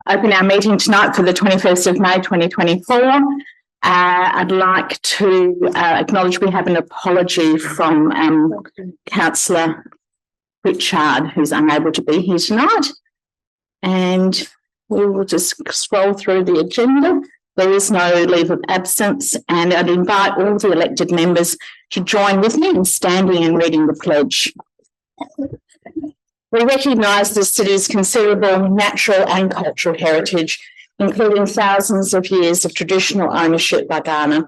Open our meeting tonight for the 21st of May 2024. I'd like to acknowledge we have an apology from councillor Richard, who's unable to be here tonight. And we will just scroll through the agenda. There is no leave of absence, and I'd invite all the elected members to join with me in standing and reading the pledge. We recognise the city's considerable natural and cultural heritage, including thousands of years of traditional ownership by Ghana,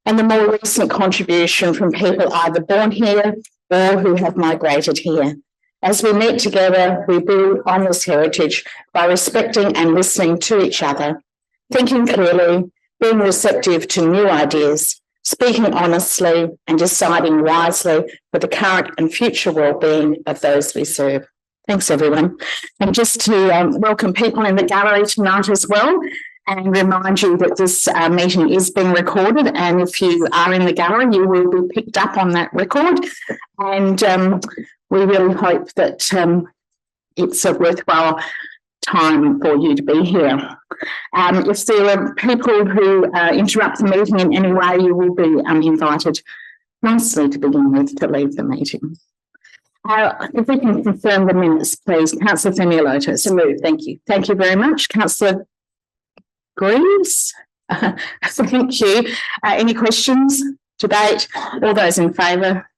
and the more recent contribution from people either born here or who have migrated here. As we meet together, we build on this heritage by respecting and listening to each other, thinking clearly, being receptive to new ideas, speaking honestly and deciding wisely for the current and future well-being of those we serve. Thanks, everyone. And just to welcome people in the gallery tonight as well, and remind you that this meeting is being recorded, and if you are in the gallery, you will be picked up on that record. And we really hope that it's a worthwhile time for you to be here. If there are people who interrupt the meeting in any way, you will be invited nicely to begin with to leave the meeting. If we can confirm the minutes, please. Councillor Themeliotis. So moved. Thank you. Thank you very much. Councillor Greaves. Thank you. Any questions? Debate? All those in favour?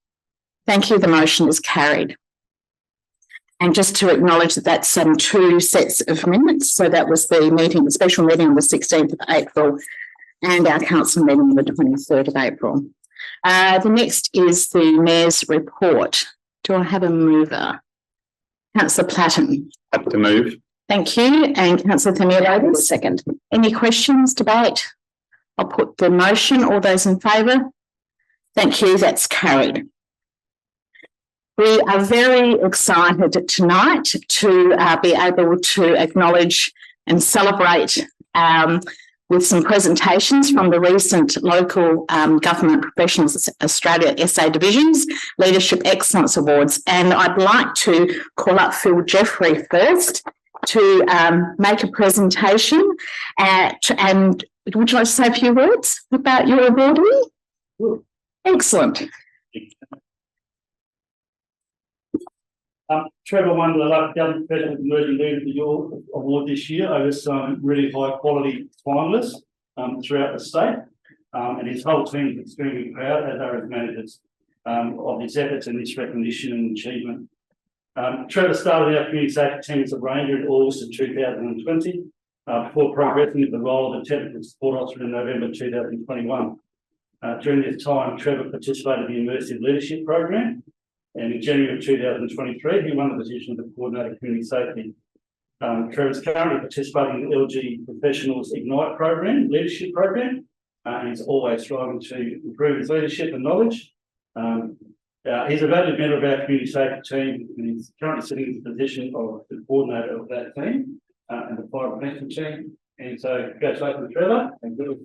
Thank you. The motion is carried. And just to acknowledge that that's two sets of minutes. So that was the meeting, the special meeting on the 16th of April and our council meeting on the 23rd of April. The next is the Mayor's report. Do I have a mover? Councillor Platten. Happy to move. Thank you. And Councillor Themeliotis. Second. Any questions, debate? I'll put the motion. All those in favour? Thank you. That's carried. We are very excited tonight to be able to acknowledge and celebrate with some presentations from the recent Local Government Professionals Australia SA Divisions Leadership Excellence Awards. And I'd like to call up Phil Jeffrey first to make a presentation. And would you like to say a few words about your awardee? Excellent. Trevor won the Local Government Professional Emerging Leader of the Year award this year over some really high quality finalists throughout the state, and his whole team is extremely proud, as are his managers, of his efforts and this recognition and achievement. Trevor started our community safety team as a ranger in August of 2020, before progressing into the role of a technical support officer in November 2021. During this time, Trevor participated in the Immersive Leadership Program, and in January of 2023, he won the position of the Coordinator of Community Safety. Trevor is currently participating in the LG Professionals Ignite program, leadership program, and he's always striving to improve his leadership and knowledge. He's a valued member of our community safety team, and he's currently sitting in the position of the coordinator of that team and the fire prevention team. And so, congratulations, Trevor, and good luck.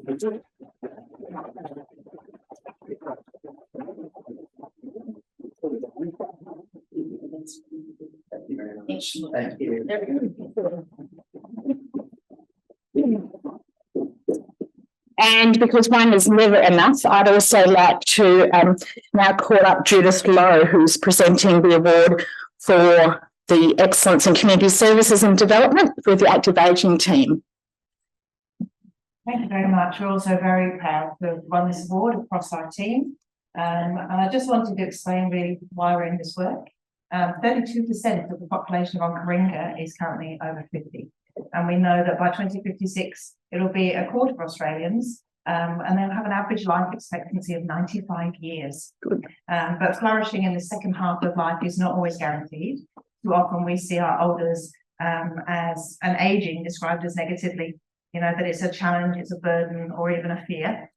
Thank you. And because one is never enough, I'd also like to now call up Judith Lowe, who's presenting the award for the Excellence in Community Services and Development with the Active Ageing team. Thank you very much. We're also very proud to have won this award across our team. And I just wanted to explain really why we're in this work. 32% of the population of Onkaringa is currently over 50. And we know that by 2056, it'll be a quarter of Australians, and they'll have an average life expectancy of 95 years. Good. But flourishing in the second half of life is not always guaranteed. Too often we see our elders as an ageing described as negatively, you know, that it's a challenge, it's a burden, or even a fear.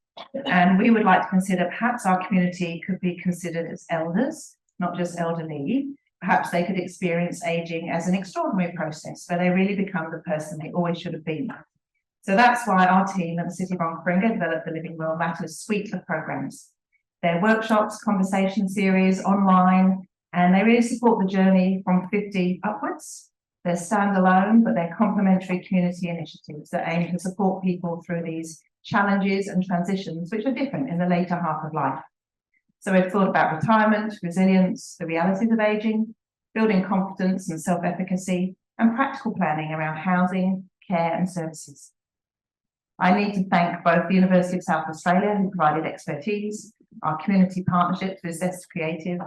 And we would like to consider perhaps our community could be considered as elders, not just elderly. Perhaps they could experience ageing as an extraordinary process where they really become the person they always should have been. So that's why our team at the City of Onkaringa developed the Living Well Matters suite of programs. They're workshops, conversation series, online, and they really support the journey from 50 upwards They're standalone, but they're complementary community initiatives that aim to support people through these challenges and transitions, which are different in the later half of life. So we've thought about retirement, resilience, the realities of ageing, building confidence and self-efficacy, and practical planning around housing, care and services. I need to thank both the University of South Australia, who provided expertise, our community partnerships with Zest Creative.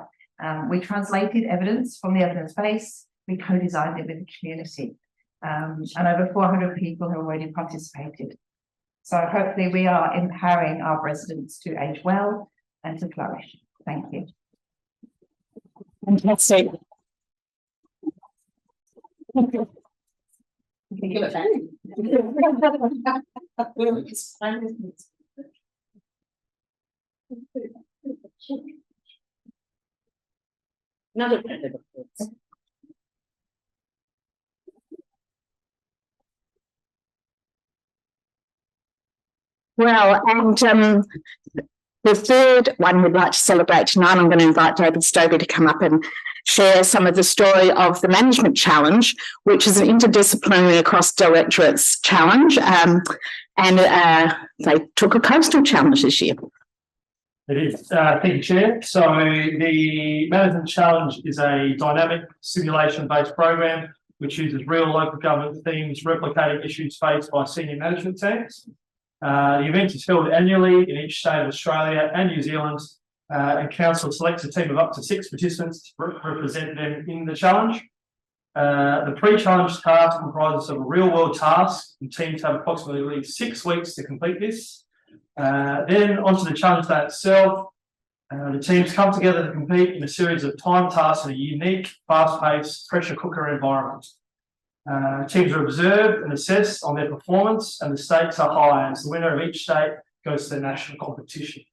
We translated evidence from the evidence base, we co-designed it with the community, and over 400 people have already participated. So hopefully we are empowering our residents to age well and to flourish. Thank you. Fantastic. Well, and the third one we'd like to celebrate tonight, I'm going to invite David Stobie to come up and share some of the story of the Management Challenge, which is an interdisciplinary across directorates challenge. And they took a coastal challenge this year. It is. Thank you, Chair. So the Management Challenge is a dynamic simulation-based program which uses real local government themes replicating issues faced by senior management teams. The event is held annually in each state of Australia and New Zealand, and Council selects a team of up to 6 participants to represent them in the challenge. The pre-challenge task comprises of a real-world task, and teams have approximately 6 weeks to complete this. Then onto the challenge day itself. The teams come together to compete in a series of time tasks in a unique, fast-paced pressure cooker environment. Teams are observed and assessed on their performance, and the stakes are high as the winner of each state goes to the national competition.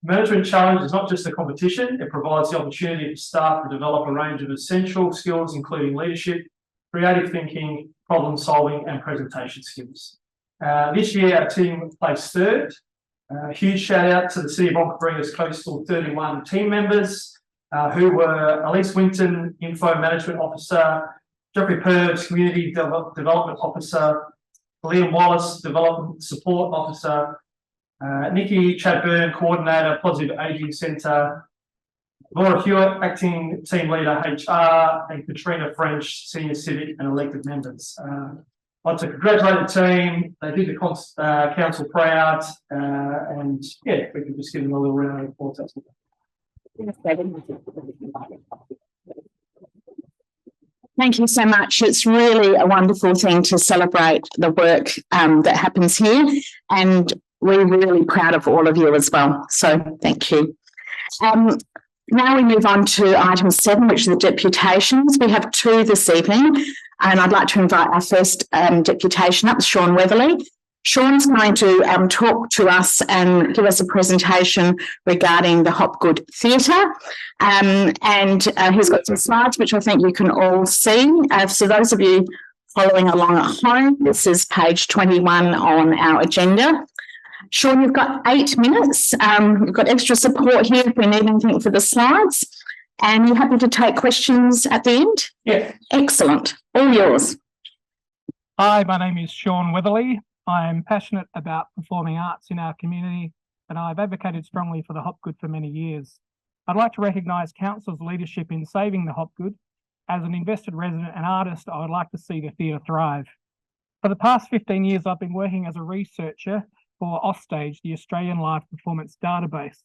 Management Challenge is not just a competition, it provides the opportunity for staff to develop a range of essential skills, including leadership, creative thinking, problem solving, and presentation skills. This year, our team placed third. A huge shout out to the City of Onkaparinga's Coastal 31 team members, who were Elise Winton, Info Management Officer, Jeffrey Purves, Community Development Officer, Liam Wallace, Development Support Officer, Nikki Chadburn, Coordinator, Positive Ageing Centre, Laura Hewitt, Acting Team Leader HR, and Katrina French, Senior Civic and elected members. I'd like to congratulate the team. They did the council proud, and yeah, we can just give them a little round of applause. Thank you so much. It's really a wonderful thing to celebrate the work that happens here, and we're really proud of all of you as well. So thank you. Now we move on to item 7, which are the deputations. We have 2 this evening, and I'd like to invite our first deputation up, Sean Weatherly. Sean's going to talk to us and give us a presentation regarding the Hopgood Theatre. And he's got some slides, which I think you can all see. So those of you following along at home, this is page 21 on our agenda. Sean, you've got 8 minutes. We've got extra support here if we need anything for the slides. And you're happy to take questions at the end? Yeah. Excellent. All yours. Hi, my name is Sean Weatherly. I'm passionate about performing arts in our community, and I've advocated strongly for the Hopgood for many years. I'd like to recognise Council's leadership in saving the Hopgood. As an invested resident and artist, I would like to see the theatre thrive. For the past 15 years, I've been working as a researcher for Ausstage, the Australian Live Performance Database.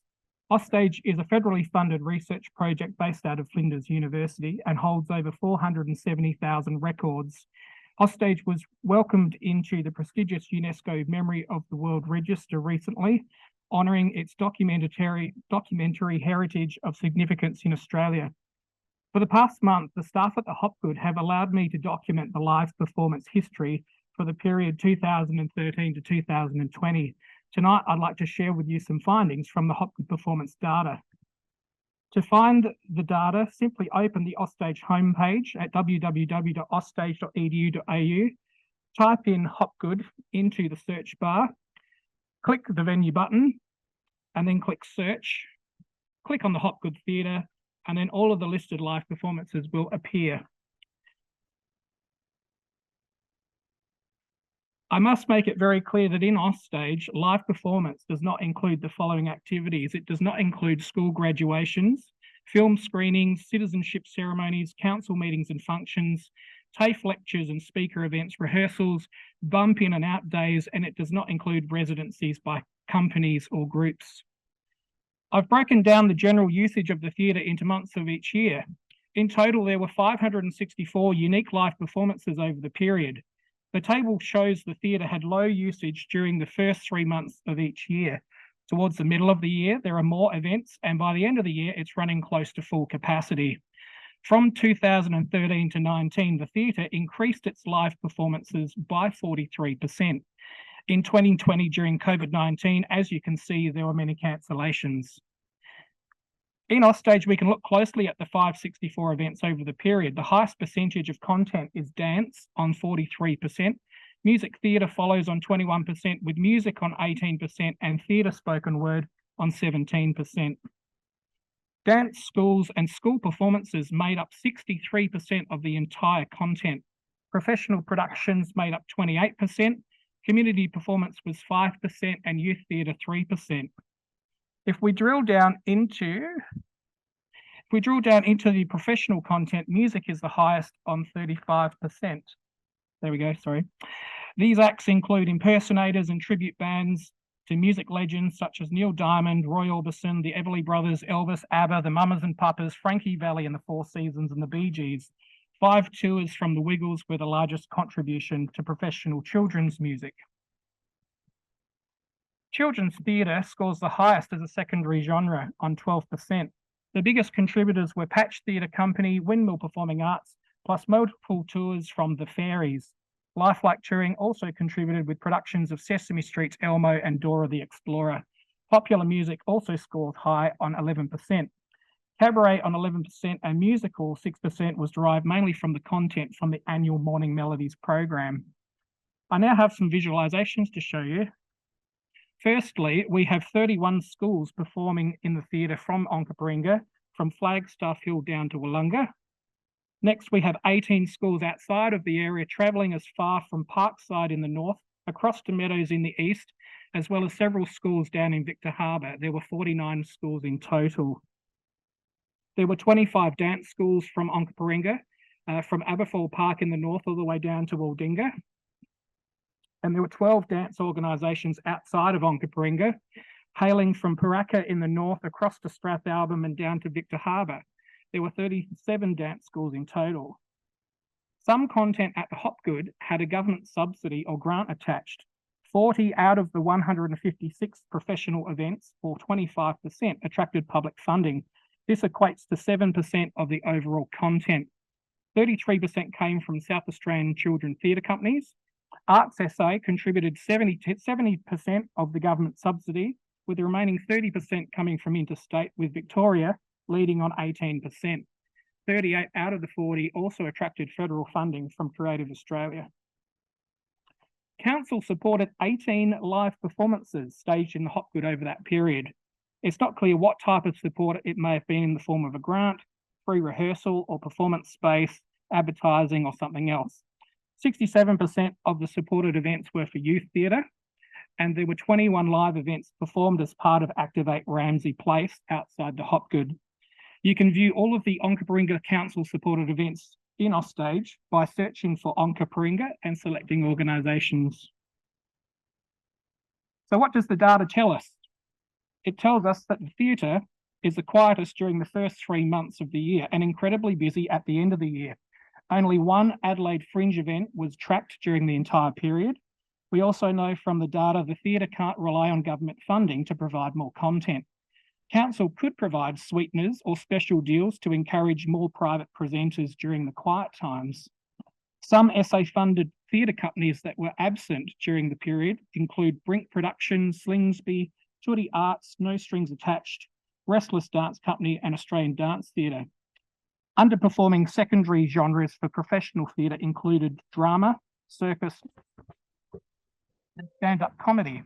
Ausstage is a federally funded research project based out of Flinders University and holds over 470,000 records. Ausstage was welcomed into the prestigious UNESCO Memory of the World Register recently, honouring its documentary heritage of significance in Australia. For the past month, the staff at the Hopgood have allowed me to document the live performance history for the period 2013 to 2020. Tonight, I'd like to share with you some findings from the Hopgood performance data. To find the data, simply open the Ausstage homepage at www.ausstage.edu.au, type in Hopgood into the search bar, click the venue button, and then click search. Click on the Hopgood Theatre, and then all of the listed live performances will appear. I must make it very clear that in offstage, live performance does not include the following activities. It does not include school graduations, film screenings, citizenship ceremonies, council meetings and functions, TAFE lectures and speaker events, rehearsals, bump in and out days, and it does not include residencies by companies or groups. I've broken down the general usage of the theatre into months of each year. In total, there were 564 unique live performances over the period. The table shows the theatre had low usage during the first 3 months of each year. Towards the middle of the year, there are more events, and by the end of the year, it's running close to full capacity. From 2013 to 19, the theatre increased its live performances by 43%. In 2020, during COVID-19, as you can see, there were many cancellations. In offstage, we can look closely at the 564 events over the period. The highest percentage of content is dance on 43%. Music theatre follows on 21%, with music on 18% and theatre spoken word on 17%. Dance schools and school performances made up 63% of the entire content. Professional productions made up 28%. Community performance was 5% and youth theatre 3%. If we drill down into the professional content, music is the highest on 35%. There we go, sorry. These acts include impersonators and tribute bands to music legends such as Neil Diamond, Roy Orbison, the Everly Brothers, Elvis, ABBA, the Mamas and Papas, Frankie Valli and the Four Seasons and the Bee Gees. 5 tours from the Wiggles were the largest contribution to professional children's music. Children's theatre scores the highest as a secondary genre on 12%. The biggest contributors were Patch Theatre Company, Windmill Performing Arts, plus multiple tours from the Fairies. Lifelike Touring also contributed with productions of Sesame Street's Elmo and Dora the Explorer. Popular music also scored high on 11%. Cabaret on 11% and musical 6% was derived mainly from the content from the annual Morning Melodies program. I now have some visualizations to show you. Firstly, we have 31 schools performing in the theatre from Onkaparinga, from Flagstaff Hill down to Wollonga. Next, we have 18 schools outside of the area travelling as far from Parkside in the north, across to Meadows in the east, as well as several schools down in Victor Harbour. There were 49 schools in total. There were 25 dance schools from Onkaparinga, from Aberfoyle Park in the north all the way down to Waldinga. And there were 12 dance organisations outside of Onkaparinga, hailing from Paraka in the north across to Strathalbyn and down to Victor Harbour. There were 37 dance schools in total. Some content at the Hopgood had a government subsidy or grant attached. 40 out of the 156 professional events, or 25%, attracted public funding. This equates to 7% of the overall content. 33% came from South Australian children theatre companies. Arts SA contributed 70% of the government subsidy, with the remaining 30% coming from interstate, with Victoria leading on 18%. 38 out of the 40 also attracted federal funding from Creative Australia. Council supported 18 live performances staged in the Hopgood over that period. It's not clear what type of support it may have been in the form of a grant, free rehearsal or performance space, advertising or something else. 67% of the supported events were for youth theatre, and there were 21 live events performed as part of Activate Ramsay Place outside the Hopgood. You can view all of the Onkaparinga Council supported events in offstage by searching for Onkaparinga and selecting organisations. So what does the data tell us? It tells us that the theatre is the quietest during the first 3 months of the year and incredibly busy at the end of the year. Only one Adelaide Fringe event was tracked during the entire period. We also know from the data the theatre can't rely on government funding to provide more content. Council could provide sweeteners or special deals to encourage more private presenters during the quiet times. Some SA-funded theatre companies that were absent during the period include Brink Productions, Slingsby, Tootie Arts, No Strings Attached, Restless Dance Company and Australian Dance Theatre. Underperforming secondary genres for professional theatre included drama, circus, and stand-up comedy.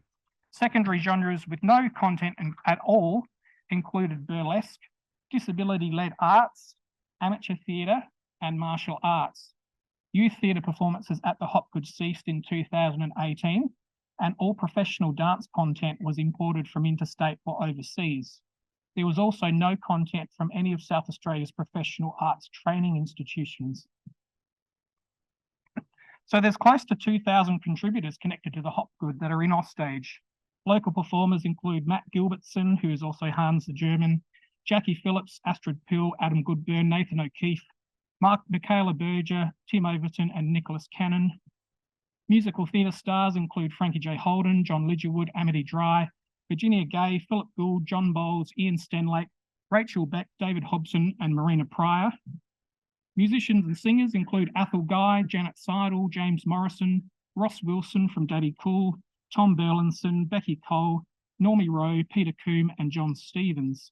Secondary genres with no content at all included burlesque, disability-led arts, amateur theatre, and martial arts. Youth theatre performances at the Hopgood ceased in 2018, and all professional dance content was imported from interstate or overseas. There was also no content from any of South Australia's professional arts training institutions. So there's close to 2,000 contributors connected to the Hopgood that are in offstage. Local performers include Matt Gilbertson, who is also Hans the German, Jackie Phillips, Astrid Pill, Adam Goodburn, Nathan O'Keefe, Michaela Berger, Tim Overton and Nicholas Cannon. Musical theatre stars include Frankie J. Holden, John Lidgerwood, Amity Dry, Virginia Gay, Philip Gould, John Bowles, Ian Stenlake, Rachel Beck, David Hobson and Marina Pryor. Musicians and singers include Athel Guy, Janet Seidel, James Morrison, Ross Wilson from Daddy Cool, Tom Burlinson, Becky Cole, Normie Rowe, Peter Coombe and John Stevens.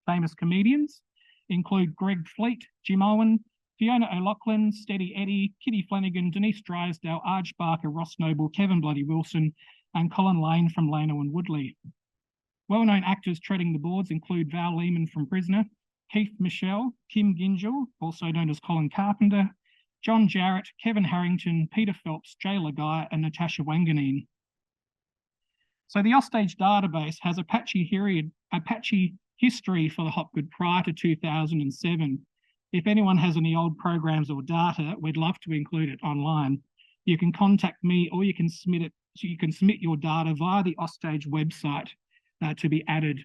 Famous comedians include Greg Fleet, Jim Owen, Fiona O'Loughlin, Steady Eddie, Kitty Flanagan, Denise Drysdale, Arj Barker, Ross Noble, Kevin Bloody Wilson and Colin Lane from Lano and Woodley. Well-known actors treading the boards include Val Lehman from Prisoner, Keith Michelle, Kim Gingell, also known as Colin Carpenter, John Jarrett, Kevin Harrington, Peter Phelps, Jay Lagai and Natasha Wanganeen. So the Offstage database has Apache history for the Hopgood prior to 2007. If anyone has any old programs or data, we'd love to include it online. You can contact me or you can submit your data via the Offstage website to be added.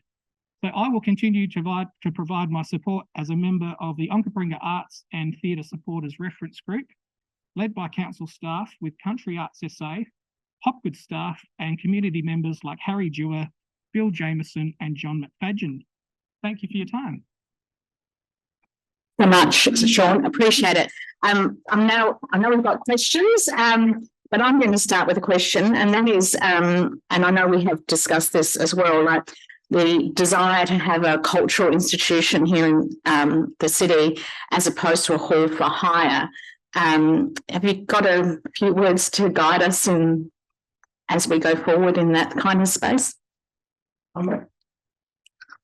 So I will continue to provide my support as a member of the Onkaparinga Arts and Theatre Supporters Reference Group, led by council staff with Country Arts SA, Hopgood staff and community members like Harry Dewar, Bill Jameson and John McFadgen. Thank you for your time. So much, Sean. Appreciate it. I know we've got questions, but I'm going to start with a question, and that is, and I know we have discussed this as well, like the desire to have a cultural institution here in the city as opposed to a hall for hire. Have you got a few words to guide us in as we go forward in that kind of space? I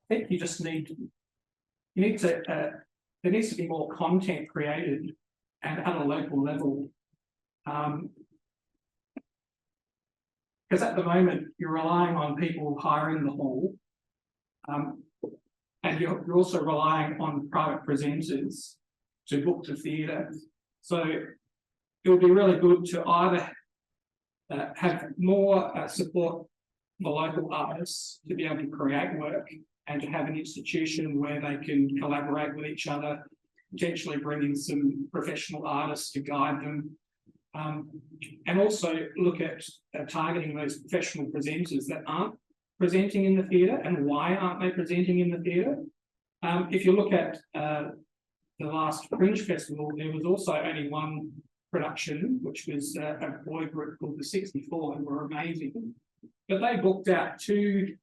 think you just need to there needs to be more content created and at a local level. Because at the moment you're relying on people hiring the hall, and you're also relying on private presenters to book the theatre. So it would be really good to either have more support for local artists to be able to create work and to have an institution where they can collaborate with each other, potentially bring in some professional artists to guide them, and also look at targeting those professional presenters that aren't presenting in the theatre and why aren't they presenting in the theatre. If you look at the last Fringe Festival, there was also only one production, which was a boy group called the 64, who were amazing. But they booked out two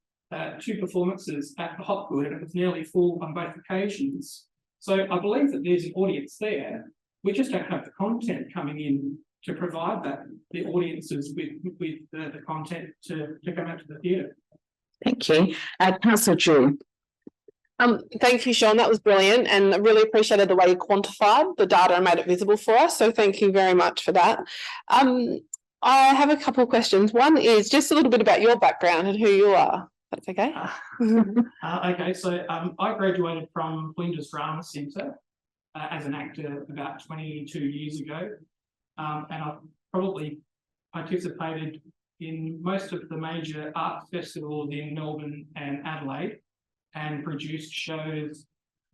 performances at the Hopgood, and it was nearly full on both occasions. So I believe that there's an audience there. We just don't have the content coming in to provide the audiences with the content to come out to the theatre. Thank you. Councillor Drew. Thank you, Sean. That was brilliant, and I really appreciated the way you quantified the data and made it visible for us. So thank you very much for that. I have a couple of questions. One is just a little bit about your background and who you are. That's okay. Okay, so I graduated from Flinders Drama Centre as an actor about 22 years ago, and I've probably participated in most of the major arts festivals in Melbourne and Adelaide and produced shows.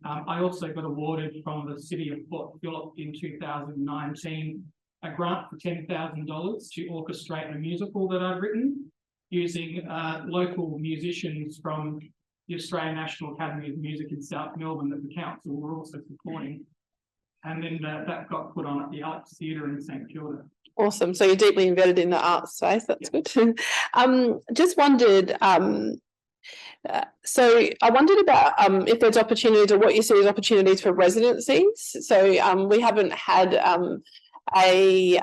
I also got awarded from the City of Port Phillip in 2019 a grant for $10,000 to orchestrate a musical that I'd written using local musicians from the Australian National Academy of Music in South Melbourne that the council were also supporting. And then that got put on at the Arts Theatre in St Kilda. Awesome. So you're deeply embedded in the arts space. That's good. Just wondered, so I wondered about if there's opportunities or what you see as opportunities for residencies. So we haven't had a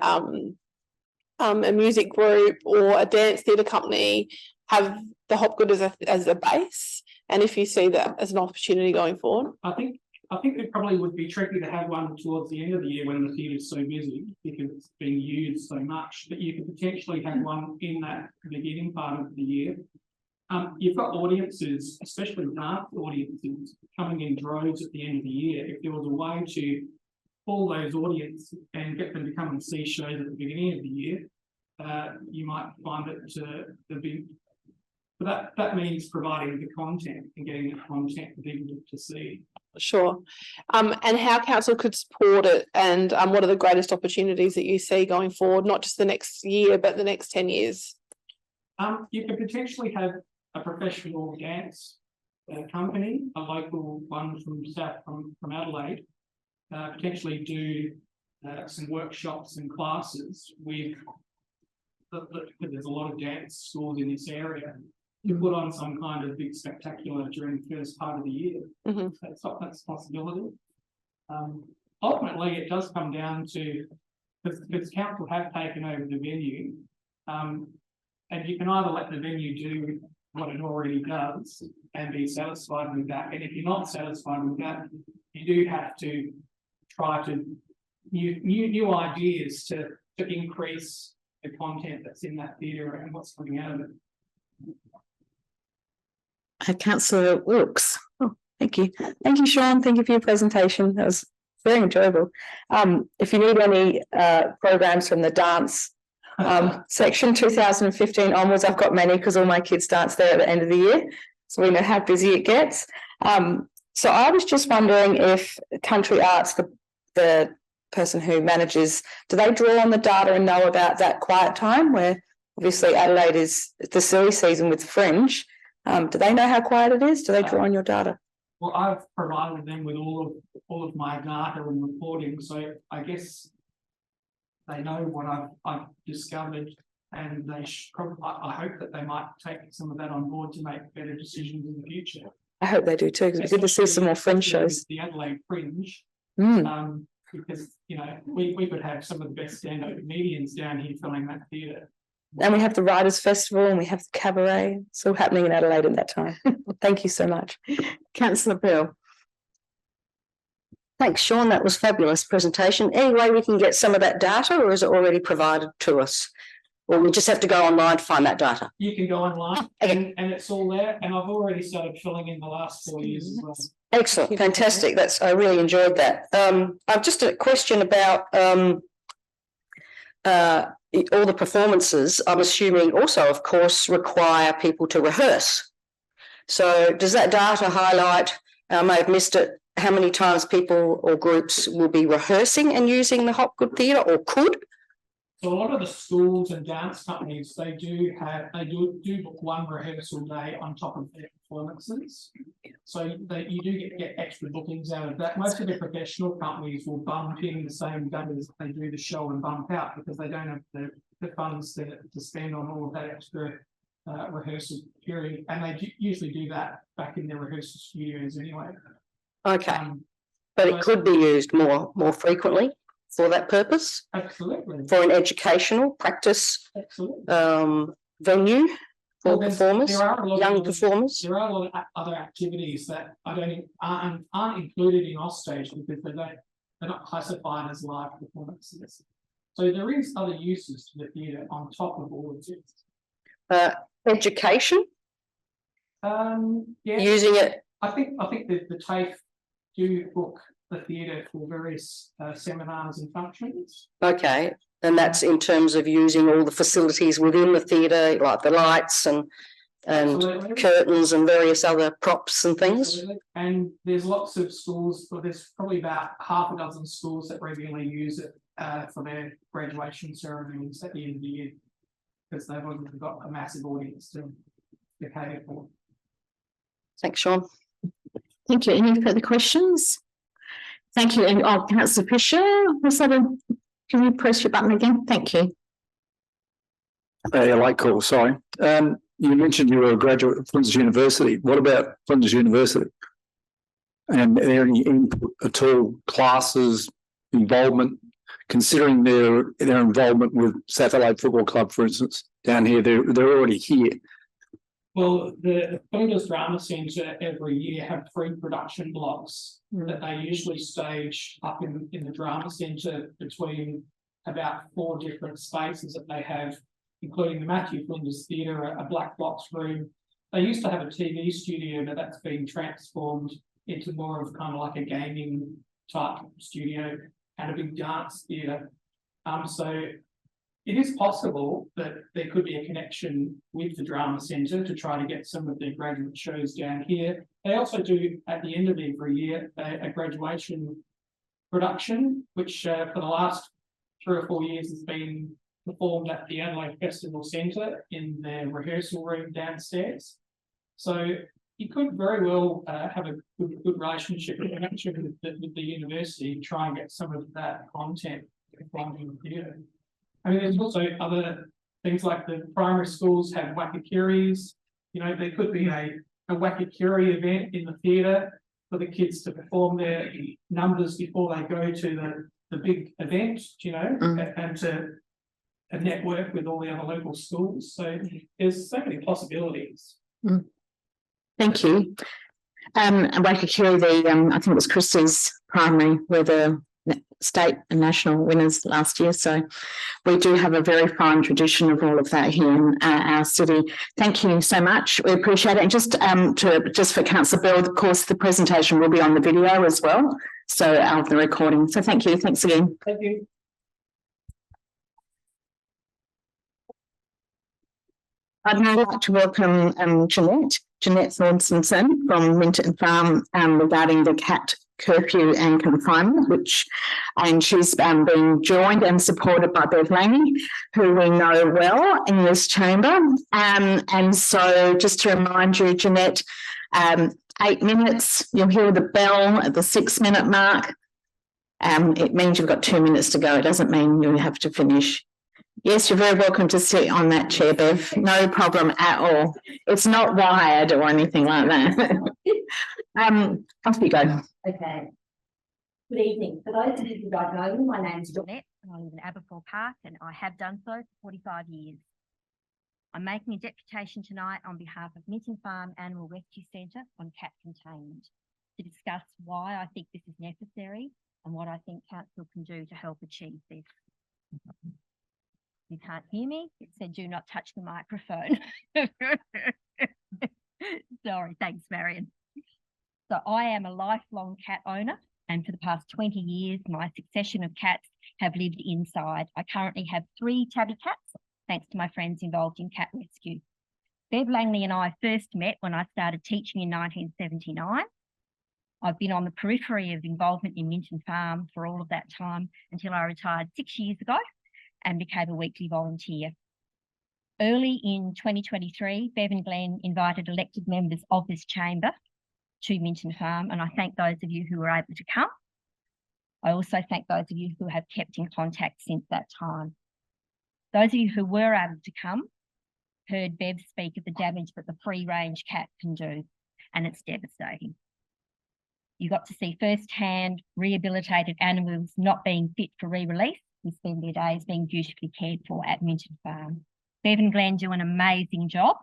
music group or a dance theatre company have the Hopgood as a base, and if you see that as an opportunity going forward. I think I think it probably would be tricky to have one towards the end of the year when the theatre is so busy because it's being used so much, but you could potentially have one in that beginning part of the year. You've got audiences, especially dance audiences, coming in droves at the end of the year. If there was a way to pull those audiences and get them to come and see shows at the beginning of the year, you might find it to be. But that means providing the content and getting the content for people to see. Sure. And how council could support it, and what are the greatest opportunities that you see going forward, not just the next year, but the next 10 years? You could potentially have a professional dance company, a local one from Adelaide, potentially do some workshops and classes with, there's a lot of dance schools in this area. You put on some kind of big spectacular during the first part of the year. That's a possibility. Ultimately, it does come down to, because council have taken over the venue, and you can either let the venue do what it already does and be satisfied with that. And if you're not satisfied with that, you do have to try to new ideas to increase the content that's in that theatre and what's coming out of it. Councillor Wilkes. Oh, thank you. Thank you, Sean. Thank you for your presentation. That was very enjoyable. If you need any programs from the dance section 2015 onwards, I've got many because all my kids dance there at the end of the year. So we know how busy it gets. So I was just wondering if Country Arts, the person who manages, do they draw on the data and know about that quiet time where obviously Adelaide is the silly season with Fringe? Do they know how quiet it is? Do they draw on your data? Well, I've provided them with all of my data and reporting, so I guess they know what I've discovered, and they I hope that they might take some of that on board to make better decisions in the future. I hope they do too, because it's good to see some more Fringe shows. The Adelaide Fringe, because you know we could have some of the best stand-up comedians down here filling that theatre. And we have the Writers' Festival and we have the cabaret. It's all happening in Adelaide at that time. Thank you so much. Councillor Bill. Thanks, Sean. That was a fabulous presentation. Any way we can get some of that data, or is it already provided to us? Or we just have to go online to find that data? You can go online and it's all there. And I've already started filling in the last 4 years as well. Excellent. Fantastic. I really enjoyed that. I've just a question about all the performances, I'm assuming also, of course, require people to rehearse. So does that data highlight, I may have missed it, how many times people or groups will be rehearsing and using the Hopgood Theatre, or could? So a lot of the schools and dance companies, they do book one rehearsal day on top of their performances. So you do get extra bookings out of that. Most of the professional companies will bump in the same day as they do the show and bump out, because they don't have the funds to spend on all of that extra rehearsal period. And they usually do that back in their rehearsal studios anyway. Okay, but it could be used more frequently for that purpose. Absolutely. For an educational practice venue for performers, young performers. There are a lot of other activities that aren't included in offstage because they're not classified as live performances. So there is other uses to the theatre on top of all of this. Education. Yeah. Using it. I think the TAFE do book the theatre for various seminars and functions. Okay, and that's in terms of using all the facilities within the theatre, like the lights and Absolutely. Curtains and various other props and things. Absolutely. And there's lots of schools, or there's probably about half a dozen schools that regularly use it for their graduation ceremonies at the end of the year, because they've obviously got a massive audience to cater for. Thanks, Sean. Thank you. Any further questions? Thank you. And Councillor Fisher, can you press your button again? Thank you. Yeah, late call, sorry. You mentioned you were a graduate of Flinders University. What about Flinders University? And are there any input at all, classes, involvement, considering their involvement with South Adelaide Football Club, for instance, down here, they're already here. Well, the Flinders Drama Centre every year have 3 production blocks that they usually stage up in the drama centre between about 4 different spaces that they have, including the Matthew Flinders Theatre, a black box room. They used to have a TV studio, but that's been transformed into more of kind of like a gaming type studio and a big dance theatre. So it is possible that there could be a connection with the drama centre to try to get some of their graduate shows down here. They also do, at the end of every year, a graduation production, which for the last 3 or 4 years has been performed at the Adelaide Festival Centre in their rehearsal room downstairs. So you could very well have a good relationship with the university, try and get some of that content from the theatre. I mean, there's also other things like the primary schools have wakakiris. You know, there could be a wakakiri event in the theatre for the kids to perform their numbers before they go to the big event, you know, and to network with all the other local schools. So there's so many possibilities. Thank you. Wakakiri, I think it was Christie's primary, were the state and national winners last year. So we do have a very fine tradition of all of that here in our city. Thank you so much. We appreciate it. And just for Councillor Bell, of course, the presentation will be on the video as well. So of the recording. So thank you. Thanks again. Thank you. I'd now like to welcome Jonette Thornsteinsen from Minton Farm regarding the cat curfew and confinement, and she's being joined and supported by Bev Lange, who we know well in this chamber. And so just to remind you, Jonette, 8 minutes, you'll hear the bell at the 6-minute mark. It means you've got 2 minutes to go. It doesn't mean you have to finish. Yes, you're very welcome to sit on that chair, Bev. No problem at all. It's not wired or anything like that. Off you go. Okay. Good evening. For those of you who don't know me, my name's Jonette and I live in Aberfoyle Park and I have done so for 45 years. I'm making a deputation tonight on behalf of Minton Farm Animal Rescue Centre on cat containment to discuss why I think this is necessary and what I think council can do to help achieve this. You can't hear me. It said do not touch the microphone. Sorry, thanks, Marion. So I am a lifelong cat owner, and for the past 20 years, my succession of cats have lived inside. I currently have 3 tabby cats, thanks to my friends involved in cat rescue. Bev Langley and I first met when I started teaching in 1979. I've been on the periphery of involvement in Minton Farm for all of that time until I retired 6 years ago and became a weekly volunteer. Early in 2023, Bev and Glenn invited elected members of this chamber to Minton Farm, and I thank those of you who were able to come. I also thank those of you who have kept in contact since that time. Those of you who were able to come heard Bev speak of the damage that the free-range cat can do, and it's devastating. You got to see firsthand rehabilitated animals not being fit for re-release and spend their days being beautifully cared for at Minton Farm. Bev and Glenn do an amazing job,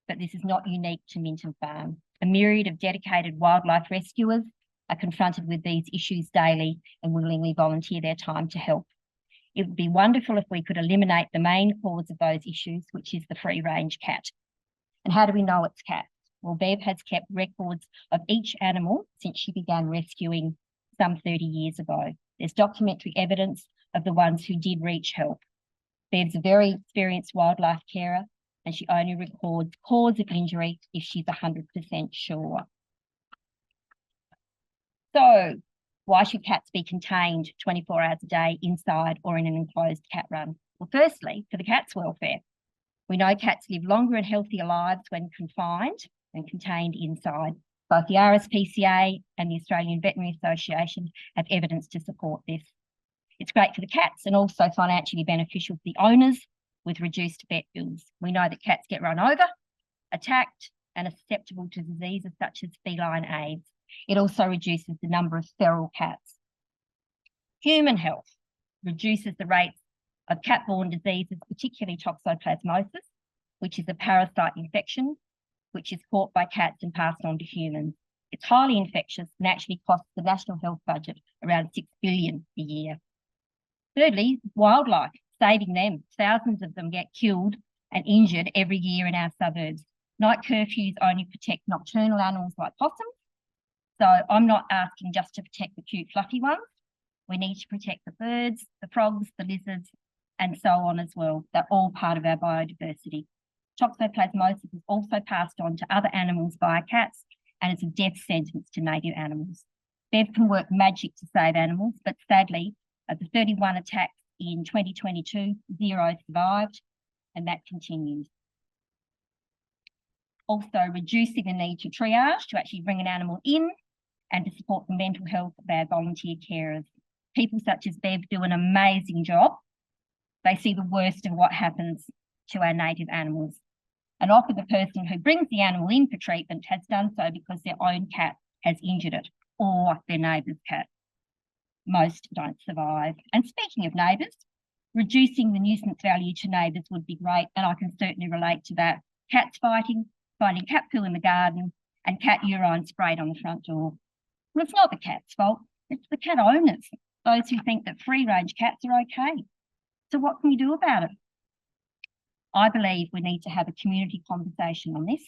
but this is not unique to Minton Farm. A myriad of dedicated wildlife rescuers are confronted with these issues daily and willingly volunteer their time to help. It would be wonderful if we could eliminate the main cause of those issues, which is the free-range cat. And how do we know it's cats? Well, Bev has kept records of each animal since she began rescuing some 30 years ago. There's documentary evidence of the ones who did reach help. Bev's a very experienced wildlife carer, and she only records cause of injury if she's 100% sure. So, why should cats be contained 24 hours a day inside or in an enclosed cat run? Well, firstly, for the cat's welfare. We know cats live longer and healthier lives when confined and contained inside. Both the RSPCA and the Australian Veterinary Association have evidence to support this. It's great for the cats and also financially beneficial for the owners with reduced vet bills. We know that cats get run over, attacked, and are susceptible to diseases such as feline AIDS. It also reduces the number of feral cats. Human health reduces the rates of cat-borne diseases, particularly toxoplasmosis, which is a parasite infection, which is caught by cats and passed on to humans. It's highly infectious and actually costs the national health budget around $6 billion a year. Thirdly, wildlife, saving them. Thousands of them get killed and injured every year in our suburbs. Night curfews only protect nocturnal animals like possums. So I'm not asking just to protect the cute fluffy ones. We need to protect the birds, the frogs, the lizards, and so on as well. They're all part of our biodiversity. Toxoplasmosis is also passed on to other animals via cats, and it's a death sentence to native animals. Bev can work magic to save animals, but sadly, of the 31 attacks in 2022, 0 survived, and that continues. Also, reducing the need to triage to actually bring an animal in and to support the mental health of our volunteer carers. People such as Bev do an amazing job. They see the worst of what happens to our native animals. And often the person who brings the animal in for treatment has done so because their own cat has injured it or their neighbour's cat. Most don't survive. And speaking of neighbours, reducing the nuisance value to neighbours would be great, and I can certainly relate to that. Cats fighting, finding cat poo in the garden, and cat urine sprayed on the front door. Well, it's not the cat's fault, it's the cat owners, those who think that free-range cats are okay. So what can we do about it? I believe we need to have a community conversation on this.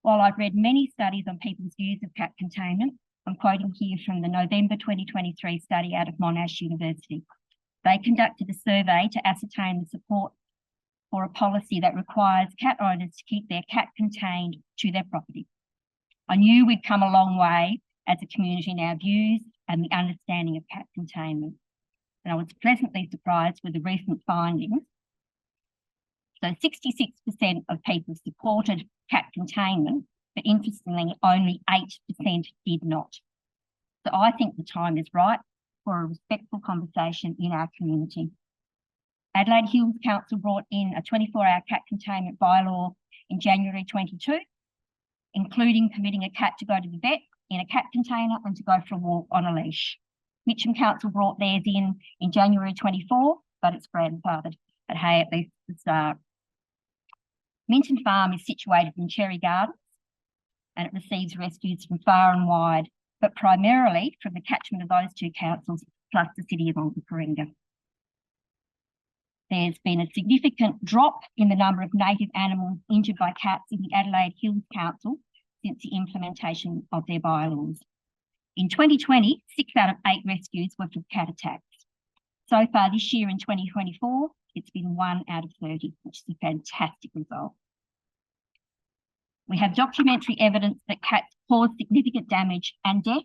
While I've read many studies on people's views of cat containment, I'm quoting here from the November 2023 study out of Monash University. They conducted a survey to ascertain the support for a policy that requires cat owners to keep their cat contained to their property. I knew we'd come a long way as a community in our views and the understanding of cat containment. And I was pleasantly surprised with the recent findings. So 66% of people supported cat containment, but interestingly, only 8% did not. So I think the time is right for a respectful conversation in our community. Adelaide Hills Council brought in a 24-hour cat containment bylaw in January 22, including permitting a cat to go to the vet in a cat container and to go for a walk on a leash. Mitcham Council brought theirs in January 24, but it's grandfathered. But hey, at least it's the start. Minton Farm is situated in Cherry Gardens, and it receives rescues from far and wide, but primarily from the catchment of those two councils, plus the city of Onkaparinga. There's been a significant drop in the number of native animals injured by cats in the Adelaide Hills Council since the implementation of their bylaws. In 2020, 6 out of 8 rescues were from cat attacks. So far this year in 2024, it's been 1 out of 30, which is a fantastic result. We have documentary evidence that cats cause significant damage and death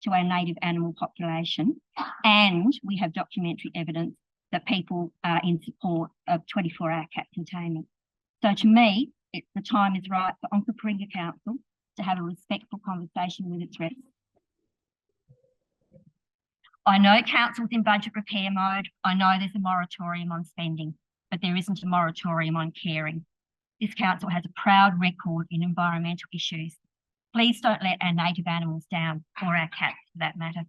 to our native animal population, and we have documentary evidence that people are in support of 24-hour cat containment. So to me, the time is right for Onkaparinga Council to have a respectful conversation with its reps. I know council's in budget repair mode. I know there's a moratorium on spending, but there isn't a moratorium on caring. This council has a proud record in environmental issues. Please don't let our native animals down, or our cats for that matter.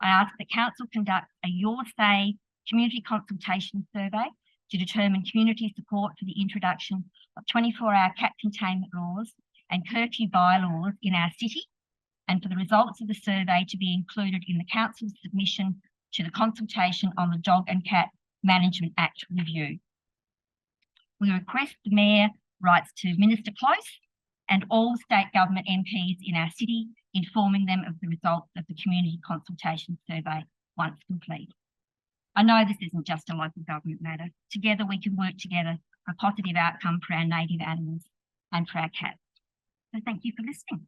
I ask that council conduct a Your Say community consultation survey to determine community support for the introduction of 24-hour cat containment laws and curfew bylaws in our city, and for the results of the survey to be included in the council's submission to the consultation on the Dog and Cat Management Act review. We request the Mayor writes to Minister Close and all state government MPs in our city, informing them of the results of the community consultation survey once complete. I know this isn't just a local government matter. Together we can work together for a positive outcome for our native animals and for our cats. So thank you for listening.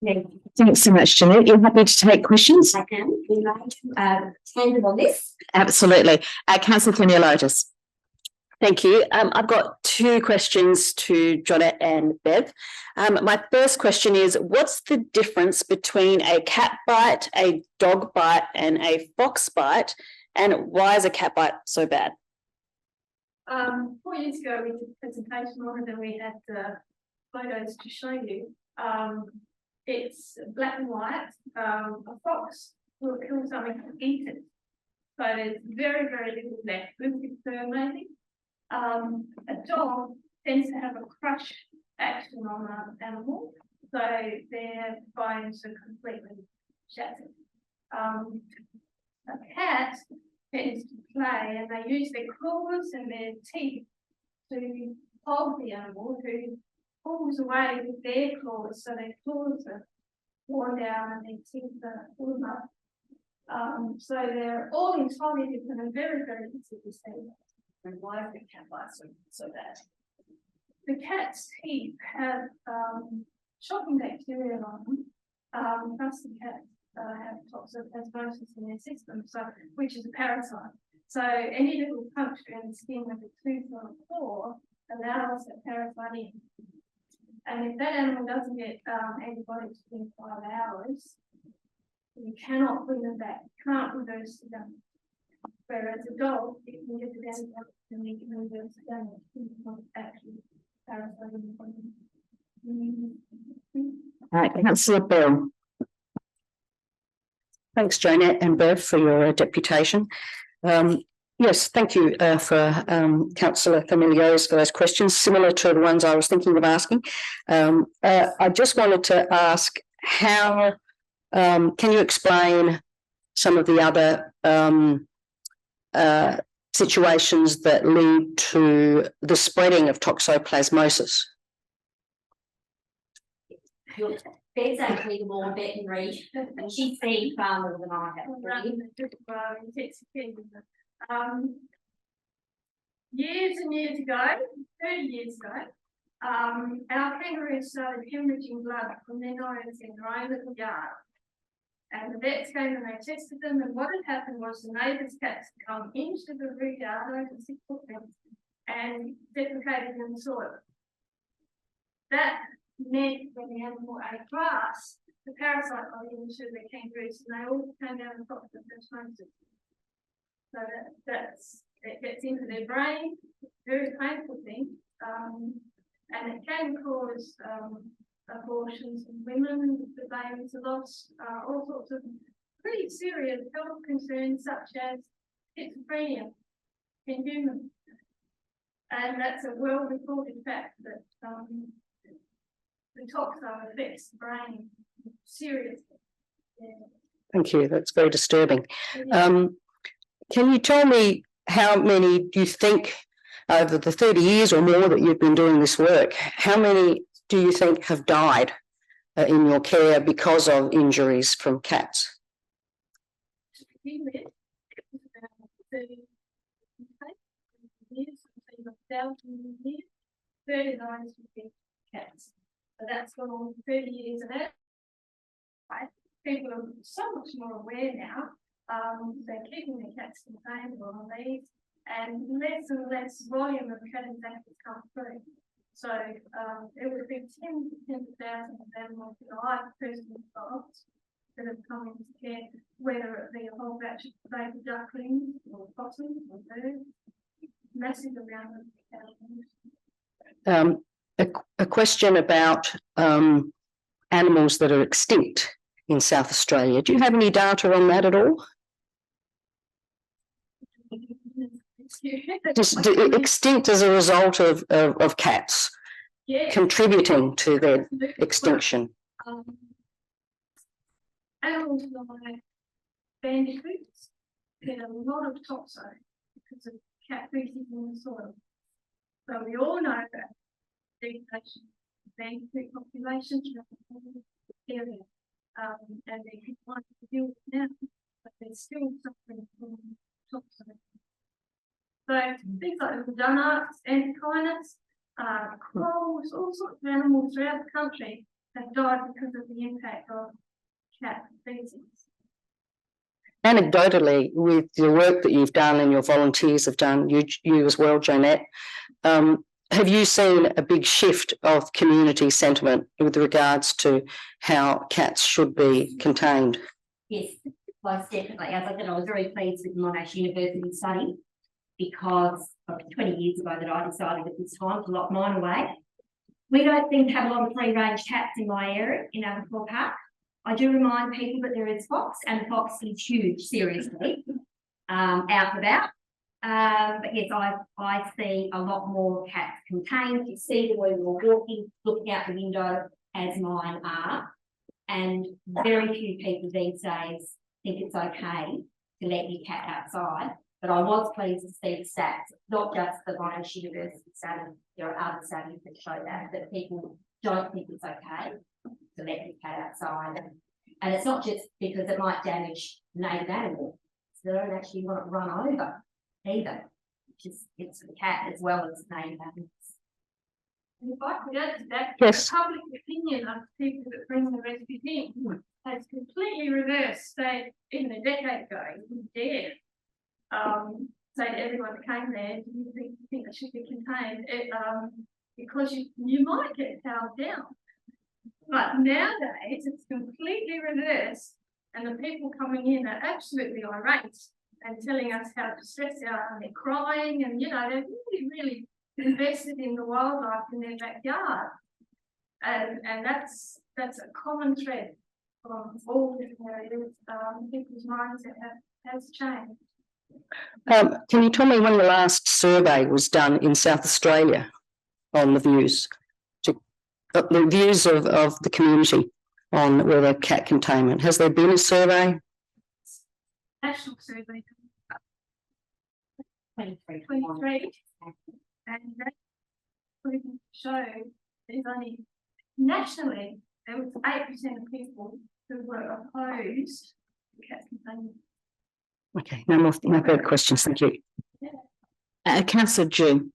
Yeah, thanks so much, Jonette. You're happy to take questions? I can. Would you like to stand on this? Absolutely. Councillor Themeliotis. Thank you. I've got 2 questions to Jonette and Bev. My first question is, what's the difference between a cat bite, a dog bite and a fox bite, and why is a cat bite so bad? 4 years ago, we did a presentation on it and we had photos to show you. It's black and white. A fox will kill something and eat it. So there's very, very little left with exterminating. A dog tends to have a crush action on an animal, so their bones are completely shattered. A cat tends to play, and they use their claws and their teeth to hold the animal, who pulls away with their claws, so their claws are worn down and their teeth are full up. So they're all entirely different and very, very easy to see. And why are the cat bites so bad? The cat's teeth have shocking bacteria on them. Plus the cats have toxoplasmosis in their system, so which is a parasite. So any little puncture in the skin of a tooth or a claw allows that parasite in. And if that animal doesn't get antibiotics within 5 hours, you cannot bring them back. You can't reverse the damage. Whereas a dog, it can get the antibiotics and you can reverse the damage. It's not actually parasite in the body. Councillor Bell. Thanks, Jonette and Bev, for your deputation. Yes, thank you for Councillor Themeliotis for those questions, similar to the ones I was thinking of asking. I just wanted to ask how, can you explain some of the other situations that lead to the spreading of toxoplasmosis? Bev's actually the more veterinary, and she's seen far more than I have. Years and years ago, 30 years ago, our kangaroos started hemorrhaging blood from their nose in their own little yard. And the vets came and they tested them, and what had happened was the neighbour's cats had come into the rear yard over 6 foot fence and defecated in the soil. That meant when the animal ate grass, the parasite got into the kangaroos and they all came down the top of the toxoplasmosis. So it gets into their brain, very painful thing, and it can cause abortions in women, the babies are lost, all sorts of pretty serious health concerns such as schizophrenia in humans. And that's a well-reported fact that the toxin affects the brain seriously. Yeah. Thank you, that's very disturbing. Can you tell me how many do you think over the 30 years or more that you've been doing this work, how many do you think have died in your care because of injuries from cats? 39 cats. So that's gone on for 30 years, and that people are so much more aware now. They're keeping their cats contained on these, and less volume of cat infections come through. So it would be 10 to 10,000 of animals that I've personally got that have come into care, whether it be a whole batch of baby ducklings or possums or birds, massive amount of animals. A question about animals that are extinct in South Australia. Do you have any data on that at all? Just extinct as a result of cats contributing to their extinction. Animals like bandicoots get a lot of toxo because of cat feces in the soil. So we all know that degradation of bandicoot populations in the area, and they're confined to deal with now, but they're still suffering from toxo. So things like the dunnarts, antechinus, crows, all sorts of animals throughout the country have died because of the impact of cat feces. Anecdotally, with the work that you've done and your volunteers have done, you as well, Jonette, have you seen a big shift of community sentiment with regards to how cats should be contained? Yes, most definitely. As I said, I was very pleased with the Monash University study because probably 20 years ago that I decided at this time to lock mine away. We don't seem to have a lot of free-range cats in my area, in Road Park. I do remind people that there is fox, and fox is huge, seriously. out and about. But yes, I see a lot more cats contained. You see them when you're walking, looking out the window, as mine are. And very few people these days think it's okay to let your cat outside. But I was pleased to see the stats, not just the Monash University study, there are other studies that show that people don't think it's okay to let your cat outside. And it's not just because it might damage native animals. So they don't actually want it run over either. It's for the cat as well as native animals. And if I could add to that, Yes. the public opinion of people that bring the rescues in has completely reversed. Say, even a decade ago, you dare say to everyone that came there, do you think it should be contained? Because you might get held down. But nowadays, it's completely reversed, and the people coming in are absolutely irate and telling us how distressed they are, and they're crying, and they're really invested in the wildlife in their backyard, and that's a common thread from all different areas. People's mindset has changed. Can you tell me when the last survey was done in South Australia on the views? The views of the community on whether cat containment. Has there been a survey? National survey 23, and that showed there's only nationally there was 8% of people who were opposed to cat containment. Okay, no further questions. Thank you. Councillor June.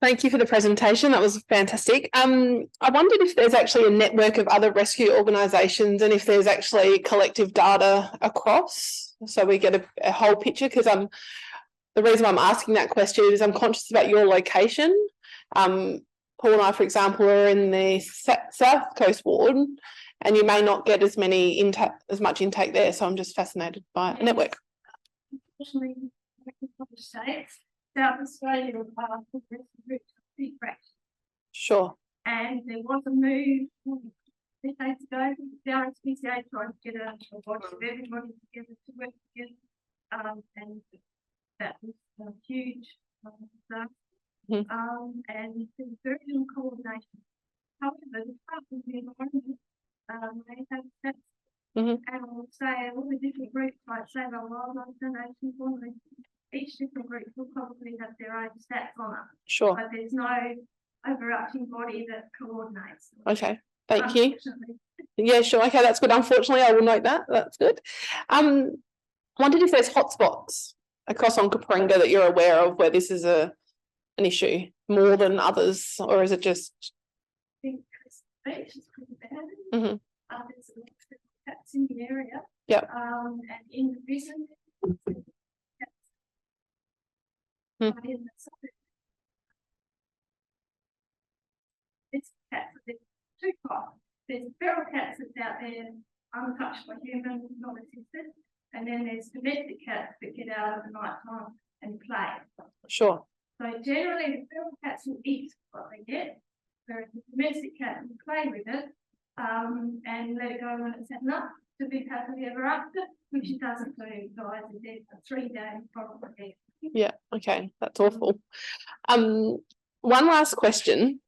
Thank you for the presentation. That was fantastic. I wondered if there's actually a network of other rescue organisations and if there's actually collective data across, so we get a whole picture. Because the reason I'm asking that question is I'm conscious about your location. Paul and I, for example, are in the South Coast ward, and you may not get as much intake there. So I'm just fascinated by a network. Especially states, South Australia was part of the rescue fraction. Sure. And there was a move decades ago. The RSPCA tried to get a body of everybody together to work together, and that was a huge disaster. And there was very little coordination. However, the Department of the Environment they have steps, and I'll say all the different groups like Save Our Wildlife Donation, each different group will probably have their own stats on it. Sure. But there's no overarching body that coordinates. Okay, thank you. Yeah, sure. Okay, that's good. Unfortunately, I will note that. That's good. I wondered if there's hotspots across on Kapringa that you're aware of where this is an issue more than others, or is it just? I think beach is pretty bad. Mhm. There's a lot of cats in the area. Yep. And in the prison, cats. In the suburbs. It's cats. There's two types. There's feral cats that's out there untouched by humans, not assisted, and then there's domestic cats that get out at the night time and play. Sure. So generally, the feral cats will eat what they get, whereas the domestic cat will play with it and let it go when it's had enough to be happily ever after, which it doesn't do. Guys are dead for 3 days, probably. Yeah. Okay, that's awful. One last question.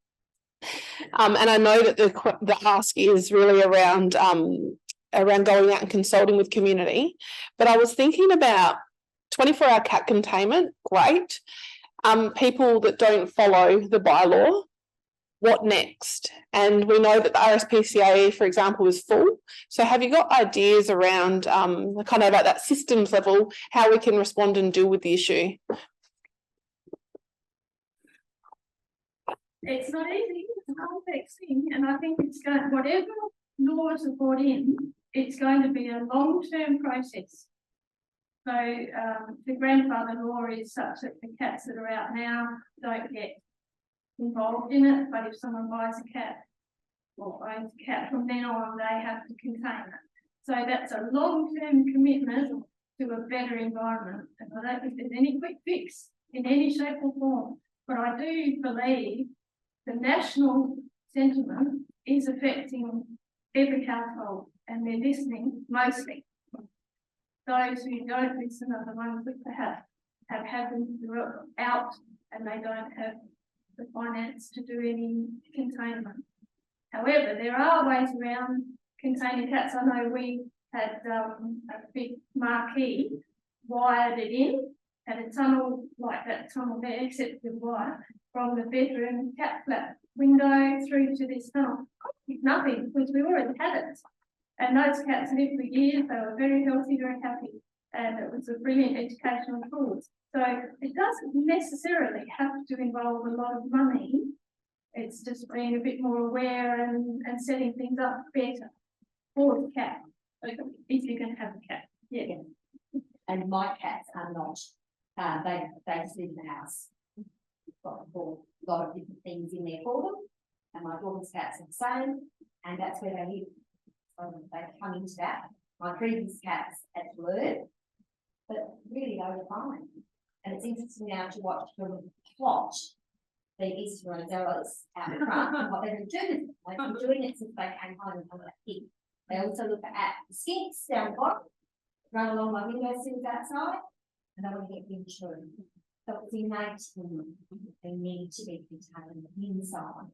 And I know that the ask is really around going out and consulting with community, but I was thinking about 24-hour cat containment. Great. People that don't follow the bylaw, what next? And we know that the RSPCA, for example, is full. So have you got ideas around kind of at that systems level, how we can respond and deal with the issue? It's not easy, it's a complex thing, and I think it's going, whatever laws are brought in, it's going to be a long-term process. So the grandfather law is such that the cats that are out now don't get involved in it, but if someone buys a cat or owns a cat from then on, they have to contain it. So that's a long-term commitment to a better environment, and I don't think there's any quick fix in any shape or form, but I do believe the national sentiment is affecting every household, and they're listening mostly. those who don't listen are the ones that perhaps have happened throughout and they don't have the finance to do any containment. However, there are ways around containing cats. I know we had a big marquee wired it in, had a tunnel like that tunnel there, except with wire, from the bedroom cat flap window through to this tunnel. Nothing, because we already had it. And those cats lived for years, they were very healthy, very happy, and it was a brilliant educational tool. So it doesn't necessarily have to involve a lot of money. It's just being a bit more aware and setting things up better for the cat, if you're going to have a cat. Yeah. And my cats are not, they just live in the house. We've got a lot of different things in there for them, and my daughter's cats are the same, and that's where they live. So they come into that. My previous cats had to learn, but really they were fine. And it's interesting now to watch them plot the Easter rosellas out front and what they're going to do with it. They've been doing it since they came home and got that pig. They also look at the skinks down the bottom, run along my windowsills outside, and they want to get insured. So it's innate in them. They need to be contained inside.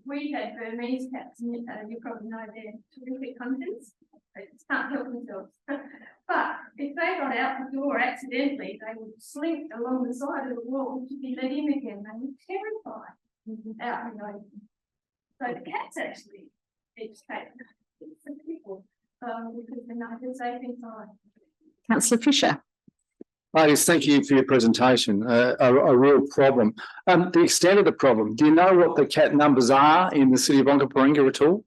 We had Burmese cats, and you probably know they're terrific hunters. They just can't help themselves. But if they got out the door accidentally, they would slink along the side of the wall to be let in again. They were terrified out in the open. So the cats actually educate the people because they know they're safe inside. Councillor Fisher. Ladies, thank you for your presentation. A real problem. The extent of the problem, do you know what the cat numbers are in the city of Onkaparinga at all?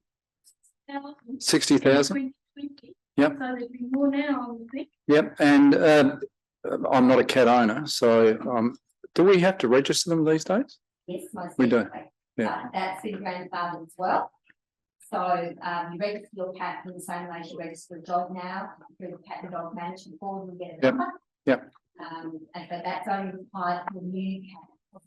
60,000? Yep. So there'd be more now, I would think. Yep, and I'm not a cat owner, so do we have to register them these days? Yes, most We do. definitely. Yeah. That's been grandfathered as well. So you register your cat in the same way as you register a dog now through the Cat and Dog Management Board and get a number. Yep. And so that's only required for new cats.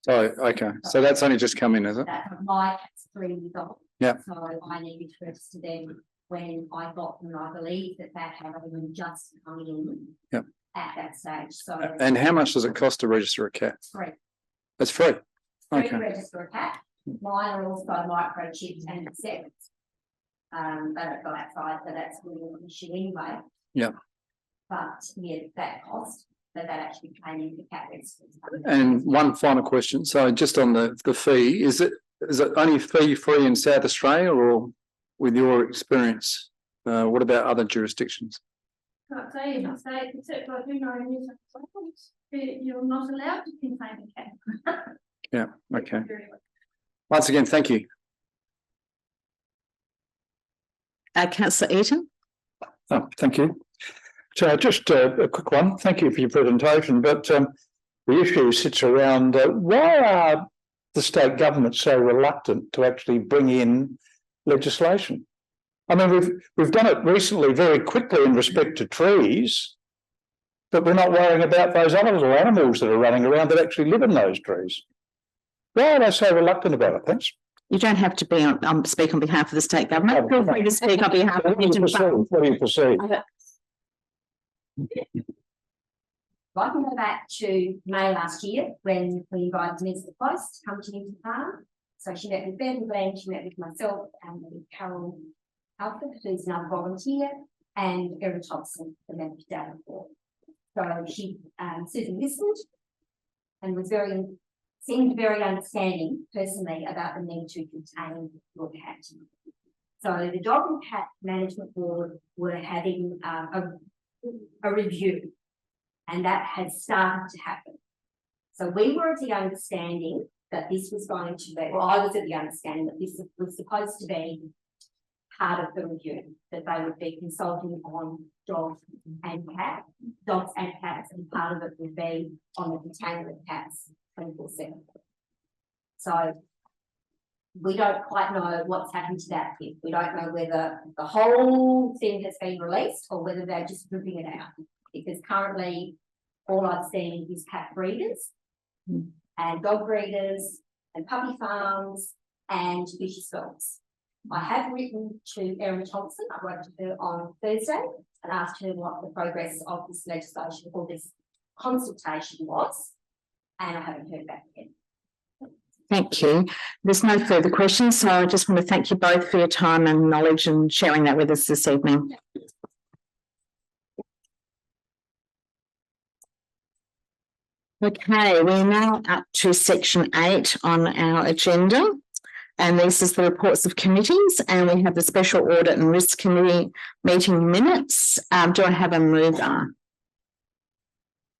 So, okay, so that's only just come in, is it? That's my cat's 3 years old. Yep. So I needed to register them when I got them. I believe that had only just come in. Yep. At that stage. So And how much does it cost to register a cat? free. It's free. Free to Okay. register a cat. Mine are also microchipped and accepted. They don't go outside, so that's really an issue anyway. Yeah. But yeah, that cost, that actually came into cat registers. And one final question. So just on the fee, is it only fee free in South Australia, or with your experience, what about other jurisdictions? Can't say in the state, except I do know in New South Wales, you're not allowed to contain a cat. Yeah, okay. Once again, thank you. Councillor Eaton. Oh, thank you. So just a quick one. Thank you for your presentation. But the issue sits around why are the state government so reluctant to actually bring in legislation? I mean, we've done it recently very quickly in respect to trees, but we're not worrying about those other little animals that are running around that actually live in those trees. Why are they so reluctant about it? Thanks. You don't have to be speak on behalf of the state government. Feel free to speak on behalf of Minton Farm. What do you perceive? I can go back to May last year when we invited Minister Post to come to Minton Farm. So she met with Ben Glenn, she met with myself and with Carol Alfred, who's another volunteer, and Erin Thompson, the member of Data Board. So she, Susan listened and was seemed very understanding personally about the need to contain your cat. So the Dog and Cat Management Board were having a review, and that has started to happen. So we were at the understanding that this was going to be, well, I was at the understanding that this was supposed to be part of the review, that they would be consulting on dogs and cats, and part of it would be on the containment of cats 24/7. So we don't quite know what's happened to that bit. We don't know whether the whole thing has been released or whether they're just ripping it out, because currently all I've seen is cat breeders and dog breeders and puppy farms and vicious dogs. I have written to Erin Thompson. I wrote to her on Thursday and asked her what the progress of this legislation or this consultation was, and I haven't heard back yet. Thank you. There's no further questions, so I just want to thank you both for your time and knowledge and sharing that with us this evening. Okay, we're now up to section 8 on our agenda, and this is the reports of committees, and we have the Special Audit and Risk Committee meeting minutes. Do I have a mover?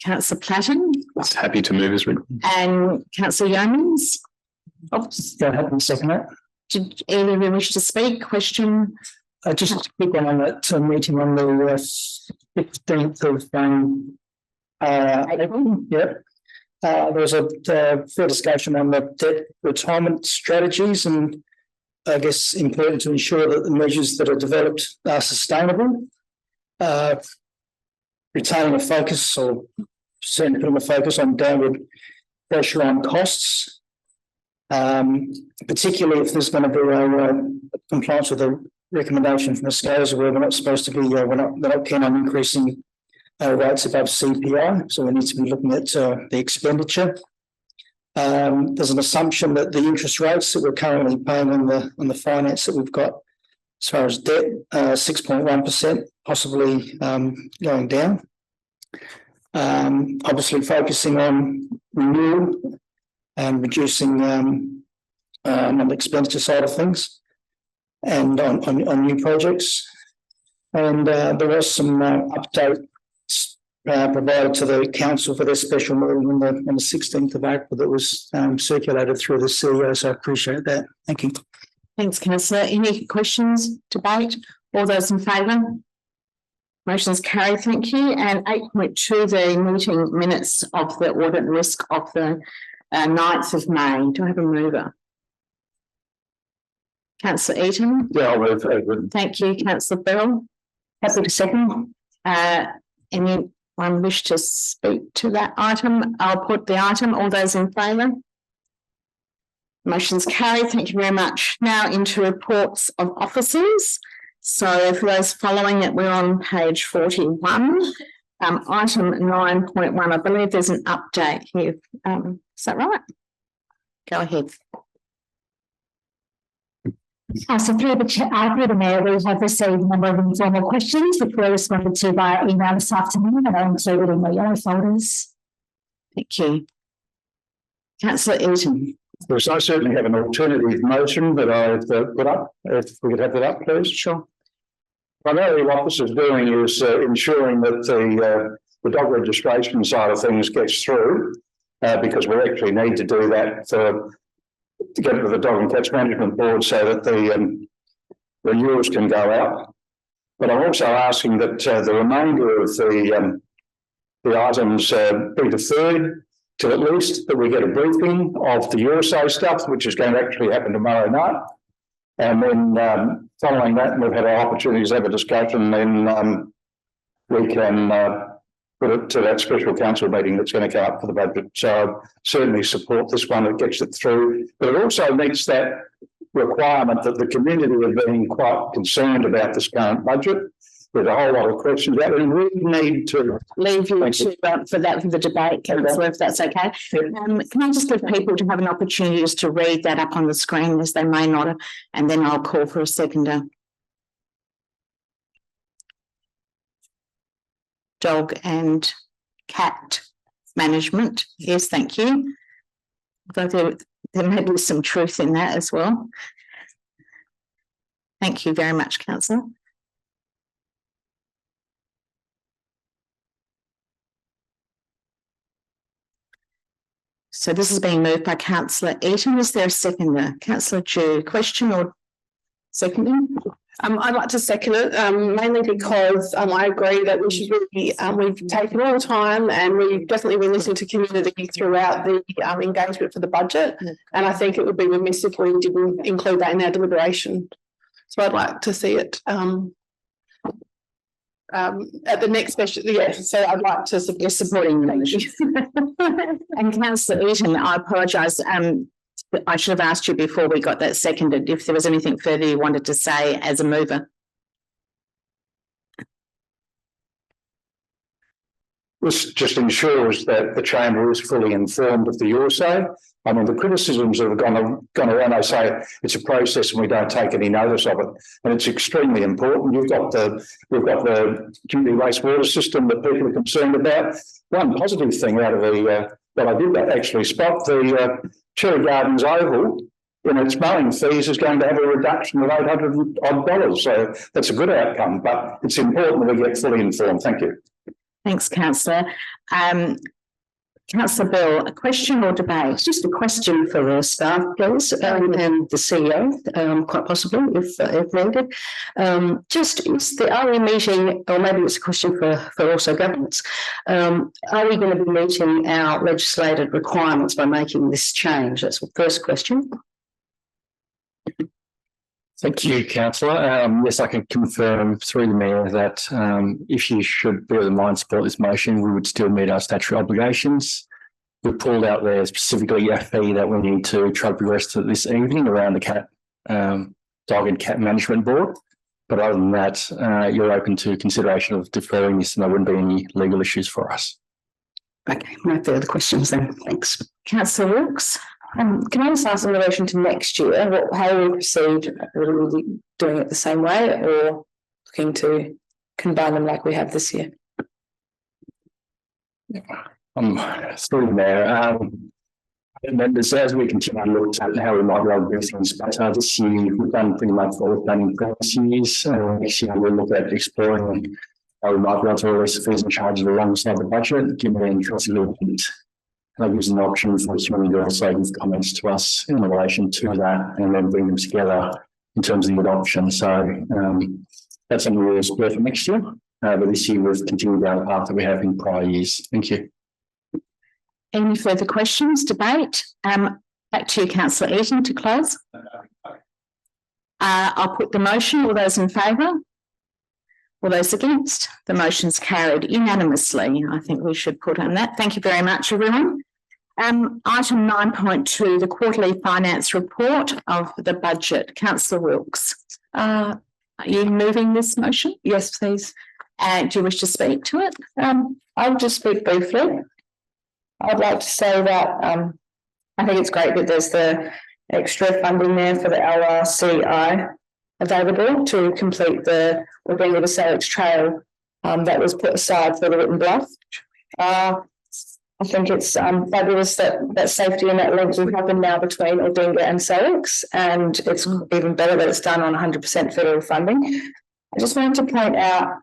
Councillor Platten? Happy to move as written. And Councillor Yeomans? Oops. Go ahead and second that. Did either of you wish to speak? Question? Just a quick one on that meeting on the 15th of April. Yep. There was a fair discussion on the debt retirement strategies, and I guess important to ensure that the measures that are developed are sustainable. Retaining a focus, or certainly putting a focus on downward pressure on costs, particularly if there's going to be a compliance with the recommendation from the scales where we're not supposed to be, they're not keen on increasing rates above CPI, so we need to be looking at the expenditure. There's an assumption that the interest rates that we're currently paying on the finance that we've got as far as debt, 6.1%, possibly going down. Obviously focusing on renewal and reducing on the expenditure side of things and on new projects. And there was some updates provided to the council for their special meeting on the 16th of April that was circulated through the CEO, so I appreciate that. Thank you. Thanks, Councillor. Any questions, debate? All those in favour? Motion is carried, thank you. And 8.2, the meeting minutes of the audit and risk of the 9th of May. Do I have a mover? Councillor Eaton? Yeah, I'll move. Thank you, Councillor Bell. Happy to second. Anyone wish to speak to that item? I'll put the item. All those in favour? Motion's carried. Thank you very much. Now into reports of officers. So for those following it, we're on page 41. Item 9.1, I believe there's an update here. Is that right? Go ahead. So through the mayor, we have received a number of informal questions which were responded to via email this afternoon and are included in the yellow folders. Thank you. Councillor Eaton. Yes, I certainly have an alternative motion that I've put up. If we could have that up, please. Sure. Primarily what this is doing is ensuring that the dog registration side of things gets through because we actually need to do that to get to the Dog and Cats Management Board so that the renewals can go out. But I'm also asking that the remainder of the items be deferred till at least that we get a briefing of the USA stuff, which is going to actually happen tomorrow night. And then following that, we've had our opportunities to have a discussion, then we can put it to that special council meeting that's going to come up for the budget. So I certainly support this one that gets it through, but it also meets that requirement that the community have been quite concerned about this current budget. There's a whole lot of questions about it, and we need to leave you for the debate, Councillor, if that's okay. Can I just give people to have an opportunity just to read that up on the screen as they may not, and then I'll call for a seconder. Dog and cat management. Yes, thank you. Although there may be some truth in that as well. Thank you very much, Councillor. So this is being moved by Councillor Eaton. Is there a seconder? Councillor Dew, question or seconding? I'd like to second it, mainly because I agree that we should really, we've taken all the time and we've definitely been listening to community throughout the engagement for the budget. And I think it would be remiss if we didn't include that in our deliberation. So I'd like to see it at the next special, so I'd like to support supporting the motion. And Councillor Eaton, I apologise. I should have asked you before we got that seconded, if there was anything further you wanted to say as a mover. This just ensures that the chamber is fully informed of the your say. I mean, the criticisms that have gone around, they say it's a process and we don't take any notice of it. And it's extremely important. We've got the community wastewater system that people are concerned about. One positive thing out of that I did actually spot, the Cherry Gardens Oval in its mowing fees is going to have a reduction of $800 odd. So that's a good outcome, but it's important that we get fully informed. Thank you. Thanks, Councillor. Councillor Bill, a question or debate? It's just a question for the staff, please, and the CEO, quite possibly, if needed. Are we meeting, or maybe it's a question for also governments, are we going to be meeting our legislated requirements by making this change? That's the first question. Thank you, Councillor. Yes, I can confirm through the Mayor that if you should bear in mind support this motion, we would still meet our statutory obligations. We pulled out there specifically a fee that we need to try to progress to this evening around the dog and cat management board. But other than that, you're open to consideration of deferring this and there wouldn't be any legal issues for us. Okay, no further questions then. Thanks. Councillor Wilkes. Can I just ask in relation to next year, how will we proceed? Will we be doing it the same way or looking to combine them like we have this year? Through there, members, as we continue to look at how we might be able to do things better, this year we've done pretty much what we've done in previous years. Next year we'll look at exploring how we might be able to release the fees and charges alongside the budget, given the interest of it. That gives an option for the community to also give comments to us in relation to that and then bring them together in terms of the adoption. So that's something we'll explore for next year. But this year we've continued down the path that we have in prior years. Thank you. Any further questions, debate? Back to you, Councillor Eaton, to close. I'll put the motion. All those in favour? All those against? The motion's carried unanimously. I think we should put on that. Thank you very much, everyone. Item 9.2, the quarterly finance report of the budget. Councillor Wilkes, are you moving this motion? Yes, please. Do you wish to speak to it? I'll just speak briefly. I'd like to say that I think it's great that there's the extra funding there for the LRCI available to complete the Noarlunga to Salix Trail that was put aside for the Witten Bluff. I think it's fabulous that safety and that link will happen now between Noarlunga and Salix, and it's even better that it's done on 100% federal funding. I just wanted to point out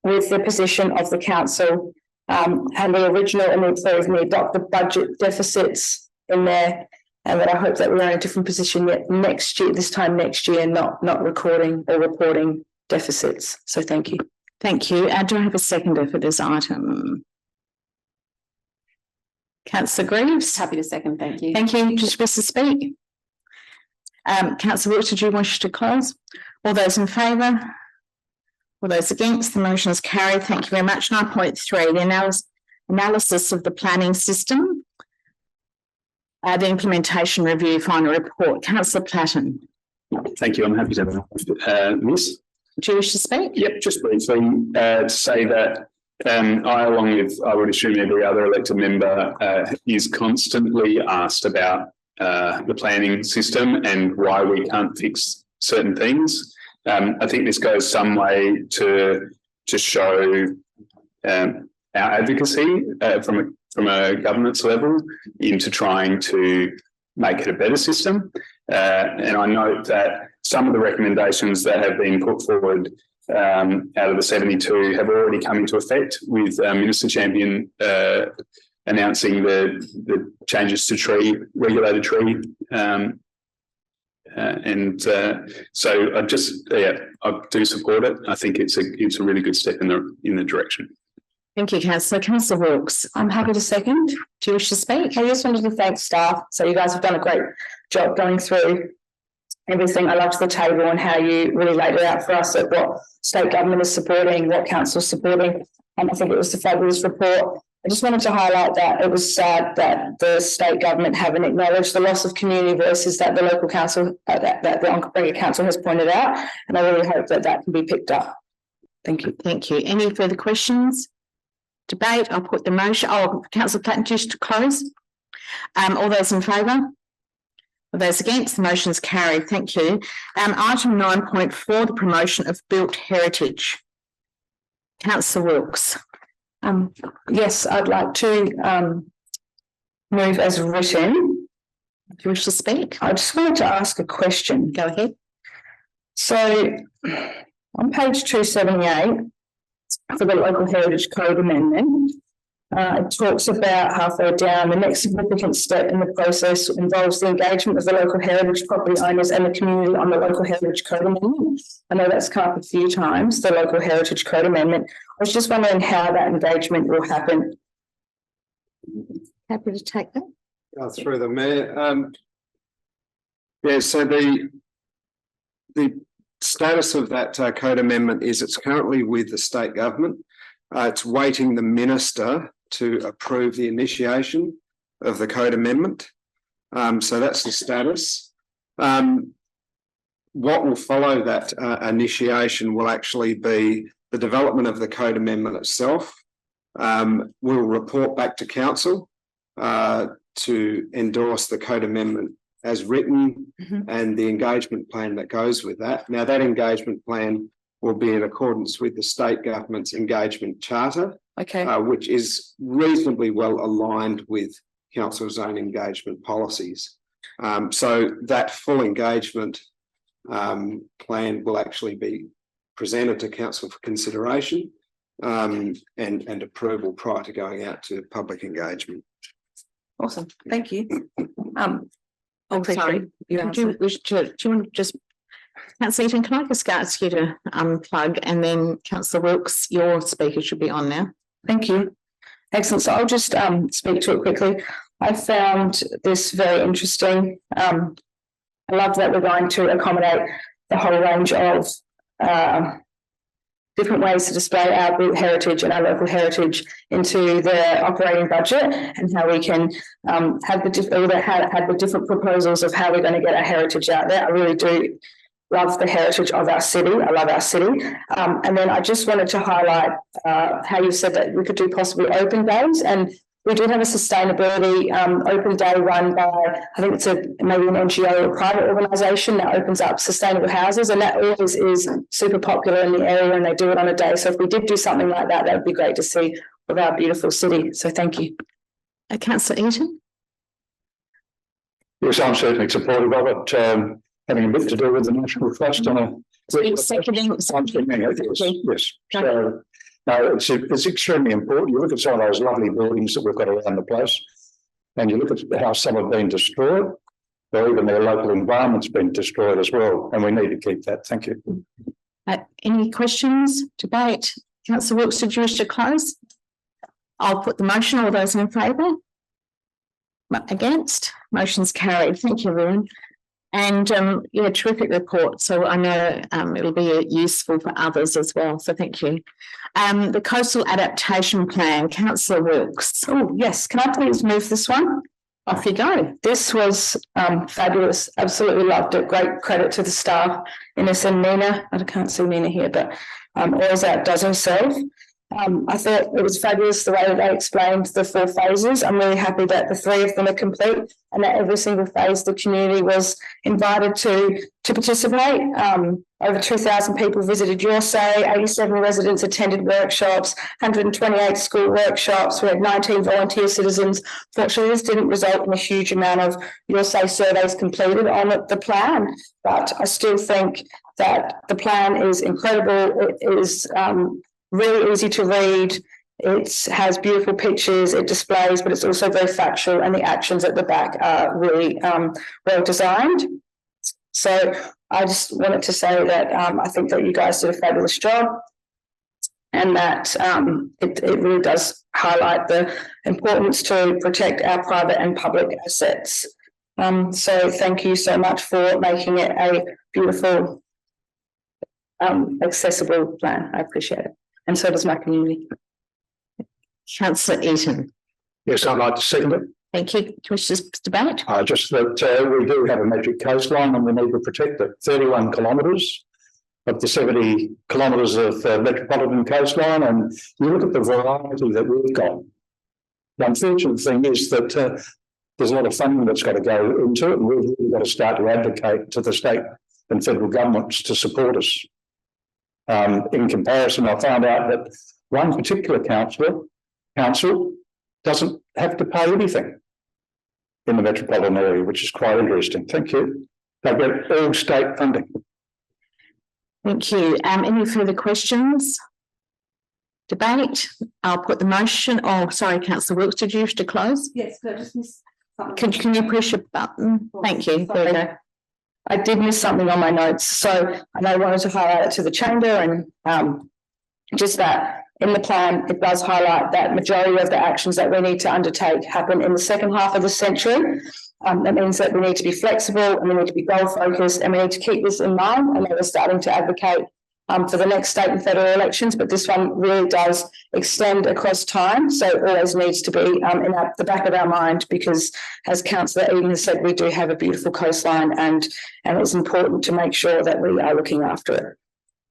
with the position of the council and the original and the approved and the adopted budget deficits in there, and that I hope that we're in a different position yet next year, this time next year, not recording or reporting deficits. So thank you. Thank you. Do I have a seconder for this item? Councillor Greaves. Happy to second, thank you. Thank you. Just wish to speak. Councillor Wilkes, did you wish to close? All those in favour? All those against? The motion is carried. Thank you very much. 9.3, the analysis of the planning system. The implementation review final report. Councillor Platten. Thank you. I'm happy to have this. Do you wish to speak? Yep, just briefly to say that I, along with, I would assume every other elected member, is constantly asked about the planning system and why we can't fix certain things. I think this goes some way to show our advocacy from a governance level into trying to make it a better system. And I note that some of the recommendations that have been put forward out of the 72 have already come into effect, with Minister Champion announcing the changes to regulated tree. So I do support it. I think it's a really good step in the direction. Thank you, Councillor. Councillor Wilkes. I'm happy to second. Do you wish to speak? I just wanted to thank staff. So you guys have done a great job going through everything. I loved the table and how you really laid it out for us at what state government is supporting, what council is supporting. And I think it was a fabulous report. I just wanted to highlight that it was sad that the state government haven't acknowledged the loss of community voices that the local council, that the Onkaparinga Council has pointed out, and I really hope that that can be picked up. Thank you. Thank you. Any further questions? Debate? I'll put the motion. Oh, councillor Platten, just to close. All those in favour? All those against? The motion is carried. Thank you. Item 9.4, the promotion of built heritage. Councillor Wilkes. Yes, I'd like to move as written. Do you wish to speak? I just wanted to ask a question. Go ahead. So on page 278 for the Local Heritage Code Amendment, it talks about halfway down, the next significant step in the process involves the engagement of the local heritage property owners and the community on the Local Heritage Code Amendment. I know that's come up a few times, the Local Heritage Code Amendment. I was just wondering how that engagement will happen. Happy to take that. Through the Mayor. Yeah, so the status of that code amendment is it's currently with the state government. It's waiting the minister to approve the initiation of the code amendment. So that's the status. What will follow that initiation will actually be the development of the code amendment itself. We'll report back to council to endorse the code amendment as written and the engagement plan that goes with that. Now, that engagement plan will be in accordance with the state government's engagement charter, which is reasonably well aligned with council's own engagement policies. So that full engagement plan will actually be presented to council for consideration and approval prior to going out to public engagement. Awesome, thank you. Oh, sorry. Do you want to just, Councillor Eaton, can I just ask you to unplug, and then Councillor Wilkes, your speaker should be on now. Thank you. Excellent. So I'll just speak to it quickly. I found this very interesting. I love that we're going to accommodate the whole range of different ways to display our built heritage and our local heritage into the operating budget, and how we can have the different proposals of how we're going to get our heritage out there. I really do love the heritage of our city. I love our city. And then I just wanted to highlight how you said that we could do possibly open days, and we do have a sustainability open day run by, I think it's maybe an NGO or private organisation that opens up sustainable houses, and that always is super popular in the area, and they do it on a day. So if we did do something like that, that would be great to see with our beautiful city. So thank you. Councillor Eaton? Yes, I'm certainly supportive of it, having a bit to do with the National Trust on a... Yes. So, no, it's extremely important. You look at some of those lovely buildings that we've got around the place, and you look at how some have been destroyed, or even their local environment's been destroyed as well, and we need to keep that. Thank you. Any questions? Debate? Councillor Wilkes, did you wish to close? I'll put the motion. All those in favour? Against? Motion's carried. Thank you, everyone. And yeah, terrific report. So I know it'll be useful for others as well. So thank you. The Coastal Adaptation Plan, Councillor Wilkes. Oh, yes. Can I please move this one? Off you go. This was fabulous. Absolutely loved it. Great credit to the staff, Ines and Nina. I can't see Nina here, but always outdoes herself. I thought it was fabulous the way that they explained the 4 phases. I'm really happy that the 3 of them are complete, and that every single phase the community was invited to participate. Over 2,000 people visited Your Say, 87 residents attended workshops, 128 school workshops. We had 19 volunteer citizens. Fortunately, this didn't result in a huge amount of Your Say surveys completed on the plan, but I still think that the plan is incredible. It is really easy to read. It has beautiful pictures, it displays, but it's also very factual, and the actions at the back are really well designed. So I just wanted to say that I think that you guys did a fabulous job, and that it really does highlight the importance to protect our private and public assets. So thank you so much for making it a beautiful, accessible plan. I appreciate it. And so does my community. Councillor Eaton. Yes, I'd like to second it. Thank you. Commissioners debate. Just that we do have a magic coastline and we need to protect it. 31 kilometres of the 70 kilometres of metropolitan coastline, and you look at the variety that we've got. The unfortunate thing is that there's a lot of funding that's got to go into it, and we've really got to start to advocate to the state and federal governments to support us. In comparison, I found out that one particular council doesn't have to pay anything in the metropolitan area, which is quite interesting. Thank you. They get all state funding. Thank you. Any further questions? Debate? I'll put the motion. Oh, sorry, Councillor Wilkes, did you wish to close? Yes, but I just missed something. Can you push a button? Thank you. There we go. I did miss something on my notes, so I wanted to highlight it to the chamber, and just that in the plan, it does highlight that majority of the actions that we need to undertake happen in the second half of the century. That means that we need to be flexible and we need to be goal focused, and we need to keep this in mind. I know we're starting to advocate for the next state and federal elections, but this one really does extend across time. So it always needs to be in the back of our mind, because as Councillor Eden has said, we do have a beautiful coastline, and it's important to make sure that we are looking after it.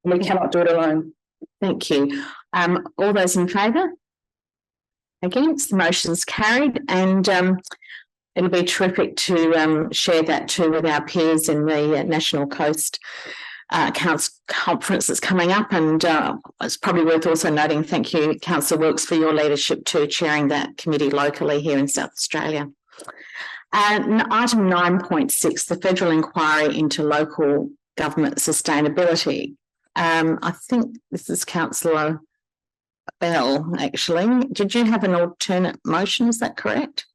And we cannot do it alone. Thank you. All those in favour? Against? The motion's carried, and it'll be terrific to share that too with our peers in the National Coast Council conference that's coming up. And it's probably worth also noting, thank you, Councillor Wilkes, for your leadership too, chairing that committee locally here in South Australia. Item 9.6, the federal inquiry into local government sustainability. I think this is Councillor Bell, actually. Did you have an alternate motion? Is that correct?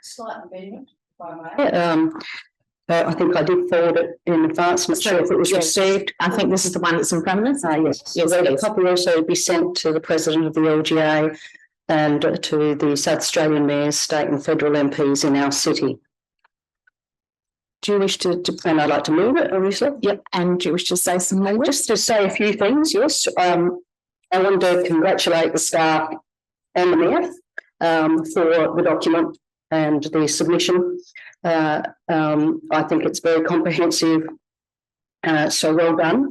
Slight amendment. I think I did forward it in advance. I'm not sure if it was received. I think this is the one that's in front of us. Yes. A copy also be sent to the President of the LGA and to the South Australian mayors, state and federal MPs in our city. Do you wish to and I'd like to move it, obviously. Yep. And do you wish to say some more? Just to say a few things, yes. I want to congratulate the staff and the mayor for the document and the submission. I think it's very comprehensive, so well done.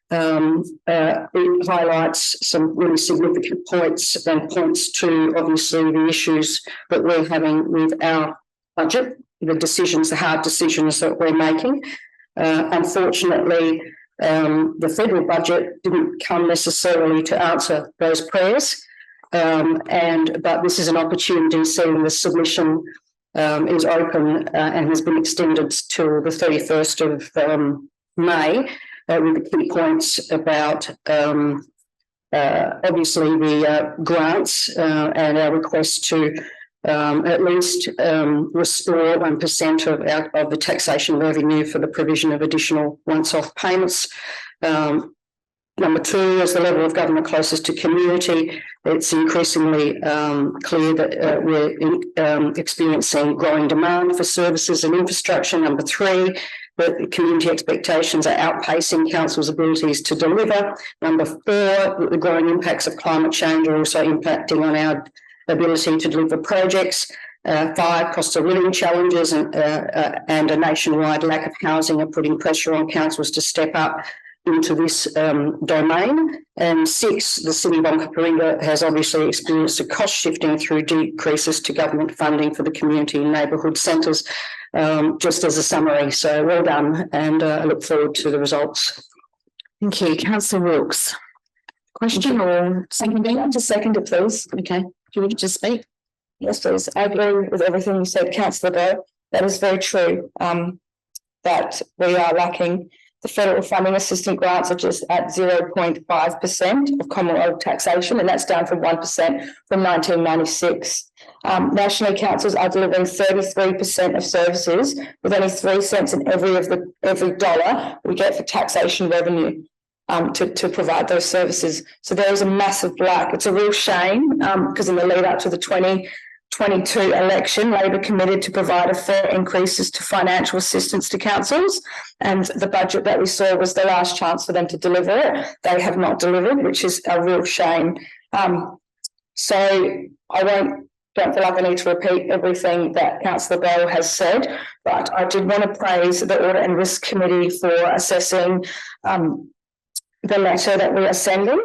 It highlights some really significant points and points to obviously the issues that we're having with our budget, the decisions, the hard decisions that we're making. Unfortunately, the federal budget didn't come necessarily to answer those prayers, but this is an opportunity, seeing the submission is open and has been extended till the 31st of May, with the key points about obviously the grants and our request to at least restore 1% of the taxation revenue for the provision of additional once-off payments. Number two is the level of government closest to community. It's increasingly clear that we're experiencing growing demand for services and infrastructure. Number three, that community expectations are outpacing council's abilities to deliver. Number four, that the growing impacts of climate change are also impacting on our ability to deliver projects. Five, cost of living challenges and a nationwide lack of housing are putting pressure on councils to step up into this domain. And six, the city of Onkaparinga has obviously experienced a cost shifting through decreases to government funding for the community and neighbourhood centres, just as a summary. So well done, and I look forward to the results. Thank you. Councillor Wilkes. Question or seconding? Just second it, please. Okay. Do you wish to speak? Yes, please. I agree with everything you said, Councillor Bell. That is very true, that we are lacking. The federal funding assistance grants are just at 0.5% of Commonwealth taxation, and that's down from 1% from 1996. Nationally, councils are delivering 33% of services, with only 3 cents in every dollar we get for taxation revenue to provide those services. So there is a massive lack. It's a real shame, because in the lead up to the 2022 election, Labor committed to provide a fair increases to financial assistance to councils, and the budget that we saw was the last chance for them to deliver it. They have not delivered, which is a real shame. So I don't feel like I need to repeat everything that Councillor Bell has said, but I did want to praise the Audit and Risk Committee for assessing the letter that we are sending.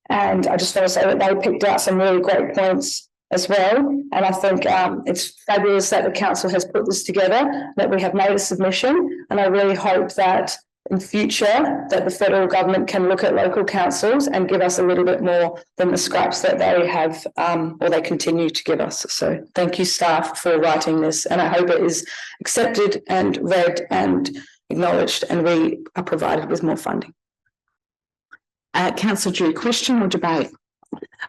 And I just want to say that they picked out some really great points as well. And I think it's fabulous that the council has put this together, that we have made a submission. And I really hope that in future that the federal government can look at local councils and give us a little bit more than the scraps that they have or they continue to give us. So thank you, staff, for writing this. And I hope it is accepted and read and acknowledged, and we are provided with more funding. Councillor Drew, question or debate?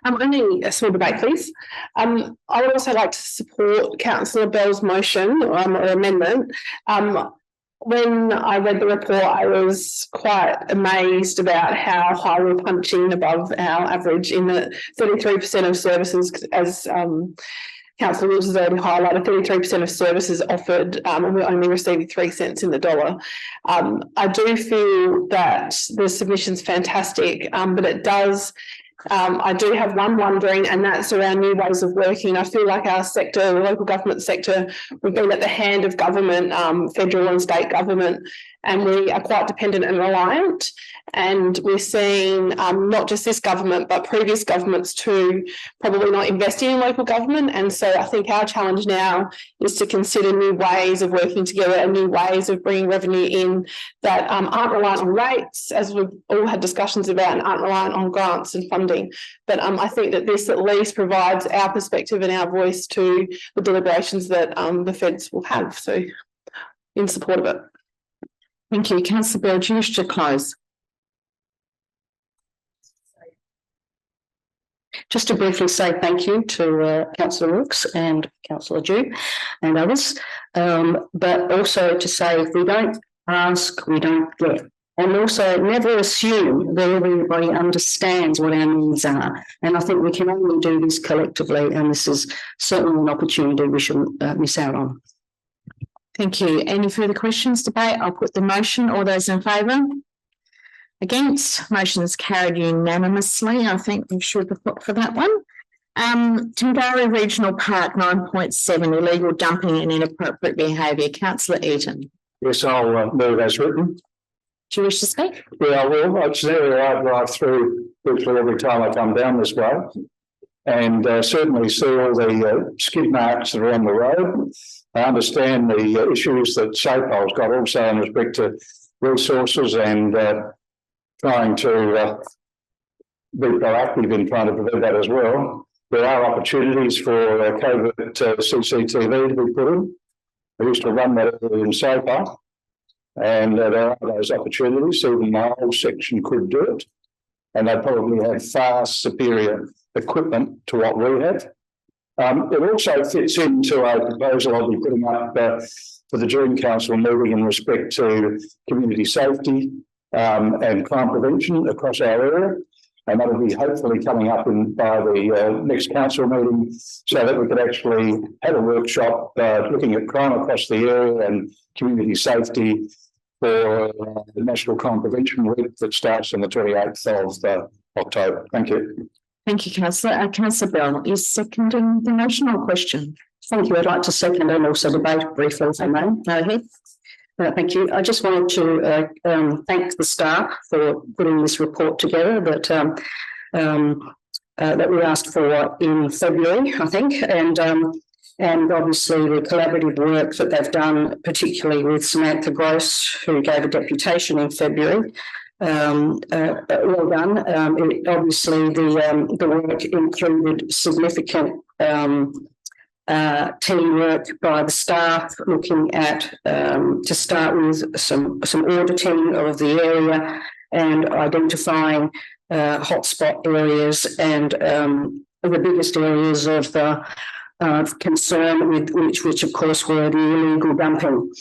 Only a small debate, please. I would also like to support Councillor Bell's motion or amendment. When I read the report, I was quite amazed about how high we're punching above our average in the 33% of services, as Councillor Wilkes has already highlighted, 33% of services offered, and we're only receiving 3 cents in the dollar. I do feel that the submission's fantastic, but it does. I do have one wondering, and that's around new ways of working. I feel like our sector, the local government sector, we've been at the hand of government, federal and state government, and we are quite dependent and reliant. And we're seeing not just this government, but previous governments too, probably not investing in local government. And so I think our challenge now is to consider new ways of working together and new ways of bringing revenue in that aren't reliant on rates, as we've all had discussions about, and aren't reliant on grants and funding. But I think that this at least provides our perspective and our voice to the deliberations that the feds will have. So in support of it. Thank you. Councillor Bell, do you wish to close? Just to briefly say thank you to Councillor Wilkes and Councillor Dew and others, but also to say if we don't ask, we don't get. And also never assume that everybody understands what our needs are. And I think we can only do this collectively, and this is certainly an opportunity we shouldn't miss out on. Thank you. Any further questions, debate? I'll put the motion. All those in favour? Against? Motion is carried unanimously. I think we should have put for that one. Tangari Regional Park 9.7, illegal dumping and inappropriate behaviour. Councillor Eaton. Yes, I'll move as written. Do you wish to speak? Yeah, I will. It's an area I drive through virtually every time I come down this way, and certainly see all the skid marks that are on the road. I understand the issues that SAPOL's got also in respect to resources and trying to be proactive in trying to prevent that as well. There are opportunities for covert CCTV to be put in. I used to run that in SAPOL, and there are those opportunities. Even my whole section could do it, and they probably have far superior equipment to what we have. It also fits into a proposal I'll be putting up for the June Council meeting in respect to community safety and crime prevention across our area. And that will be hopefully coming up by the next council meeting, so that we could actually have a workshop looking at crime across the area and community safety for the National Crime Prevention Week that starts on the 28th of October. Thank you. Thank you, Councillor. Councillor Bell is seconding the motion or question. Thank you. I'd like to second and also debate briefly, if I may. Go ahead. Thank you. I just wanted to thank the staff for putting this report together that we asked for in February, I think, and obviously the collaborative work that they've done, particularly with Samantha Gross, who gave a deputation in February. Well done. Obviously, the work included significant teamwork by the staff, looking at to start with some auditing of the area and identifying hotspot areas and the biggest areas of concern, with which of course were the illegal dumping.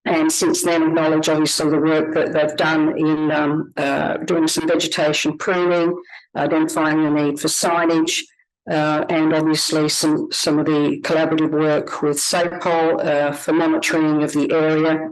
And since then, acknowledge obviously the work that they've done in doing some vegetation pruning, identifying the need for signage, and obviously some of the collaborative work with SAPOL for monitoring of the area.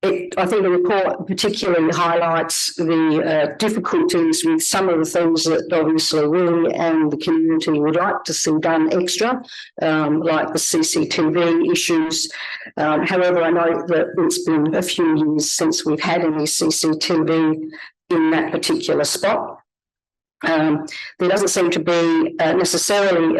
I think the report particularly highlights the difficulties with some of the things that obviously we and the community would like to see done extra, like the CCTV issues. However, I know that it's been a few years since we've had any CCTV in that particular spot. There doesn't seem to be necessarily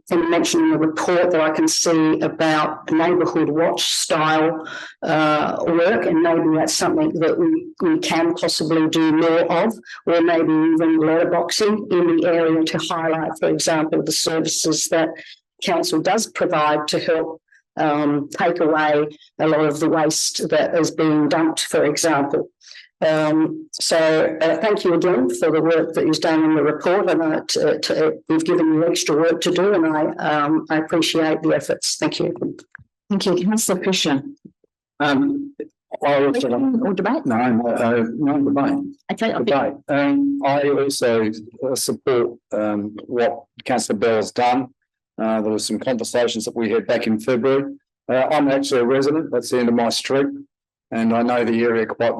any mention in the report that I can see about neighbourhood watch style work, and maybe that's something that we can possibly do more of, or maybe even letterboxing in the area to highlight, for example, the services that council does provide to help take away a lot of the waste that is being dumped, for example. Thank you again for the work that is done in the report, and we've given you extra work to do, and I appreciate the efforts. Thank you. Thank you, Councillor Fisher. I also or debate? no debate. Okay, Debate. I also support what Councillor Bell has done. There were some conversations that we had back in February. I'm actually a resident. That's the end of my street, and I know the area quite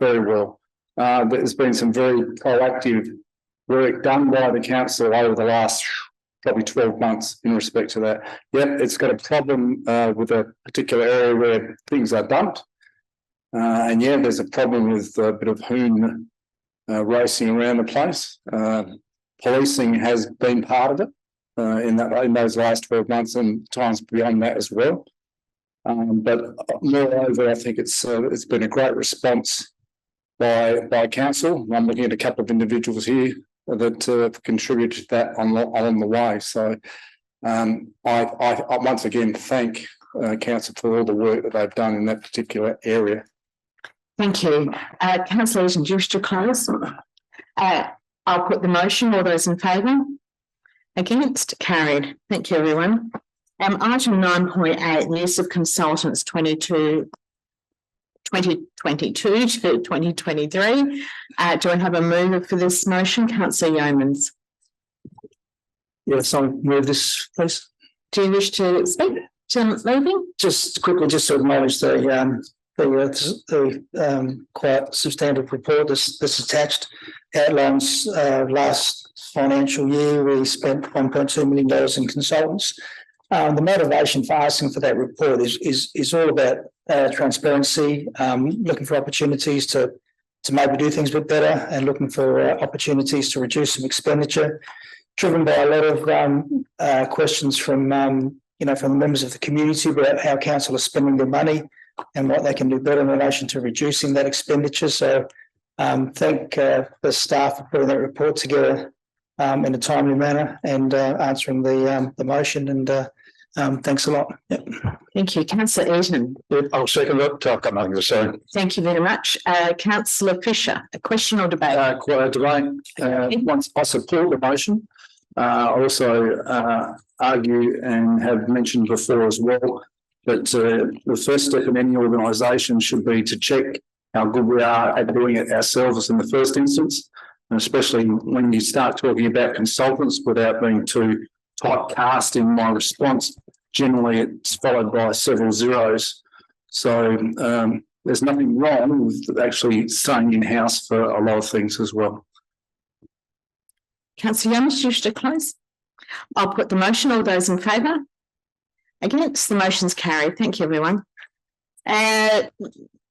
very well. There's been some very proactive work done by the council over the last probably 12 months in respect to that. Yep, it's got a problem with a particular area where things are dumped. And yeah, there's a problem with a bit of hoon racing around the place. Policing has been part of it in those last 12 months and times beyond that as well. But moreover, I think it's been a great response by council. I'm looking at a couple of individuals here that have contributed to that along the way. So I once again thank council for all the work that they've done in that particular area. Thank you. Councillors, do you wish to close? I'll put the motion. All those in favour? Against? Carried. Thank you, everyone. Item 9.8, use of consultants 2022 to 2023. Do I have a mover for this motion? Councillor Yeomans. Yes, I'll move this, please. Do you wish to speak? Leaving? Just quickly, just to acknowledge the quite substantive report that's attached. Outlines last financial year we spent $1.2 million in consultants. The motivation for asking for that report is all about transparency, looking for opportunities to maybe do things a bit better, and looking for opportunities to reduce some expenditure, driven by a lot of questions from from members of the community about how council is spending their money and what they can do better in relation to reducing that expenditure. So thank the staff for putting that report together in a timely manner and answering the motion, and thanks a lot. Yep. Thank you. Councillor Eaton. I'll second that. I've got nothing to say. Thank you very much. Councillor Fisher, a question or debate? Debate. Once I support the motion, I also argue and have mentioned before as well that the first step in any organisation should be to check how good we are at doing it ourselves in the first instance, and especially when you start talking about consultants without being too typecast in my response. Generally, it's followed by several zeros. So there's nothing wrong with actually staying in-house for a lot of things as well. Councillor Yeomans, you wish to close? I'll put the motion. All those in favour? Against? The motion's carried. Thank you, everyone. Item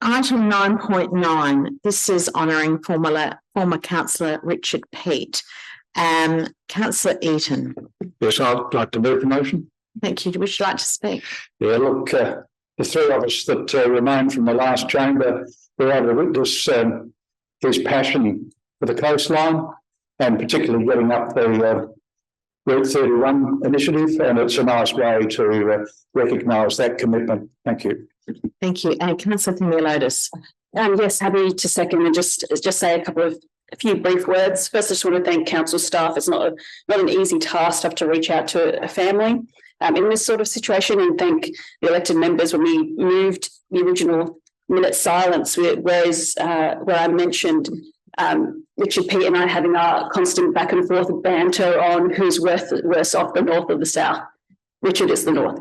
9.9. This is honouring former councillor Richard Peat. Councillor Eaton. Yes, I'd like to move the motion. Thank you. Would you like to speak? Yeah, look, the three of us that remain from the last chamber were able to witness his passion for the coastline, and particularly getting up the Route 31 initiative, and it's a nice way to recognise that commitment. Thank you. Thank you. And Councillor Themeliotis. Yes, happy to second and just say a few brief words. First, I just want to thank council staff. It's not an easy task to have to reach out to a family in this sort of situation, and thank the elected members when we moved the original minute silence, where I mentioned Richard Peat and I having our constant back and forth banter on who's worse off, the north or the south. Richard is the north.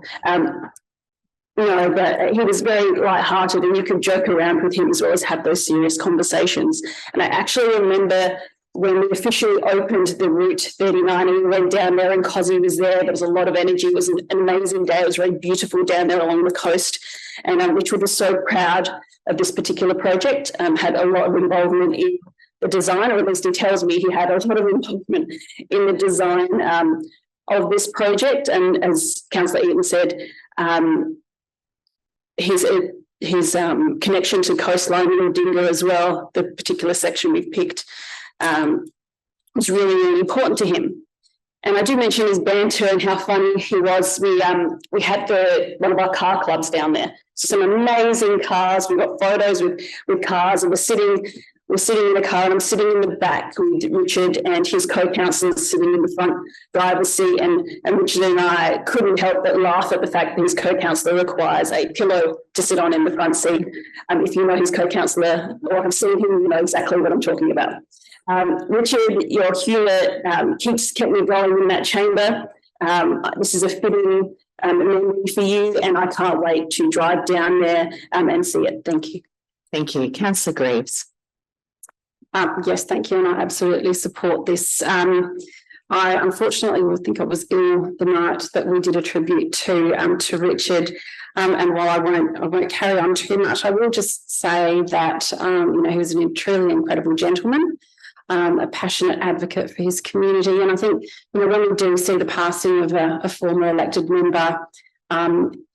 but he was very lighthearted and you could joke around with him as well as have those serious conversations. And I actually remember when we officially opened the Route 39 and we went down there and Cosy was there was a lot of energy. It was an amazing day. It was very beautiful down there along the coast. And Richard was so proud of this particular project, had a lot of involvement in the design, or at least he tells me he had a lot of involvement in the design of this project. And as Councillor Eaton said, his connection to coastline in Dinga as well, the particular section we've picked, was really, really important to him. And I do mention his banter and how funny he was. We had one of our car clubs down there. So some amazing cars. We've got photos with cars, and we're sitting in the car, and I'm sitting in the back with Richard and his co-councillor sitting in the front driver's seat, and Richard and I couldn't help but laugh at the fact that his co-councillor requires a pillow to sit on in the front seat. If you know his co-councillor or have seen him, you know exactly what I'm talking about. Richard, your humour kept me going in that chamber. This is a fitting memory for you, and I can't wait to drive down there and see it. Thank you. Thank you. Councillor Greaves. Yes, thank you, and I absolutely support this. I unfortunately will think I was ill the night that we did a tribute to Richard. And while I won't carry on too much, I will just say that he was a truly incredible gentleman. A passionate advocate for his community. And I think, when we do see the passing of a former elected member,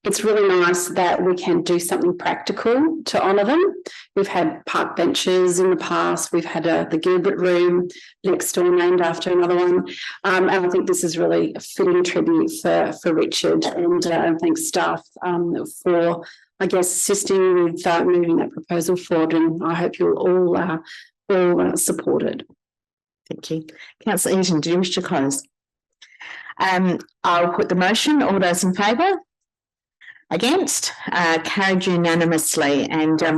it's really nice that we can do something practical to honour them. We've had park benches in the past. We've had the Gilbert Room next door named after another one. And I think this is really a fitting tribute for Richard, and thanks staff for, assisting with moving that proposal forward. And I hope you'll all supported. Thank you. Councillor Eaton, do you wish to close? I'll put the motion. All those in favour? Against? Carried unanimously. And I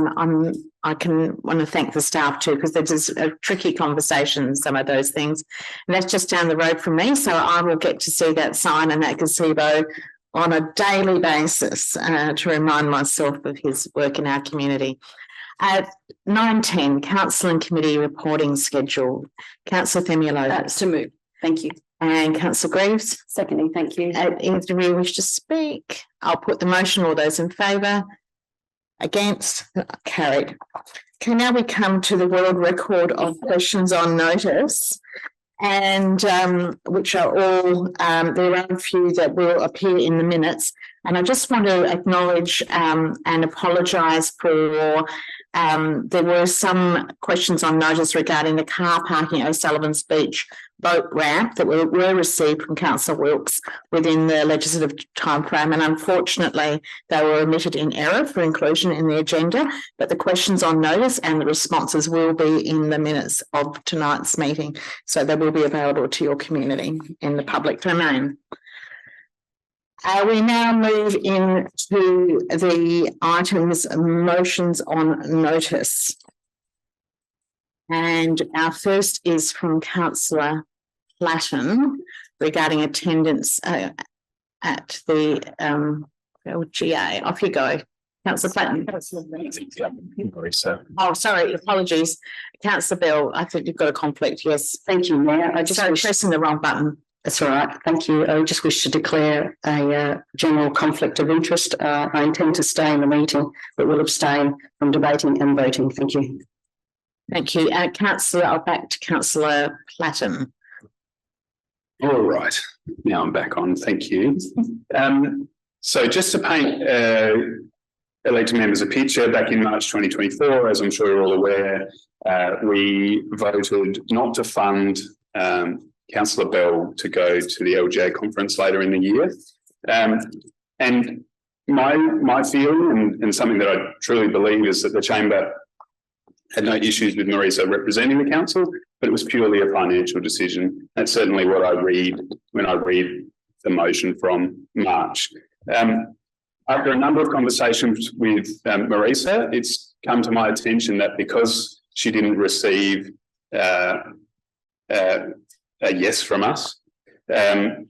want to thank the staff too, because there's a tricky conversation, some of those things. And that's just down the road from me, so I will get to see that sign and that gazebo on a daily basis to remind myself of his work in our community. 9:10, Council and Committee reporting schedule. Councillor Themeliotis. To move. Thank you. And Councillor Greaves. Seconding, thank you. Either of you wish to speak? I'll put the motion. All those in favour? Against? Carried. Okay, now we come to the world record of questions on notice, and which are all, there are a few that will appear in the minutes. And I just want to acknowledge and apologise for there were some questions on notice regarding the car parking at O'Sullivan's Beach boat ramp that were received from Councillor Wilkes within the legislative timeframe, and unfortunately they were omitted in error for inclusion in the agenda, but the questions on notice and the responses will be in the minutes of tonight's meeting, so they will be available to your community in the public domain. We now move into the items, motions on notice. And our first is from Councillor Platten regarding attendance at the LGA. Off you go, Councillor Platten. Oh, sorry, apologies. Councillor Bell, I think you've got a conflict. Yes. Thank you, Mayor. I just pressing the wrong button. That's all right. Thank you. I just wish to declare a general conflict of interest. I intend to stay in the meeting, but will abstain from debating and voting. Thank you. Thank you. Councillor, I'll back to Councillor Platten. All right. Now I'm back on. Thank you. So just to paint elected members a picture, back in March 2024, as I'm sure you're all aware, we voted not to fund Councillor Bell to go to the LGA conference later in the year. And my feeling and something that I truly believe is that the Chamber had no issues with Marisa representing the council, but it was purely a financial decision. That's certainly what I read when I read the motion from March. After a number of conversations with Marisa, it's come to my attention that because she didn't receive a yes from us, the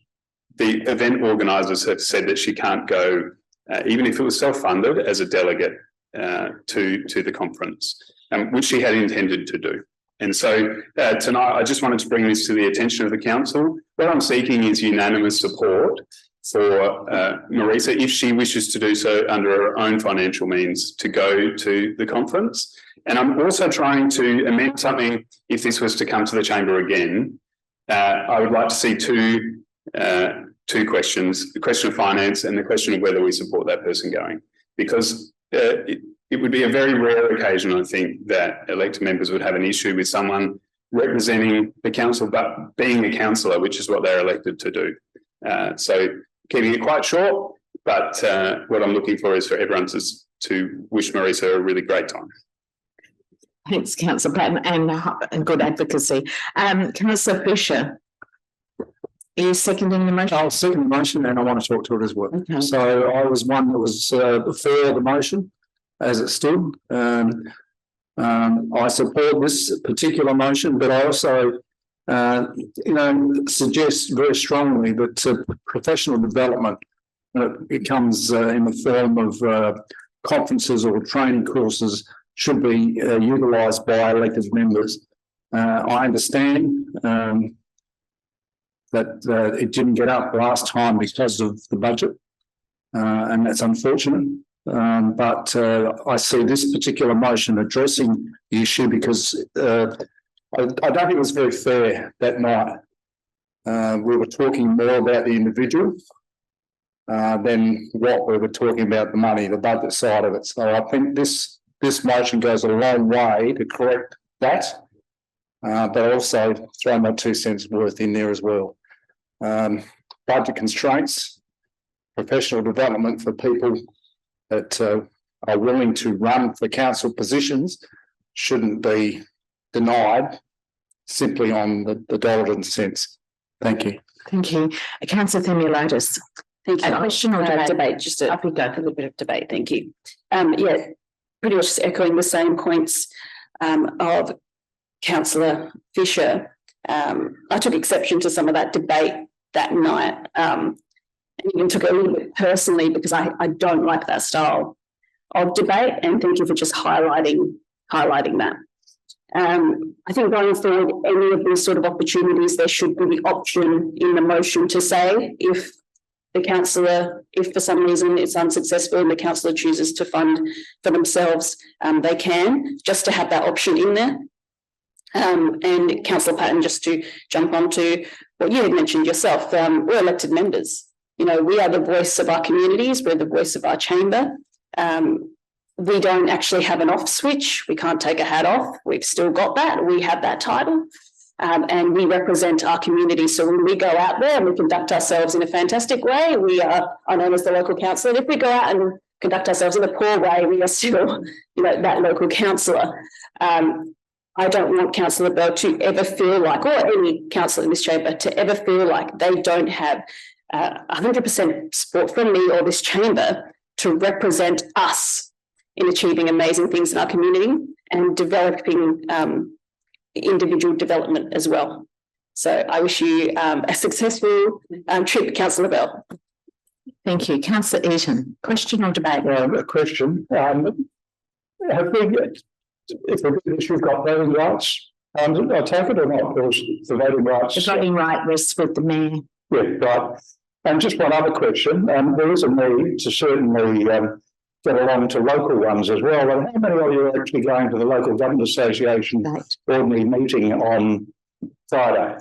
event organisers have said that she can't go even if it was self-funded, as a delegate to the conference, which she had intended to do. And so tonight, I just wanted to bring this to the attention of the council. What I'm seeking is unanimous support for Marisa, if she wishes to do so under her own financial means, to go to the conference. And I'm also trying to amend something, if this was to come to the chamber again. I would like to see two questions, the question of finance and the question of whether we support that person going. Because it would be a very rare occasion, I think, that elected members would have an issue with someone representing the council, but being a councillor, which is what they're elected to do. So keeping it quite short, but what I'm looking for is for everyone to wish Marisa a really great time. Thanks, Councillor Platten, and good advocacy. Councillor Fisher, are you seconding the motion? I'll second the motion and I want to talk to it as well. Okay. So I was one that was for the motion as it stood. I support this particular motion, but I also suggest very strongly that professional development, it comes in the form of conferences or training courses, should be utilised by elected members. I understand that it didn't get up last time because of the budget, and that's unfortunate. But I see this particular motion addressing the issue because I don't think it was very fair that night. We were talking more about the individual than what we were talking about the money, the budget side of it. So I think this motion goes a long way to correct that, but also throw my 2 cents worth in there as well. Budget constraints, professional development for people that are willing to run for council positions shouldn't be denied simply on the dollars and cents. Thank you. Thank you. Councillor Themeliotis. Thank you. A question or debate? Just a little bit of debate. Thank you. Yeah, pretty much echoing the same points of Councillor Fisher. I took exception to some of that debate that night, and even took it a little bit personally because I don't like that style of debate. And thank you for just highlighting that. I think going forward, any of these sort of opportunities, there should be the option in the motion to say if the councillor, if for some reason it's unsuccessful and the councillor chooses to fund for themselves, they can, just to have that option in there. And Councillor Platten, just to jump onto what you had mentioned yourself, we're elected members. You know, we are the voice of our communities, we're the voice of our chamber. We don't actually have an off switch. We can't take a hat off. We've still got that. We have that title, and we represent our community. So when we go out there and we conduct ourselves in a fantastic way, we are known as the local councillor. And if we go out and conduct ourselves in a poor way, we are still, that local councillor. I don't want Councillor Bell to ever feel like, or any councillor in this chamber, to ever feel like they don't have 100% support from me or this chamber to represent us in achieving amazing things in our community and developing individual development as well. So I wish you a successful trip, Councillor Bell. Thank you. Councillor Eaton, question or debate? A question. Have we, if the issue's got voting rights, I take it or not, because the voting rights. The voting right rests with the mayor. Yeah, right. And just one other question. There is a need to certainly get along to local ones as well. And how many of you are actually going to the Local Government Association ordinary meeting on Friday?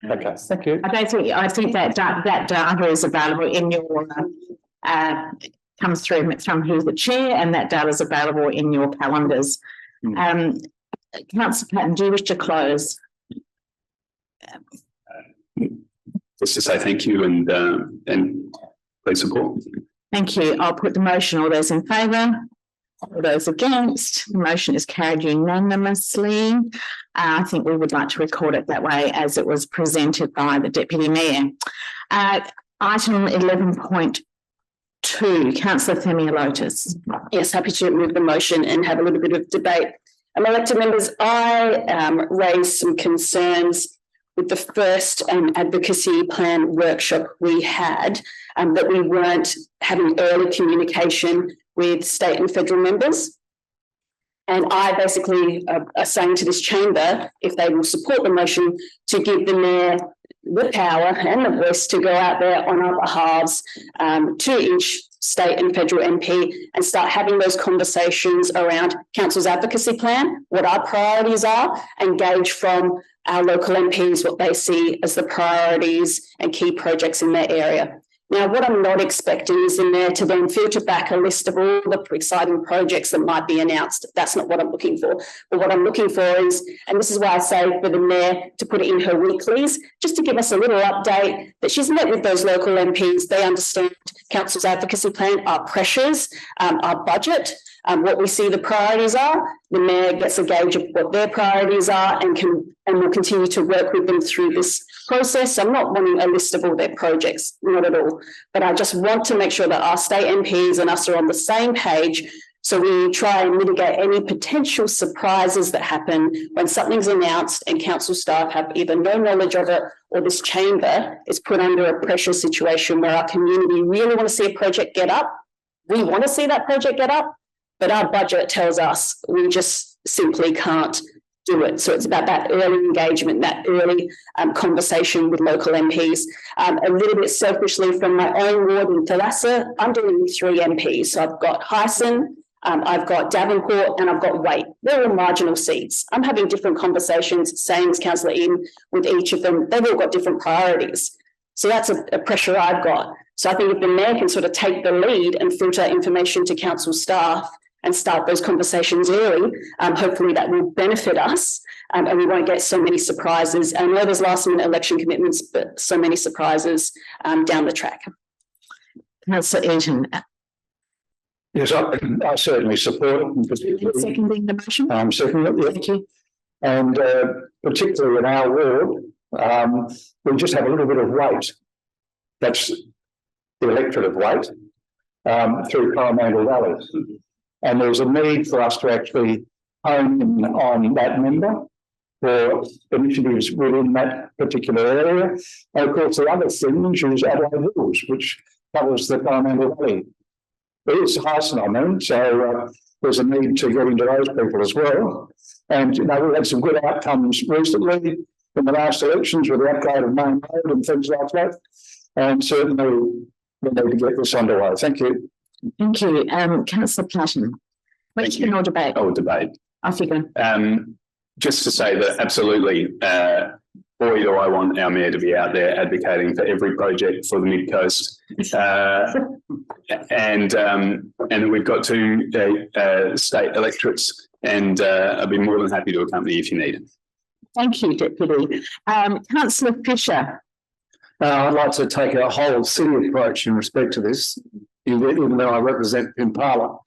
Okay, thank you. I think that data is available in your comes through from who's the chair, and that data is available in your calendars. Councillor Platten, do you wish to close? Just to say thank you and please support. Thank you. I'll put the motion. All those in favour? All those against? The motion is carried unanimously. I think we would like to record it that way as it was presented by the Deputy Mayor. Item 11.2, Councillor Themeliotis. Yes, happy to move the motion and have a little bit of debate. Elected members, I raised some concerns with the first advocacy plan workshop we had, that we weren't having early communication with state and federal members. And I basically are saying to this chamber, if they will support the motion, to give the mayor the power and the voice to go out there on our behalves to each state and federal MP and start having those conversations around council's advocacy plan, what our priorities are, and gauge from our local MPs what they see as the priorities and key projects in their area. Now, what I'm not expecting is in there to then filter back a list of all the exciting projects that might be announced. That's not what I'm looking for. But what I'm looking for is, and this is why I say for the mayor to put it in her weeklies, just to give us a little update that she's met with those local MPs. They understand council's advocacy plan, our pressures, our budget, what we see the priorities are. The mayor gets a gauge of what their priorities are and will continue to work with them through this process. I'm not wanting a list of all their projects, not at all, but I just want to make sure that our state MPs and us are on the same page, so we try and mitigate any potential surprises that happen when something's announced and council staff have either no knowledge of it or this chamber is put under a pressure situation where our community really want to see a project get up. We want to see that project get up, but our budget tells us we just simply can't do it. So it's about that early engagement, that early conversation with local MPs. A little bit selfishly from my own ward in Thalassa, I'm doing with 3 MPs. So I've got Hyson, I've got Davenport, and I've got Waite. They're all marginal seats. I'm having different conversations, same as Councillor Eden, with each of them. They've all got different priorities. So that's a pressure I've got. So I think if the mayor can sort of take the lead and filter information to council staff and start those conversations early, hopefully that will benefit us, and we won't get so many surprises. I know there's last minute election commitments, but so many surprises down the track. Councillor Eaton. Yes, I certainly support it. Seconding the motion? I'm seconding it, yeah. Thank you. And particularly in our ward, we just have a little bit of weight. That's the electorate of weight through Coromandel Valley. And there's a need for us to actually hone in on that member for initiatives within that particular area. And of course, the other thing is Adelaide Hills, which covers the Coromandel Valley. It's Hyson, I mean, so there's a need to get into those people as well. And, you know, we've had some good outcomes recently in the last elections with the upgrade of Main Road and things like that. And certainly we need to get this underway. Thank you. Thank you. Councillor Platten. Question or debate? Oh, debate. I figure. Just to say that absolutely, boy, do I want our mayor to be out there advocating for every project for the Mid Coast. And we've got 2 state electorates, and I'd be more than happy to accompany if you need it. Thank you, Deputy. Councillor Fisher. I'd like to take a whole city approach in respect to this, even though I represent Impala.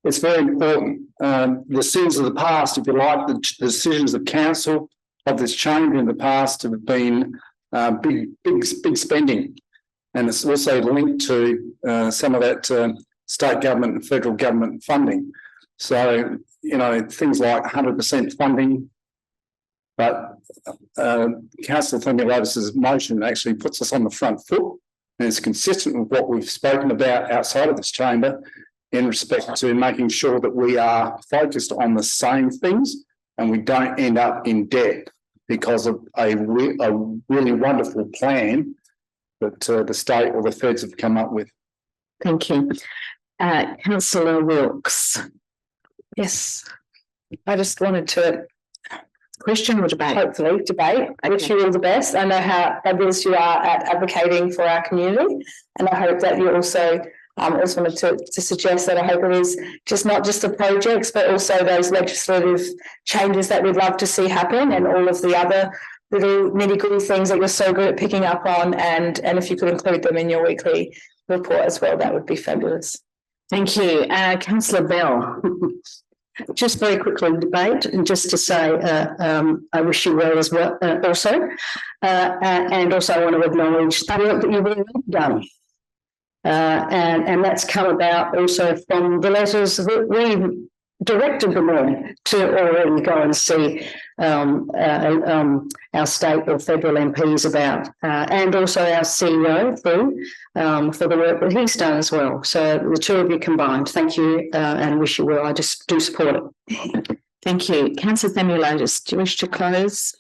It's very important. The sins of the past, if you like, the decisions of council of this chamber in the past have been big spending. And it's also linked to some of that state government and federal government funding. So, you know, things like 100% funding, but Councillor Themeliotis' motion actually puts us on the front foot, and it's consistent with what we've spoken about outside of this chamber in respect to making sure that we are focused on the same things and we don't end up in debt because of a really wonderful plan that the state or the feds have come up with. Thank you. Councillor Wilkes. Yes, I just wanted to question or debate? Hopefully debate. I wish you all the best. I know how fabulous you are at advocating for our community, and I hope that you also also wanted to suggest that I hope it is not just the projects, but also those legislative changes that we'd love to see happen, and all of the other little nitty-gritty things that you're so good at picking up on, and if you could include them in your weekly report as well, that would be fabulous. Thank you. Councillor Bell. Just very quickly debate, and just to say I wish you well as well also. And also I want to acknowledge the work that you've already done. And that's come about also from the letters that we directed them all to already go and see our state or federal MPs about, and also our CEO for the work that he's done as well. So the two of you combined, thank you and wish you well. I just do support it. Thank you. Councillor Themeliotis, do you wish to close?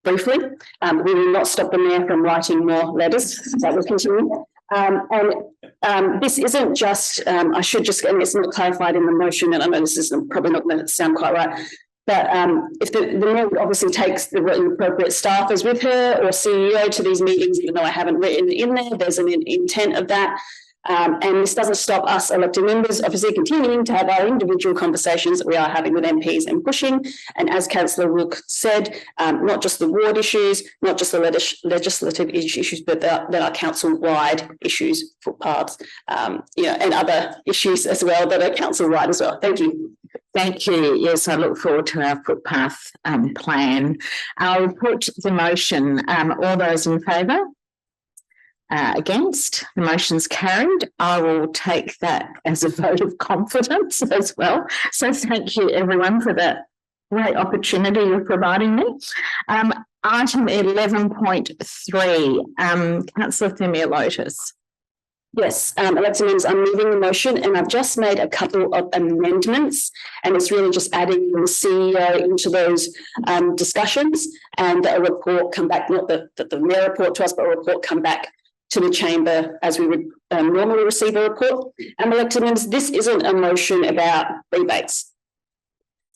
Briefly, we will not stop the mayor from writing more letters. That will continue. This isn't just, I should just, and it's not clarified in the motion, and I know this is probably not going to sound quite right, but if the mayor obviously takes the appropriate staffers with her or CEO to these meetings, even though I haven't written in there, there's an intent of that. And this doesn't stop us elected members obviously continuing to have our individual conversations that we are having with MPs and pushing. And as Councillor Wilkes said, not just the ward issues, not just the legislative issues, but there are council-wide issues, footpaths, and other issues as well that are council-wide as well. Thank you. Thank you. Yes, I look forward to our footpath plan. I'll put the motion. All those in favour? Against, the motion's carried. I will take that as a vote of confidence as well. So thank you everyone for that great opportunity you're providing me. Item 11.3, Councillor Themeliotis. Yes, elected members, I'm moving the motion and I've just made a couple of amendments, and it's really just adding the CEO into those discussions, and a report come back, not that the mayor report to us, but a report come back to the chamber as we would normally receive a report. And elected members, this isn't a motion about rebates.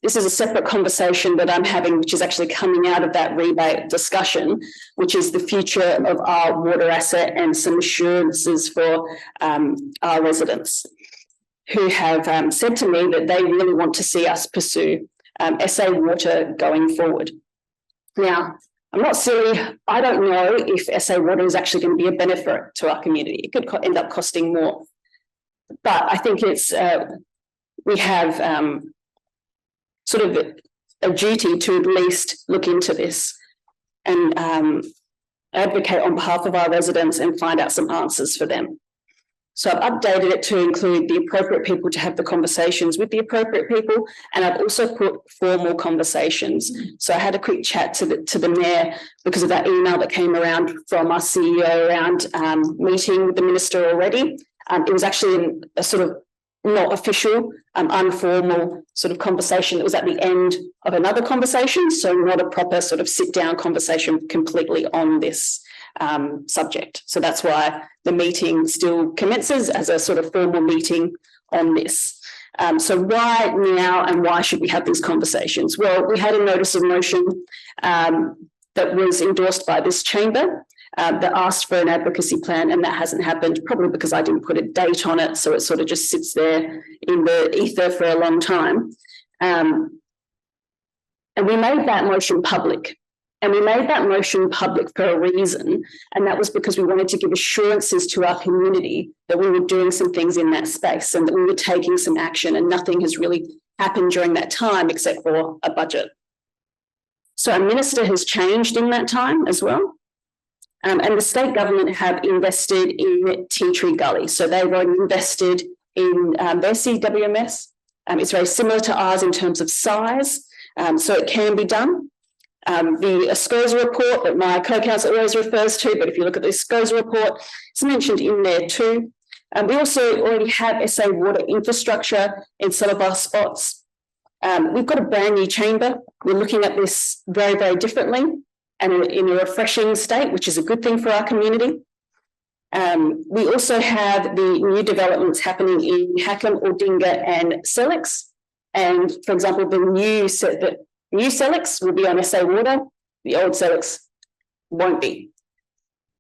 This is a separate conversation that I'm having, which is actually coming out of that rebate discussion, which is the future of our water asset and some assurances for our residents who have said to me that they really want to see us pursue SA Water going forward. Now, I'm not silly. I don't know if SA Water is actually going to be a benefit to our community. It could end up costing more. But I think it's we have sort of a duty to at least look into this and advocate on behalf of our residents and find out some answers for them. So I've updated it to include the appropriate people to have the conversations with the appropriate people, and I've also put formal conversations. So I had a quick chat to the mayor because of that email that came around from our CEO around meeting with the minister already. It was actually a sort of not official, informal sort of conversation that was at the end of another conversation, so not a proper sort of sit-down conversation completely on this subject. So that's why the meeting still commences as a sort of formal meeting on this. So why now and why should we have these conversations? Well, we had a notice of motion that was endorsed by this chamber that asked for an advocacy plan, and that hasn't happened, probably because I didn't put a date on it, so it sort of just sits there in the ether for a long time. And we made that motion public. And we made that motion public for a reason, and that was because we wanted to give assurances to our community that we were doing some things in that space and that we were taking some action, and nothing has really happened during that time except for a budget. So our minister has changed in that time as well. And the state government have invested in Tea Tree Gully. So they've already invested in their CWMS. It's very similar to ours in terms of size, so it can be done. The SCOSA report that my co-councillor always refers to, but if you look at the SCOSA report, it's mentioned in there too. We also already have SA Water infrastructure in some of our spots. We've got a brand new chamber. We're looking at this very, very differently and in a refreshing state, which is a good thing for our community. We also have the new developments happening in Hackham, Aldinga and Sellex. And for example, the new Sellex will be on SA Water, the old Sellex won't be.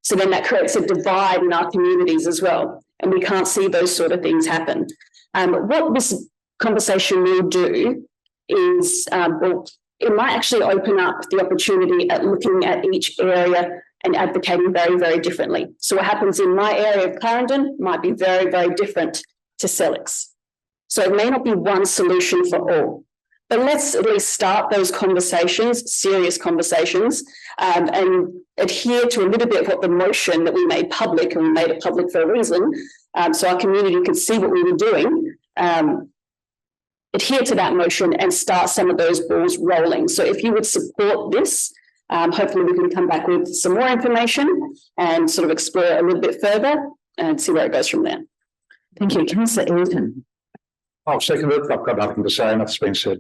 So then that creates a divide in our communities as well, and we can't see those sort of things happen. What this conversation will do is, well, it might actually open up the opportunity at looking at each area and advocating very, very differently. So what happens in my area of Clarendon might be very, very different to Sellex. So it may not be one solution for all. But let's at least start those conversations, serious conversations, and adhere to a little bit of what the motion that we made public, and we made it public for a reason, so our community could see what we were doing. adhere to that motion and start some of those balls rolling. So if you would support this, hopefully we can come back with some more information and sort of explore it a little bit further and see where it goes from there. Thank you. Councillor Eaton. I'll second it. I've got nothing to say, enough's been said.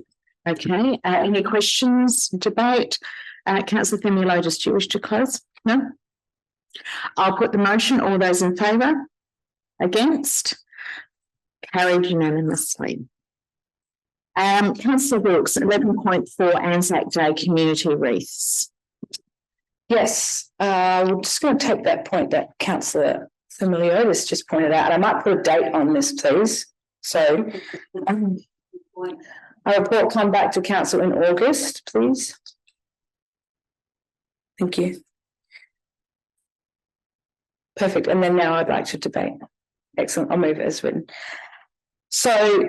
Okay, any questions, debate? Councillor Themeliotis, do you wish to close? No? I'll put the motion. All those in favour? Against? Carried unanimously. Councillor Wilkes, 11.4 ANZAC Day community wreaths. Yes, we're just going to take that point that Councillor Themeliotis just pointed out. I might put a date on this, please. So a report come back to council in August, please. Thank you. Perfect. And then now I'd like to debate. Excellent. I'll move it as written. So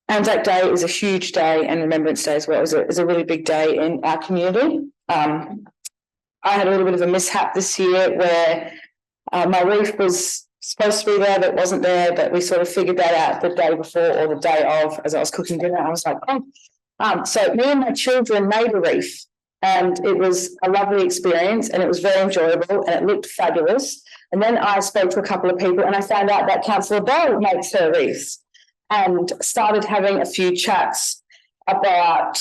ANZAC Day is a huge day, and Remembrance Day as well is a really big day in our community. I had a little bit of a mishap this year where my wreath was supposed to be there, but wasn't there, but we sort of figured that out the day before or the day of as I was cooking dinner. I was like, oh, so me and my children made a wreath, and it was a lovely experience, and it was very enjoyable, and it looked fabulous. And then I spoke to a couple of people, and I found out that Councillor Bell makes her wreaths, and started having a few chats about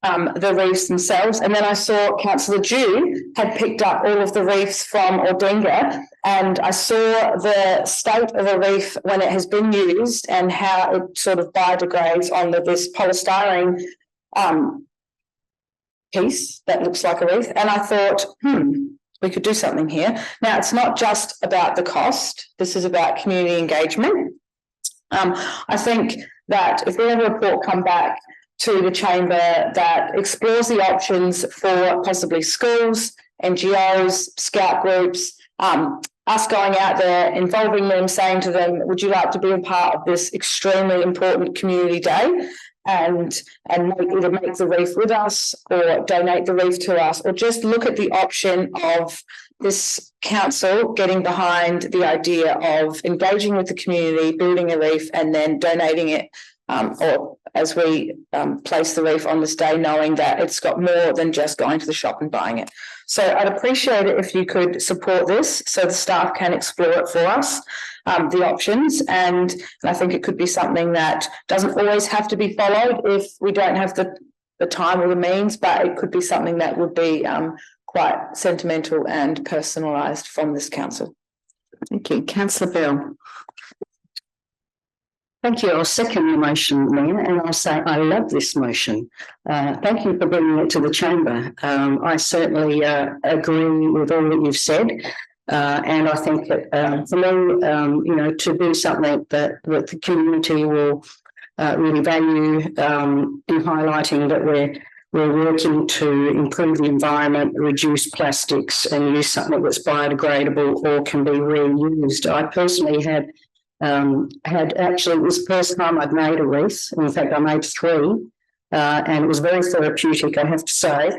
the wreaths themselves. And then I saw Councillor Dew had picked up all of the wreaths from Ordinga, and I saw the state of a wreath when it has been used and how it sort of biodegrades on this polystyrene piece that looks like a wreath. And I thought, we could do something here. Now, it's not just about the cost. This is about community engagement. I think that if we have a report come back to the chamber that explores the options for possibly schools, NGOs, scout groups, us going out there, involving them, saying to them, would you like to be a part of this extremely important community day? And either make the wreath with us or donate the wreath to us, or just look at the option of this council getting behind the idea of engaging with the community, building a wreath and then donating it, or as we place the wreath on this day, knowing that it's got more than just going to the shop and buying it. So I'd appreciate it if you could support this so the staff can explore it for us, the options. And I think it could be something that doesn't always have to be followed if we don't have the time or the means, but it could be something that would be quite sentimental and personalised from this council. Thank you. Councillor Bell. Thank you. I'll second the motion, Mayor, and I'll say I love this motion. Thank you for bringing it to the chamber. I certainly agree with all that you've said. And I think that for me, to do something that the community will really value in highlighting that we're working to improve the environment, reduce plastics and use something that's biodegradable or can be reused. I personally had actually, it was the first time I'd made a wreath. In fact, I made 3 and it was very therapeutic, I have to say.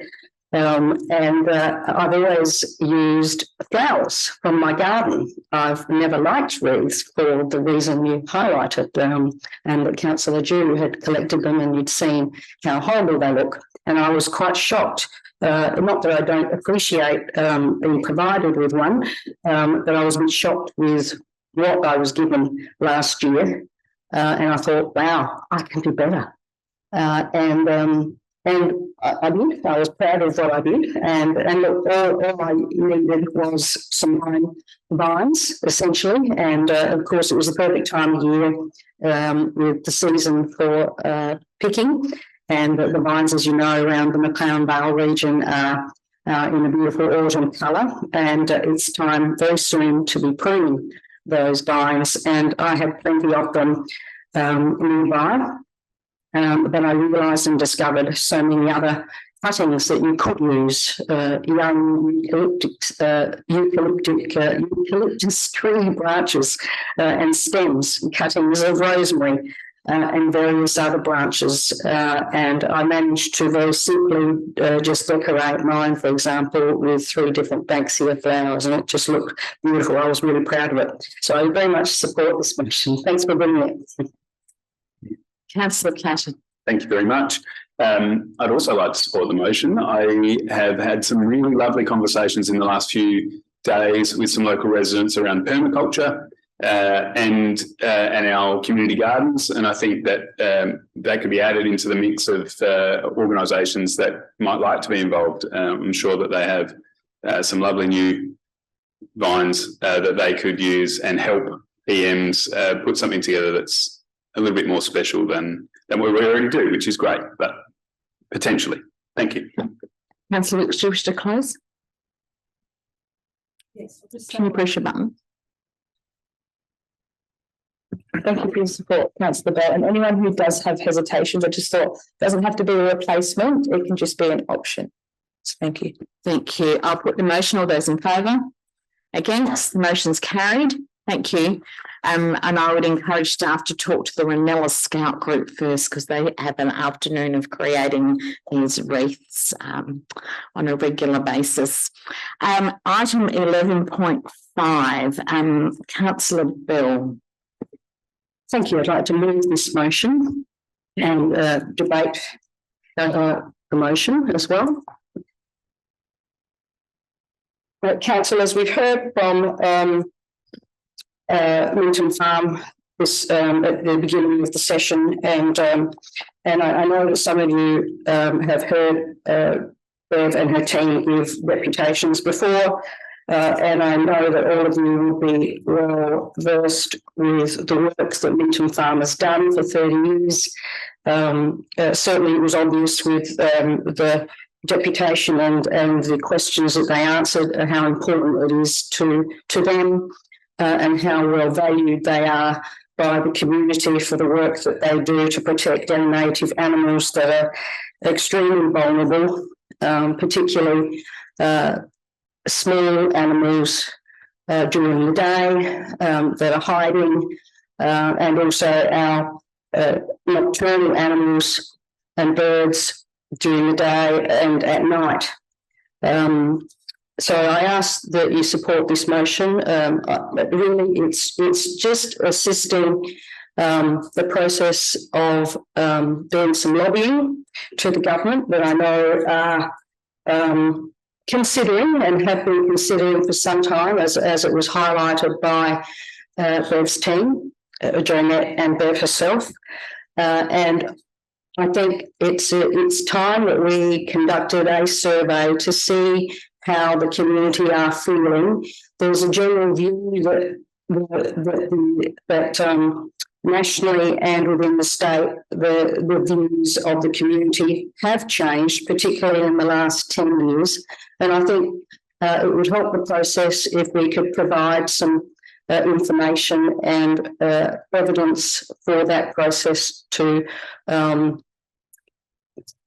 I've always used flowers from my garden. I've never liked wreaths for the reason you highlighted, and that Councillor Dew had collected them and you'd seen how horrible they look. And I was quite shocked. Not that I don't appreciate being provided with one, but I was a bit shocked with what I was given last year. And I thought, wow, I can do better. And I did. I was proud of what I did. And look, all I needed was some vines, essentially. And of course, it was the perfect time of year with the season for picking. And the vines, as you know, around the McLeod Vale region are in a beautiful autumn colour. And it's time very soon to be pruning those vines. And I have plenty of them nearby. But I realised and discovered so many other cuttings that you could use, young eucalyptus tree branches and stems, cuttings of rosemary and various other branches. And I managed to very simply just decorate mine, for example, with 3 different banksia flowers, and it just looked beautiful. I was really proud of it. So I very much support this motion. Thanks for bringing it. Councillor Platten. Thank you very much. I'd also like to support the motion. I have had some really lovely conversations in the last few days with some local residents around permaculture and our community gardens, and I think that that could be added into the mix of organisations that might like to be involved. I'm sure that they have some lovely new vines that they could use and help PMs put something together that's a little bit more special than what we already do, which is great, but potentially. Thank you. Councillor Wilkes, do you wish to close? Yes. Can you push a button? Thank you for your support, councillor Bell. And anyone who does have hesitations, I just thought doesn't have to be a replacement, it can just be an option. So thank you. Thank you. I'll put the motion. All those in favour? Against? The motion's carried. Thank you. And I would encourage staff to talk to the Ranella Scout group first, because they have an afternoon of creating these wreaths on a regular basis. Item 11.5, Councillor Bell. Thank you. I'd like to move this motion and debate the motion as well. Councillors, we've heard from Minton Farm this at the beginning of the session, and I know that some of you have heard Bev and her team give reputations before, and I know that all of you will be well versed with the work that Minton Farm has done for 30 years. Certainly it was obvious with the deputation and the questions that they answered, how important it is to them, and how well valued they are by the community for the work that they do to protect our native animals that are extremely vulnerable, particularly small animals during the day that are hiding, and also our nocturnal animals and birds during the day and at night. So I ask that you support this motion. Really, it's just assisting the process of doing some lobbying to the government that I know are considering and have been considering for some time, as it was highlighted by Bev's team, Jonette and Bev herself. And I think it's time that we conducted a survey to see how the community are feeling. There's a general view that nationally and within the state, the views of the community have changed, particularly in the last 10 years. And I think it would help the process if we could provide some information and evidence for that process to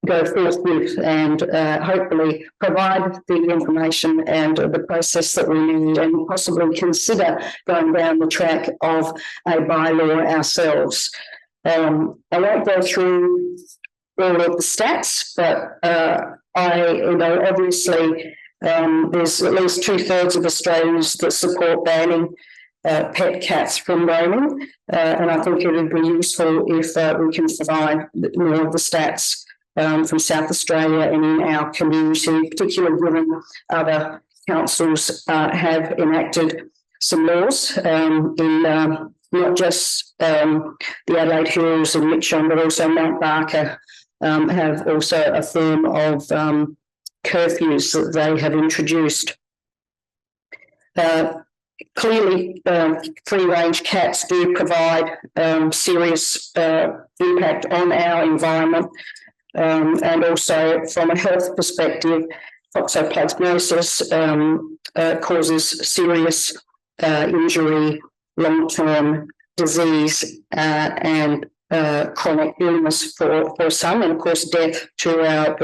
go forth with, and hopefully provide the information and the process that we need, and possibly consider going down the track of a bylaw ourselves. I won't go through all of the stats, but obviously there's at least 2/3 of Australians that support banning pet cats from roaming, and I think it would be useful if we can provide more of the stats from South Australia and in our community, particularly given other councils have enacted some laws in not just the Adelaide Hills and Mitcham, but also Mount Barker have also a form of curfews that they have introduced. Clearly, free-range cats do provide serious impact on our environment. And also from a health perspective, toxoplasmosis causes serious injury, long-term disease, and chronic illness for some, and of course death to our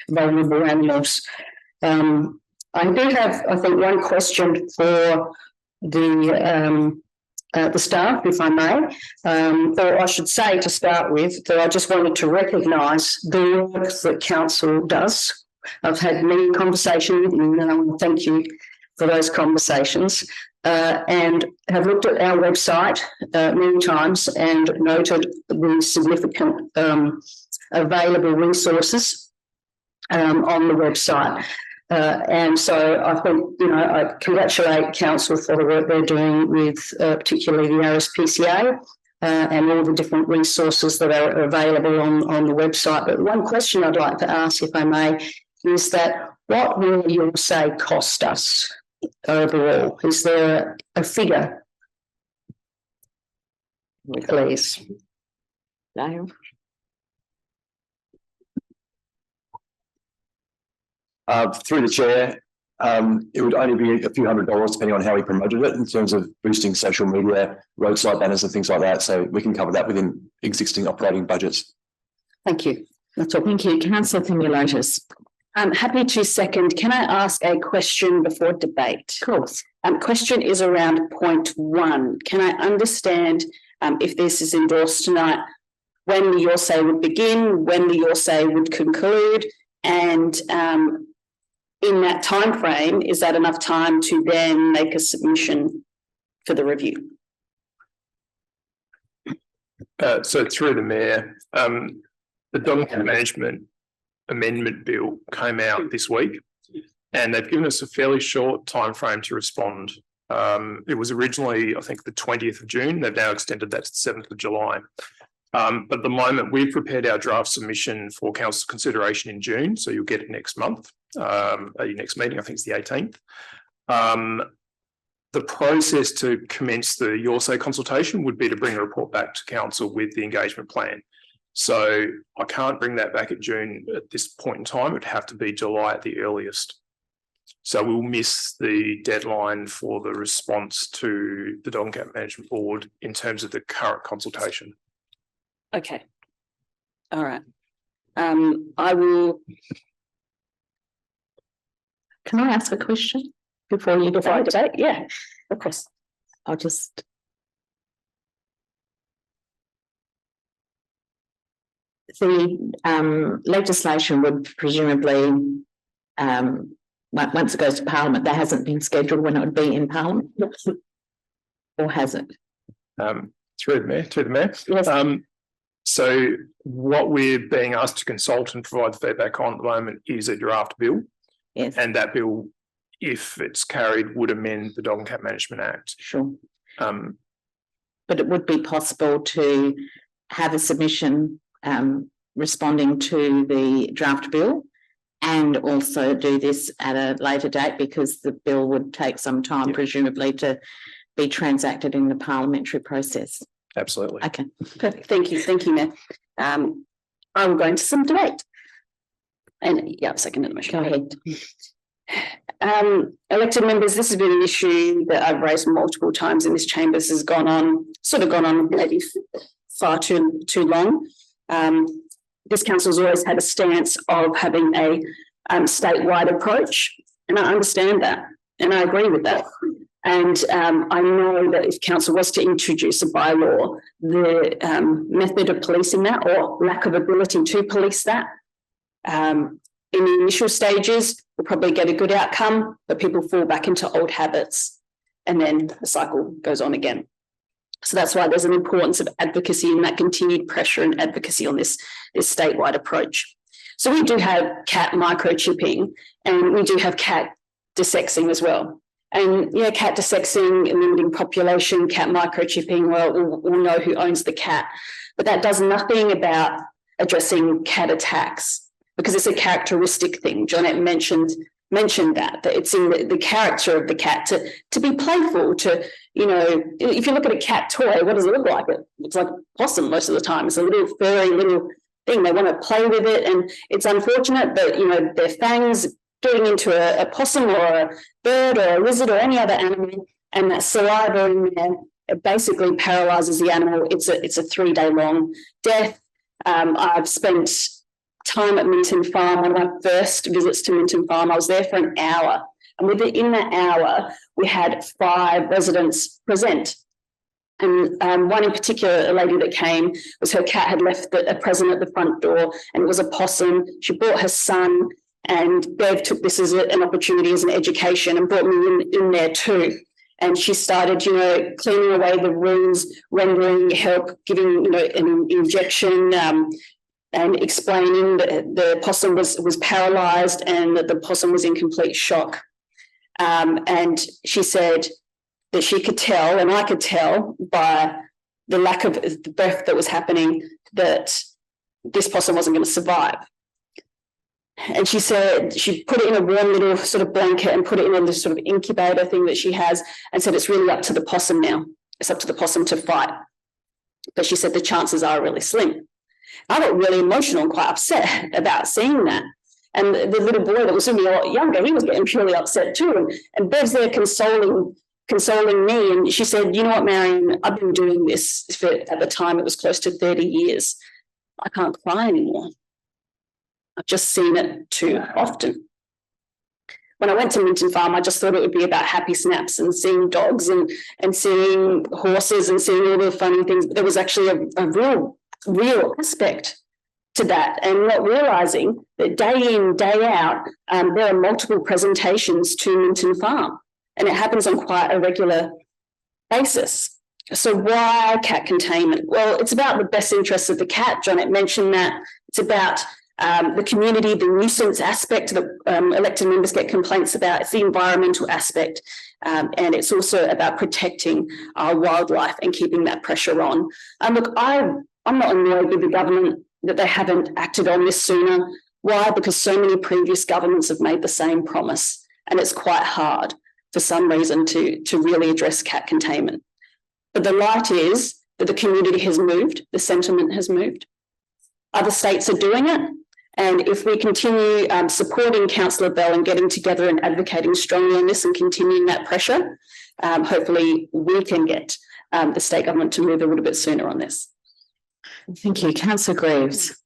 vulnerable animals. I do have, I think, one question for the staff, if I may, or I should say to start with, that I just wanted to recognise the work that council does. I've had many conversations with you, and I want to thank you for those conversations. and have looked at our website many times and noted the significant available resources on the website. And so I think, you know, I congratulate council for the work they're doing with particularly the RSPCA and all the different resources that are available on the website. But one question I'd like to ask, if I may, is that what will your say cost us overall? Is there a figure? Please. Dale? Through the chair, it would only be a few $100s depending on how we promoted it in terms of boosting social media, roadside banners and things like that. So we can cover that within existing operating budgets. Thank you. That's all. Thank you. Councillor Themeliotis. I'm happy to second. Can I ask a question before debate? Of course. Question is around point 1. Can I understand if this is endorsed tonight, when the your say would begin, when the your say would conclude, and in that time frame, is that enough time to then make a submission for the review? So through the Mayor, the document management amendment bill came out this week, and they've given us a fairly short time frame to respond. It was originally, I think, the 20th of June. They've now extended that to the 7th of July. But at the moment, we've prepared our draft submission for council consideration in June, so you'll get it next month, at your next meeting. I think it's the 18th. The process to commence the your say consultation would be to bring a report back to council with the engagement plan. So I can't bring that back at June at this point in time. It'd have to be July at the earliest. So we'll miss the deadline for the response to the Dog and Cat Management Board in terms of the current consultation. Okay. All right. I will. Can I ask a question before you debate? Yeah, of course. I'll just. The legislation would presumably, once it goes to Parliament, that hasn't been scheduled when it would be in Parliament, or has it? Through the Mayor. Yes. So what we're being asked to consult and provide feedback on at the moment is a draft bill. Yes. And that bill, if it's carried, would amend the Dog and Cat Management Act. Sure. But it would be possible to have a submission responding to the draft bill and also do this at a later date, because the bill would take some time, presumably, to be transacted in the parliamentary process. Absolutely. Okay, perfect. Thank you. Thank you, Mayor. I will go into some debate. And yeah, second in the motion. Go ahead. Elected members, this has been an issue that I've raised multiple times in this chamber. This has gone on maybe far too long. This council has always had a stance of having a statewide approach, and I understand that, and I agree with that. And I know that if council was to introduce a bylaw, the method of policing that, or lack of ability to police that, in the initial stages, we'll probably get a good outcome, but people fall back into old habits, and then the cycle goes on again. So that's why there's an importance of advocacy and that continued pressure and advocacy on this statewide approach. So we do have cat microchipping, and we do have cat desexing as well. And yeah, cat desexing, limiting population, cat microchipping, well, we'll know who owns the cat. But that does nothing about addressing cat attacks, because it's a characteristic thing. Jonette mentioned that it's in the character of the cat to be playful, to, you know, if you look at a cat toy, what does it look like? It looks like a possum most of the time. It's a little furry little thing. They want to play with it, and it's unfortunate that, you know, their fangs getting into a possum or a bird or a lizard or any other animal, and that saliva in there, it basically paralyzes the animal. It's a 3-day long death. I've spent time at Minton Farm. One of my first visits to Minton Farm, I was there for an hour, and within that hour we had 5 residents present. And one in particular, a lady that came, was her cat had left a present at the front door, and it was a possum. She brought her son, and Bev took this as an opportunity, as an education, and brought me in there too. And she started, cleaning away the rooms, rendering help, giving, an injection, and explaining that the possum was paralysed and that the possum was in complete shock. And she said that she could tell, and I could tell by the lack of the breath that was happening, that this possum wasn't going to survive. And she said she put it in a warm little sort of blanket and put it in a sort of incubator thing that she has, and said it's really up to the possum now. It's up to the possum to fight. But she said the chances are really slim. I got really emotional and quite upset about seeing that. And the little boy that was with me a lot younger, he was getting purely upset too. And Bev's there consoling me. And she said, you know what, Marion, I've been doing this for, at the time, it was close to 30 years. I can't cry anymore. I've just seen it too often. When I went to Minton Farm, I just thought it would be about happy snaps and seeing dogs and seeing horses and seeing all the funny things. But there was actually a real aspect to that, and not realising that day in, day out, there are multiple presentations to Minton Farm, and it happens on quite a regular basis. So why cat containment? Well, it's about the best interests of the cat. Jonette mentioned that. It's about the community, the nuisance aspect that elected members get complaints about. It's the environmental aspect, and it's also about protecting our wildlife and keeping that pressure on. Look, I'm not annoyed with the government that they haven't acted on this sooner. Why? Because so many previous governments have made the same promise, and it's quite hard for some reason to really address cat containment. But the light is that the community has moved, the sentiment has moved. Other states are doing it. And if we continue supporting Councillor Bell and getting together and advocating strongly on this and continuing that pressure, hopefully we can get the state government to move a little bit sooner on this. Thank you. Councillor Greaves.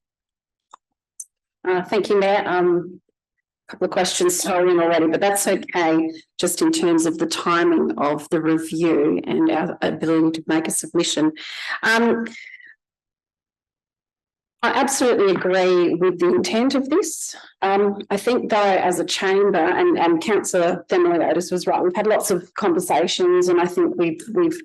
Thank you, Mayor. A couple of questions thrown in already, but that's okay, just in terms of the timing of the review and our ability to make a submission. I absolutely agree with the intent of this. I think, though, as a chamber, and Councillor Themeliotis was right, we've had lots of conversations, and I think we've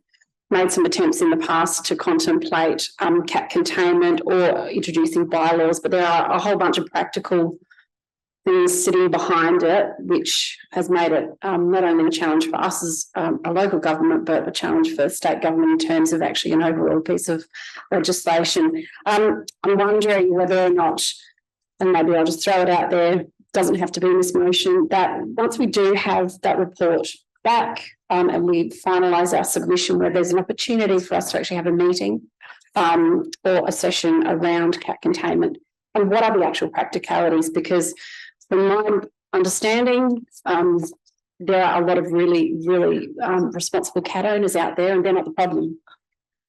made some attempts in the past to contemplate cat containment or introducing bylaws, but there are a whole bunch of practical things sitting behind it, which has made it not only a challenge for us as a local government, but a challenge for state government in terms of actually an overall piece of legislation. I'm wondering whether or not, and maybe I'll just throw it out there, doesn't have to be in this motion, that once we do have that report back and we finalise our submission, where there's an opportunity for us to actually have a meeting or a session around cat containment, and what are the actual practicalities, because from my understanding, there are a lot of really responsible cat owners out there, and they're not the problem.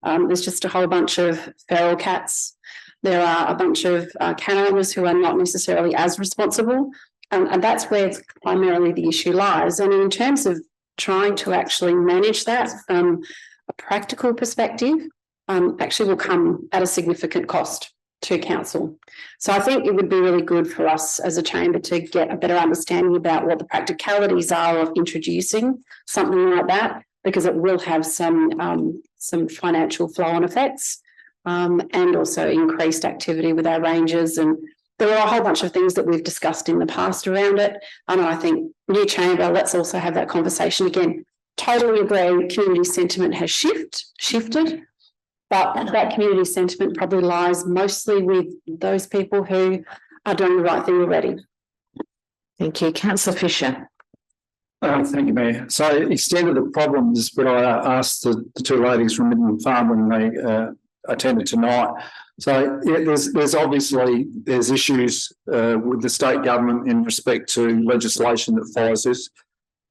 There's just a whole bunch of feral cats. There are a bunch of cat owners who are not necessarily as responsible, and that's where primarily the issue lies. And in terms of trying to actually manage that from a practical perspective, actually will come at a significant cost to council. So I think it would be really good for us as a chamber to get a better understanding about what the practicalities are of introducing something like that, because it will have some financial flow-on effects, and also increased activity with our rangers. And there are a whole bunch of things that we've discussed in the past around it. And I think new chamber, let's also have that conversation again. Totally agree, community sentiment has shifted. But that community sentiment probably lies mostly with those people who are doing the right thing already. Thank you. Councillor Fisher. Thank you, Mayor. So extent of the problems that I asked the two ladies from Minton Farm when they attended tonight. So yeah, there's obviously issues with the state government in respect to legislation that follows this.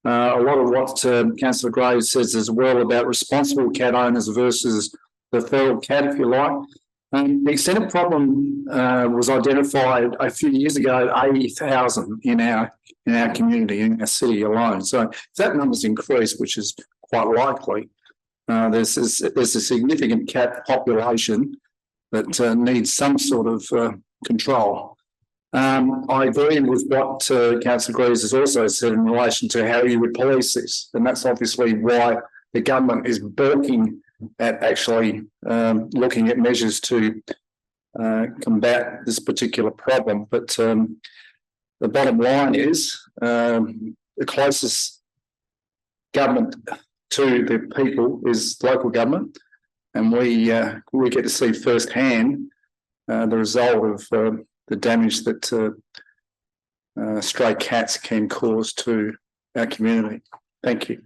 A lot of what Councillor Graves says as well about responsible cat owners versus the feral cat, if you like. The extent of problem was identified a few years ago at 80,000 in our community, in our city alone. So if that number's increased, which is quite likely, there's a significant cat population that needs some sort of control. I agree with what Councillor Greaves has also said in relation to how you would police this, and that's obviously why the government is balking at actually looking at measures to combat this particular problem. But the bottom line is the closest government to the people is local government, and we get to see firsthand the result of the damage that stray cats can cause to our community. Thank you.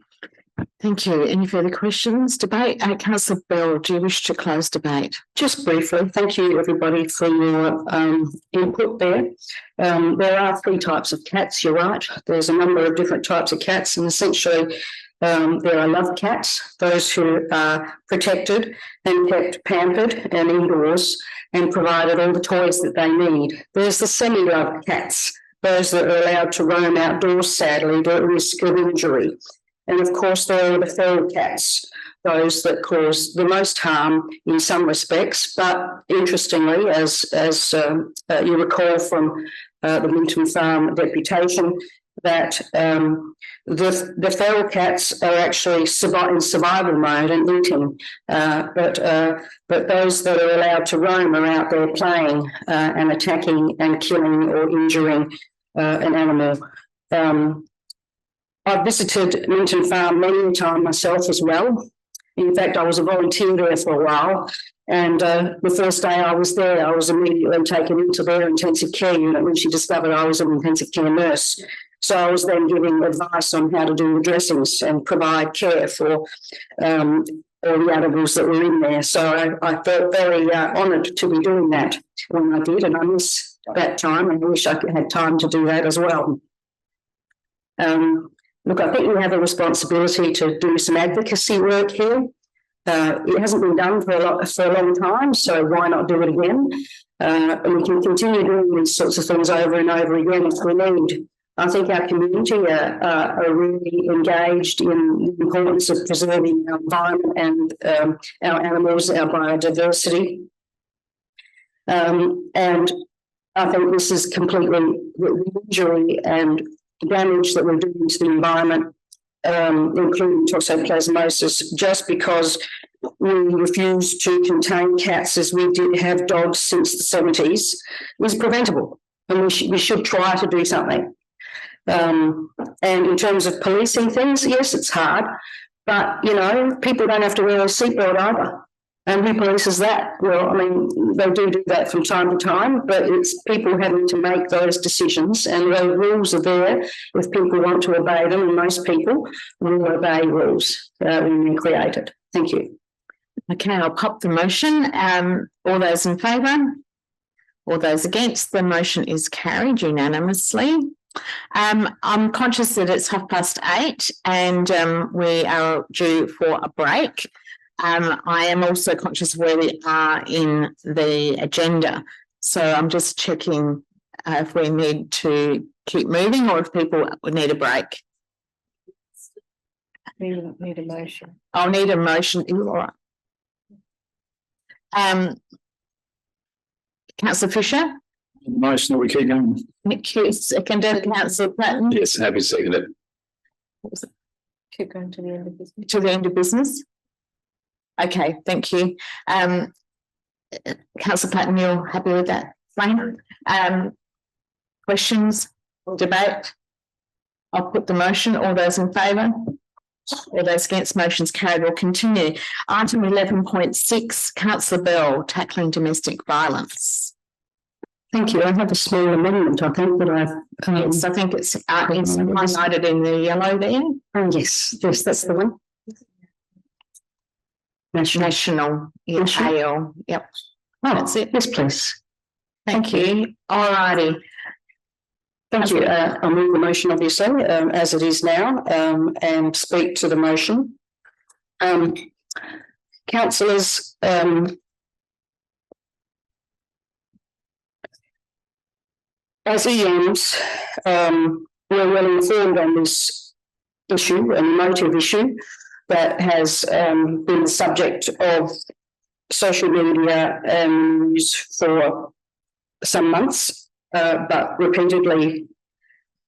Thank you. Any further questions? Debate? Councillor Bell, do you wish to close debate? Just briefly, thank you everybody for your input there. There are 3 types of cats, you're right. There's a number of different types of cats, and essentially there are love cats, those who are protected and kept pampered and indoors and provided all the toys that they need. There's the semi-love cats, those that are allowed to roam outdoors, sadly, at risk of injury. And of course, there are the feral cats, those that cause the most harm in some respects. But interestingly, as you recall from the Minton Farm Deputation, that the feral cats are actually in survival mode and eating, but those that are allowed to roam are out there playing and attacking and killing or injuring an animal. I've visited Minton Farm many times myself as well. In fact, I was a volunteer there for a while, and the first day I was there, I was immediately taken into their intensive care unit when she discovered I was an intensive care nurse. So I was then giving advice on how to do the dressings and provide care for all the animals that were in there. So I felt very honoured to be doing that when I did, and I miss that time and wish I had time to do that as well. Look, I think we have a responsibility to do some advocacy work here. It hasn't been done for a long time, so why not do it again? And we can continue doing these sorts of things over and over again if we need. I think our community are really engaged in the importance of preserving our environment and our animals, our biodiversity. And I think this is completely the injury and damage that we're doing to the environment, including toxoplasmosis, just because we refuse to contain cats as we did have dogs since the 70s, is preventable. And we should try to do something. And in terms of policing things, yes, it's hard, but, you know, people don't have to wear a seatbelt either. And who polices that? Well, I mean, they do that from time to time, but it's people having to make those decisions, and those rules are there if people want to obey them, and most people will obey rules when they're created. Thank you. Okay, I'll pop the motion. All those in favour? All those against? The motion is carried unanimously. I'm conscious that it's 8:30 and we are due for a break. I am also conscious of where we are in the agenda. So I'm just checking if we need to keep moving or if people would need a break. We need a motion. I'll need a motion. All right. Councillor Fisher? Motion that we keep going. Thank you. Seconded, Councillor Platten? Yes, happy to second it. Keep going to the end of business. To the end of business? Okay, thank you. Councillor Platten, you're happy with that? Fine. Questions, debate? I'll put the motion. All those in favour? All those against? Motion's carried. We'll continue. Item 11.6, Councillor Bell, tackling domestic violence. Thank you. I have a small amendment, I think, that I've... Yes, I think it's highlighted in the yellow there. Oh, yes, that's the one. National. AL. Yep. Oh, that's it. Yes, please. Thank you. All righty. Thank you. I'll move the motion, obviously, as it is now, and speak to the motion. Councillors, as EMs, we're well informed on this issue, an emotive issue that has been the subject of social media and news for some months. but repeatedly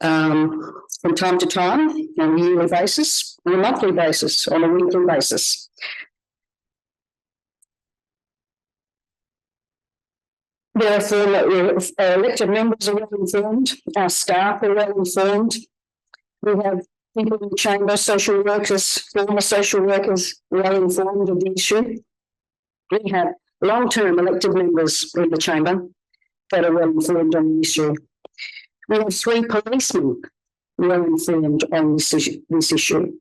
from time to time on a yearly basis, on a monthly basis, on a weekly basis. Therefore, our elected members are well informed, our staff are well informed. We have people in the chamber, social workers, former social workers, well informed of the issue. We have long-term elected members in the chamber that are well informed on the issue. We have 3 policemen well informed on this issue.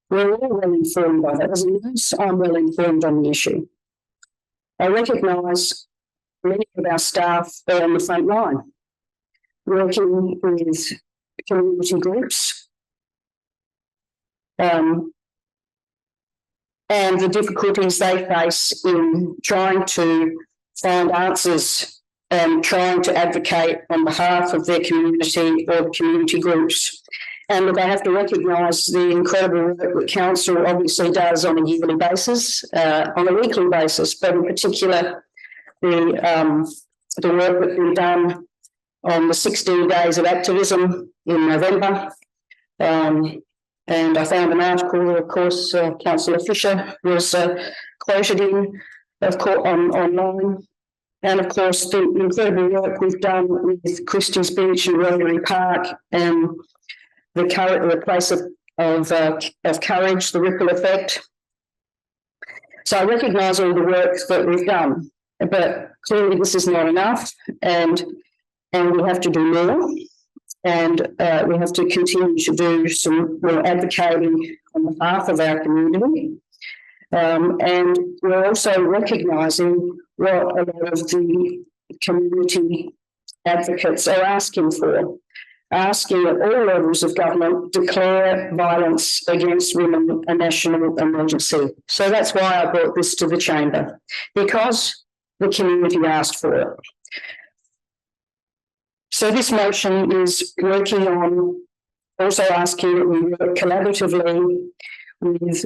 We're all well informed by that. As a nurse, I'm well informed on the issue. I recognise many of our staff are on the front line, working with community groups, and the difficulties they face in trying to find answers and trying to advocate on behalf of their community or the community groups. And they have to recognise the incredible work that council obviously does on a yearly basis, on a weekly basis, but in particular the work that we've done on the 16 days of activism in November. And I found an article, of course, Councillor Fisher was quoted in, of course, online. And of course, the incredible work we've done with Christie's Beach and Rotary Park and the place of courage, the ripple effect. So I recognise all the work that we've done, but clearly this is not enough, and we have to do more, and we have to continue to do some more advocating on behalf of our community. And we're also recognising what a lot of the community advocates are asking for, asking at all levels of government declare violence against women a national emergency. So that's why I brought this to the chamber, because the community asked for it. So this motion is working on also asking that we work collaboratively with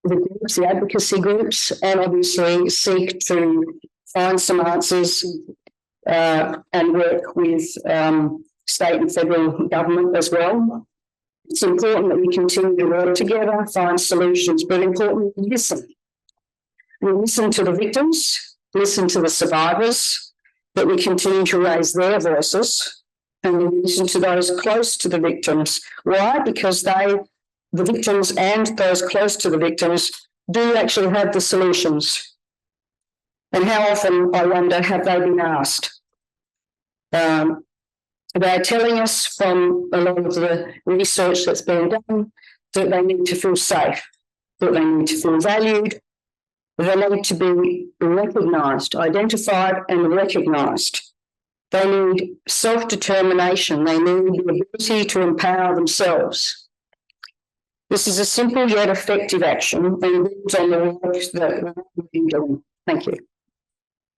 the groups, the advocacy groups, and obviously seek to find some answers and work with state and federal government as well. It's important that we continue to work together, find solutions, but importantly, listen. We listen to the victims, listen to the survivors, that we continue to raise their voices, and we listen to those close to the victims. Why? Because the victims and those close to the victims do actually have the solutions. And how often, I wonder, have they been asked? They're telling us from a lot of the research that's been done that they need to feel safe, that they need to feel valued, they need to be recognised, identified and recognised. They need self-determination. They need the ability to empower themselves. This is a simple yet effective action and builds on the work that we've been doing. Thank you.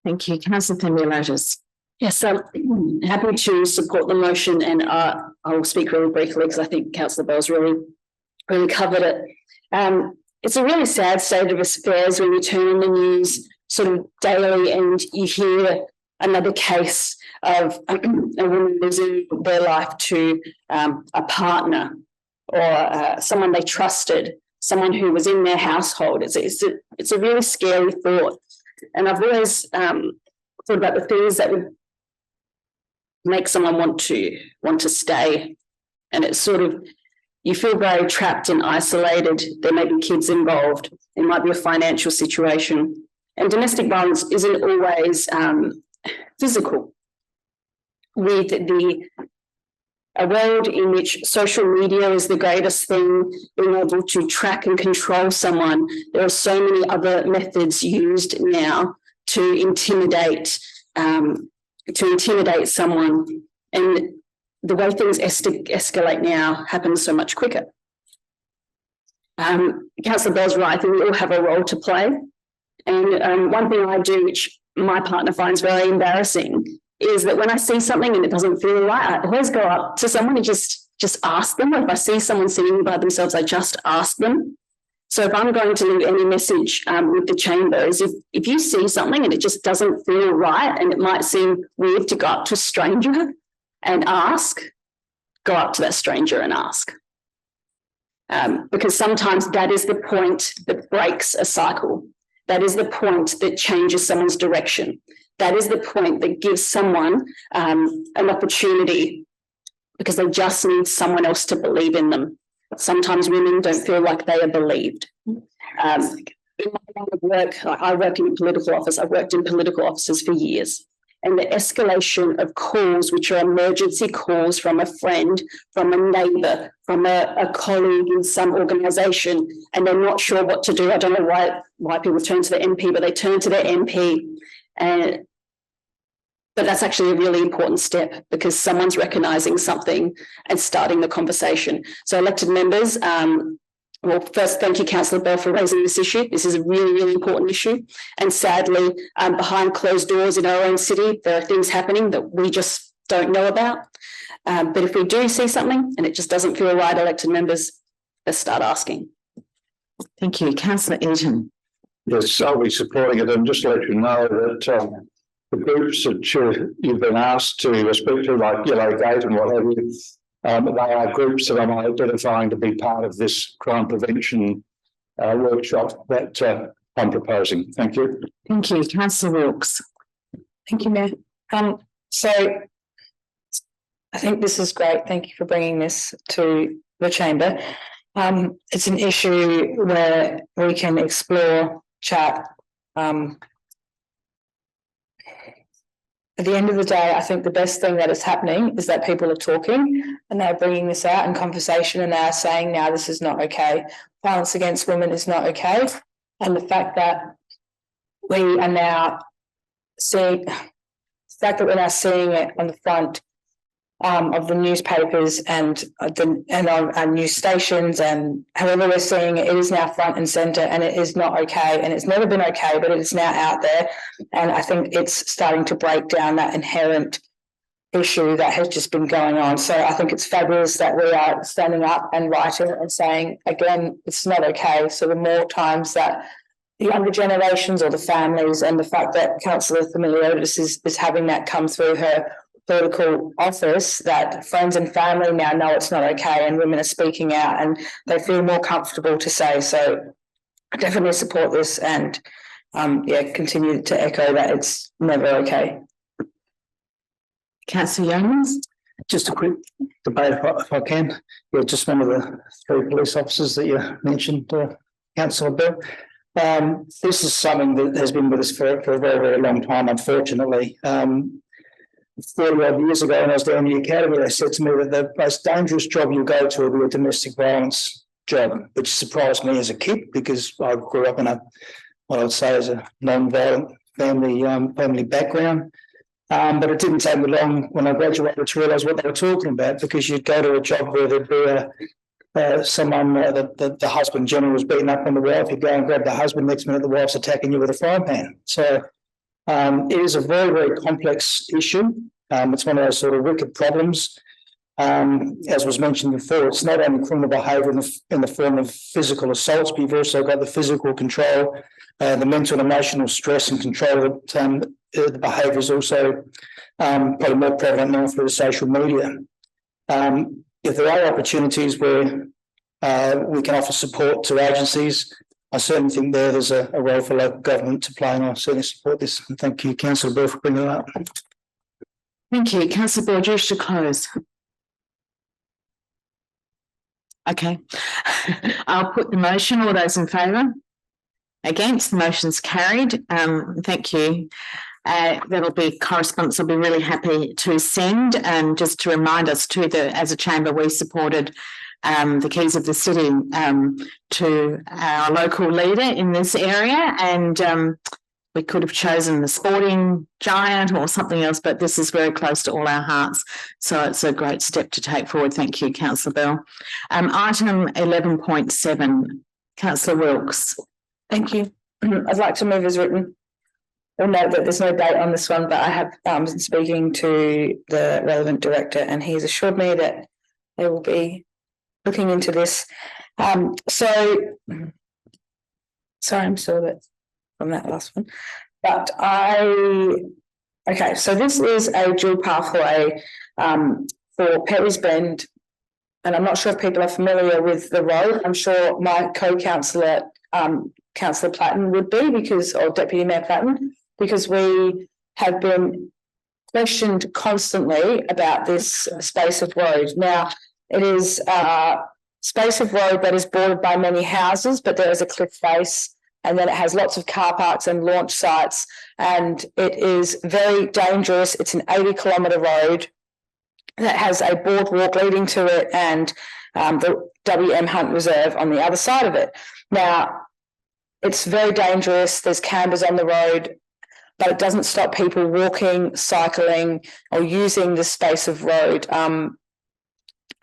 Thank you. Councillor Themeliotis. Yes, I'm happy to support the motion, and I'll speak really briefly because I think Councillor Bell's really covered it. It's a really sad state of affairs when you turn on the news sort of daily and you hear another case of a woman losing their life to a partner or someone they trusted, someone who was in their household. It's a really scary thought. And I've always thought about the things that would make someone want to stay. And it's sort of, you feel very trapped and isolated. There may be kids involved. It might be a financial situation. And domestic violence isn't always physical. With a world in which social media is the greatest thing, being able to track and control someone, there are so many other methods used now to intimidate someone. And the way things escalate now happens so much quicker. Councillor Bell's right, I think we all have a role to play. And one thing I do, which my partner finds very embarrassing, is that when I see something and it doesn't feel right, I always go up to someone and just ask them. Or if I see someone sitting by themselves, I just ask them. So if I'm going to leave any message with the chamber is if you see something and it just doesn't feel right and it might seem weird to go up to a stranger and ask, go up to that stranger and ask. Because sometimes that is the point that breaks a cycle. That is the point that changes someone's direction. That is the point that gives someone an opportunity because they just need someone else to believe in them. Sometimes women don't feel like they are believed. In my line of work, I work in a political office. I've worked in political offices for years. And the escalation of calls, which are emergency calls from a friend, from a neighbour, from a colleague in some organisation, and they're not sure what to do. I don't know why people turn to the MP, but they turn to their MP. But that's actually a really important step because someone's recognising something and starting the conversation. So elected members, well, first, thank you, Councillor Bell, for raising this issue. This is a really, really important issue. And sadly, behind closed doors in our own city, there are things happening that we just don't know about. But if we do see something and it just doesn't feel right, elected members, let's start asking. Thank you. Councillor Eaton. Yes, I'll be supporting it, and just to let you know that the groups that you've been asked to speak to, like Yellow Gate and what have you, they are groups that I'm identifying to be part of this crime prevention workshop that I'm proposing. Thank you. Thank you. Councillor Wilkes. Thank you, Mayor. So I think this is great. Thank you for bringing this to the chamber. It's an issue where we can explore, chat. At the end of the day, I think the best thing that is happening is that people are talking and they're bringing this out in conversation and they're saying, now this is not okay. Violence against women is not okay. And the fact that we are now seeing, it on the front of the newspapers and on our news stations, and however we're seeing it, it is now front and centre, and it is not okay, and it's never been okay, but it is now out there, and I think it's starting to break down that inherent issue that has just been going on. So I think it's fabulous that we are standing up and writing and saying, again, it's not okay. So the more times that the younger generations or the families, and the fact that Councillor Themeliotis is having that come through her political office, that friends and family now know it's not okay, and women are speaking out and they feel more comfortable to say. So I definitely support this, and continue to echo that it's never okay. Councillor Yeomans. Just a quick debate if I can. Yeah, just one of the three police officers that you mentioned, Councillor Bell. This is something that has been with us for a very, very long time, unfortunately. 40 odd years ago when I was down the academy, they said to me that the most dangerous job you go to will be a domestic violence job, which surprised me as a kid because I grew up in what I would say is a non-violent family background. But it didn't take me long when I graduated to realise what they were talking about, because you'd go to a job where there'd be someone, the husband generally was beating up on the wife, you'd go and grab the husband, next minute the wife's attacking you with a frying pan. So it is a very, very complex issue. It's one of those sort of wicked problems. As was mentioned before, it's not only criminal behaviour in the form of physical assaults, but you've also got the physical control, the mental and emotional stress and control that the behaviour is also probably more prevalent now through social media. If there are opportunities where we can offer support to agencies, I certainly think there's a role for local government to play, and I certainly support this. And thank you, Councillor Bell, for bringing it up. Thank you. Councillor Bell, do you wish to close? Okay. I'll put the motion. All those in favour? Against? The motion's carried. Thank you. That'll be correspondence I'll be really happy to send. Just to remind us too that as a chamber we supported the keys of the city to our local leader in this area, and we could have chosen the sporting giant or something else, but this is very close to all our hearts, so it's a great step to take forward. Thank you, Councillor Bell. Item 11.7, Councillor Wilkes. Thank you. I'd like to move as written. I'll note that there's no date on this one, but I have been speaking to the relevant director, and he's assured me that they will be looking into this. So Sorry, I'm still a bit from that last one. But okay, so this is a dual pathway for Perry's Bend. And I'm not sure if people are familiar with the road. I'm sure my co-councillor, Councillor Platten would be or Deputy Mayor Platten, because we have been questioned constantly about this space of road. Now, it is a space of road that is bordered by many houses, but there is a cliff face, and then it has lots of car parks and launch sites, and it is very dangerous. It's an 80-kilometre road that has a boardwalk leading to it and the WM Hunt Reserve on the other side of it. Now, it's very dangerous. There's campers on the road, but it doesn't stop people walking, cycling, or using the space of road.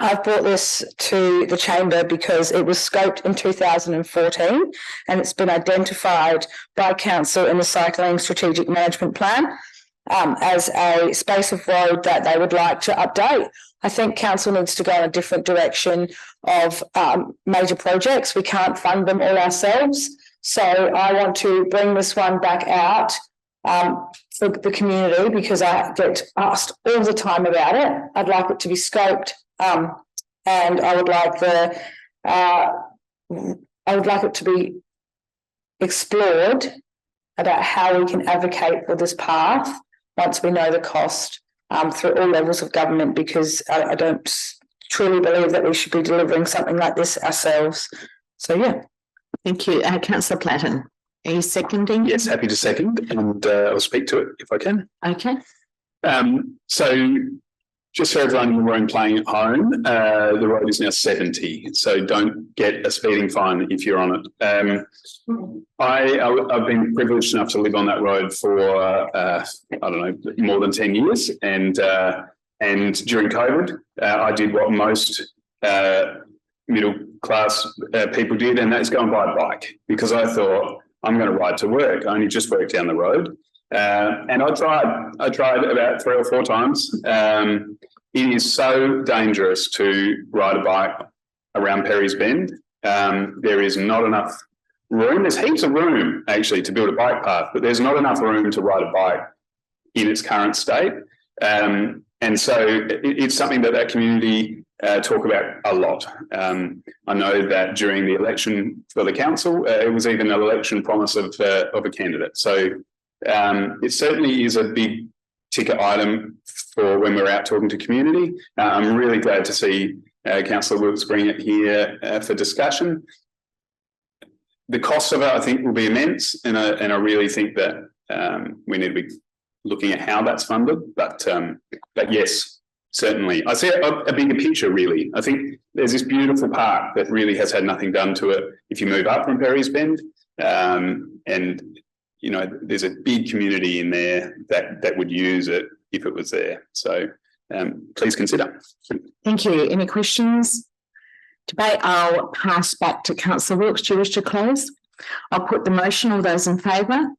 I've brought this to the chamber because it was scoped in 2014 and it's been identified by council in the Cycling Strategic Management Plan as a space of road that they would like to update. I think council needs to go in a different direction of major projects. We can't fund them all ourselves. So I want to bring this one back out for the community because I get asked all the time about it. I'd like it to be scoped, and I would like it to be explored about how we can advocate for this path once we know the cost through all levels of government, because I don't truly believe that we should be delivering something like this ourselves. So yeah. Thank you. Councillor Platten, are you seconding? Yes, happy to second, and I'll speak to it if I can. Okay. So just for everyone in the room playing at home, the road is now 70, so don't get a speeding fine if you're on it. I've been privileged enough to live on that road for, I don't know, more than 10 years. And during COVID, I did what most middle class people did, and that's go and buy a bike, because I thought I'm going to ride to work. I only just worked down the road. And I tried about 3 or 4 times. It is so dangerous to ride a bike around Perry's Bend. There is not enough room. There's heaps of room actually to build a bike path, but there's not enough room to ride a bike in its current state. And so it's something that community talk about a lot. I know that during the election for the council, it was even an election promise of a candidate. So it certainly is a big ticket item for when we're out talking to community. I'm really glad to see Councillor Wilkes bring it here for discussion. The cost of it, I think, will be immense, and I really think that we need to be looking at how that's funded. But yes, certainly. I see a bigger picture, really. I think there's this beautiful park that really has had nothing done to it if you move up from Perry's Bend, and you know, there's a big community in there that would use it if it was there. So please consider. Thank you. Any questions? Debate. I'll pass back to Councillor Wilkes. Do you wish to close? I'll put the motion. All those in favour?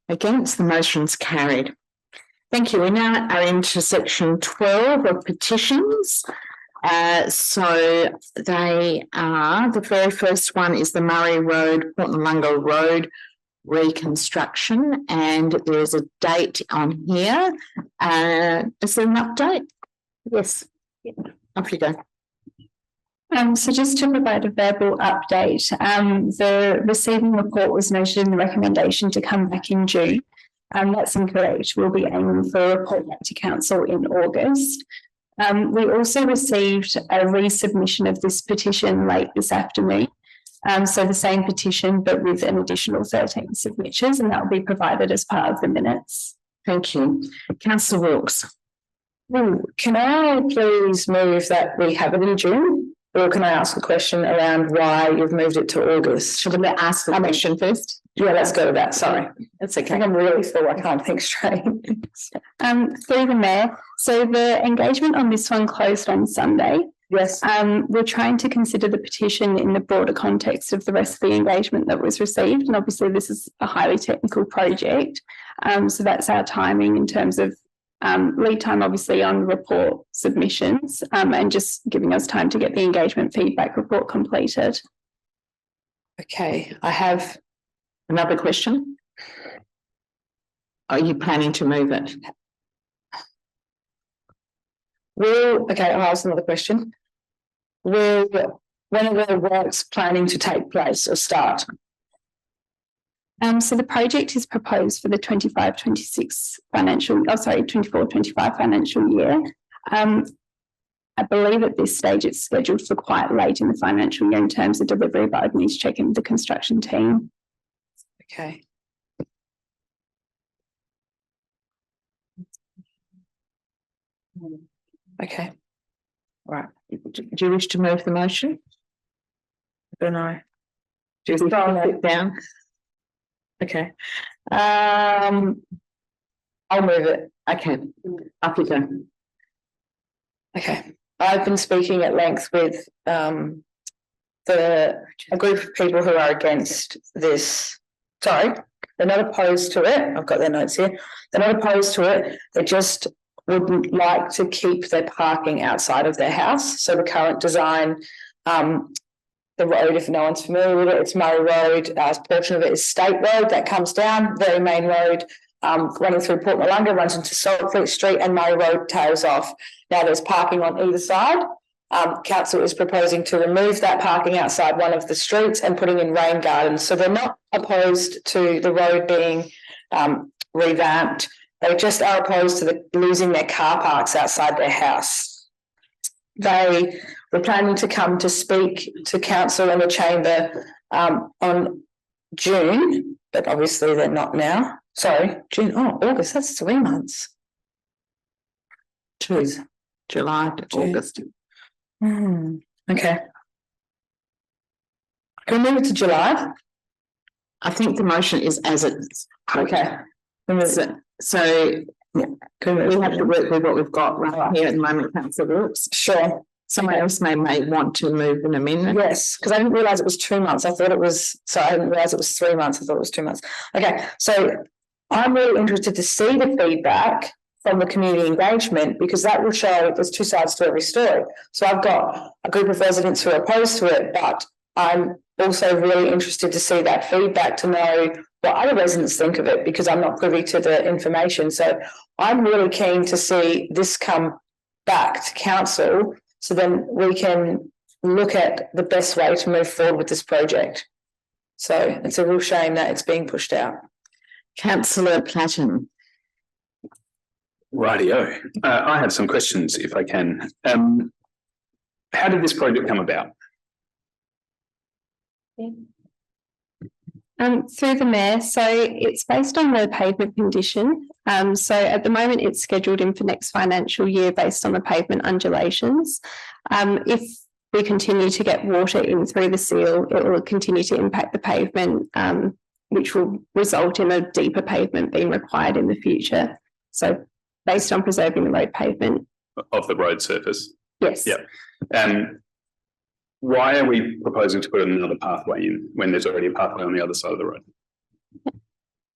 Against? The motion's carried. Thank you. We now are into section 12 of petitions. So they are, the very first one is the Murray Road, Port Noarlunga Road reconstruction, and there's a date on here. Is there an update? Yes. Off you go. So just to provide a verbal update, the receiving report was noted in the recommendation to come back in June. That's incorrect. We'll be aiming for a report back to council in August. We also received a resubmission of this petition late this afternoon. So the same petition, but with an additional 13 signatures, and that will be provided as part of the minutes. Thank you. Councillor Wilkes. Can I please move that we have it in June? Or can I ask a question around why you've moved it to August? Should we ask the question first? Yeah, let's go with that. Sorry. That's okay. I'm really full. I can't think straight. Through the Mayor. So the engagement on this one closed on Sunday. Yes. We're trying to consider the petition in the broader context of the rest of the engagement that was received. And obviously this is a highly technical project. So that's our timing in terms of lead time, obviously, on report submissions, and just giving us time to get the engagement feedback report completed. Okay, I have Another question? Are you planning to move it? Okay, I'll ask another question. When are the works planning to take place or start? So the project is proposed for the 25-26 24-25 financial year. I believe at this stage it's scheduled for quite late in the financial year in terms of delivery, but I'd need to check in with the construction team. Okay. Okay. All right. Do you wish to move the motion? I don't know. Do you want to sit down? Okay. I'll move it. Okay, up you go. Okay. I've been speaking at length with a group of people who are against this. Sorry, they're not opposed to it. I've got their notes here. They're not opposed to it. They just would like to keep their parking outside of their house. So the current design, the road, if no one's familiar with it, it's Murray Road. A portion of it is State Road that comes down, very main road, running through Port Noarlunga, runs into Saltfleet Street, and Murray Road tails off. Now there's parking on either side. Council is proposing to remove that parking outside one of the streets and putting in rain gardens. So they're not opposed to the road being revamped. They just are opposed to losing their car parks outside their house. They were planning to come to speak to council and the chamber on June, but obviously they're not now. Sorry, June, August, that's 3 months. Choose July to August. Okay. Can we move it to July? I think the motion is as it is. Okay. So yeah, we have to work with what we've got right here at the moment, councillor Wilkes. Sure. Someone else may want to move an amendment. Yes, because I didn't realise it was 2 months. I thought it was, I didn't realise it was 3 months. I thought it was 2 months. Okay, so I'm really interested to see the feedback from the community engagement, because that will show there's two sides to every story. So I've got a group of residents who are opposed to it, but I'm also really interested to see that feedback to know what other residents think of it, because I'm not privy to the information. So I'm really keen to see this come back to council, so then we can look at the best way to move forward with this project. So it's a real shame that it's being pushed out. Councillor Platten. Rightio. I have some questions, if I can. How did this project come about? Through the mayor, so it's based on the pavement condition. So at the moment it's scheduled in for next financial year based on the pavement undulations. If we continue to get water in through the seal, it will continue to impact the pavement, which will result in a deeper pavement being required in the future. So based on preserving the road pavement. Of the road surface? Yes. Yeah. Why are we proposing to put another pathway in when there's already a pathway on the other side of the road?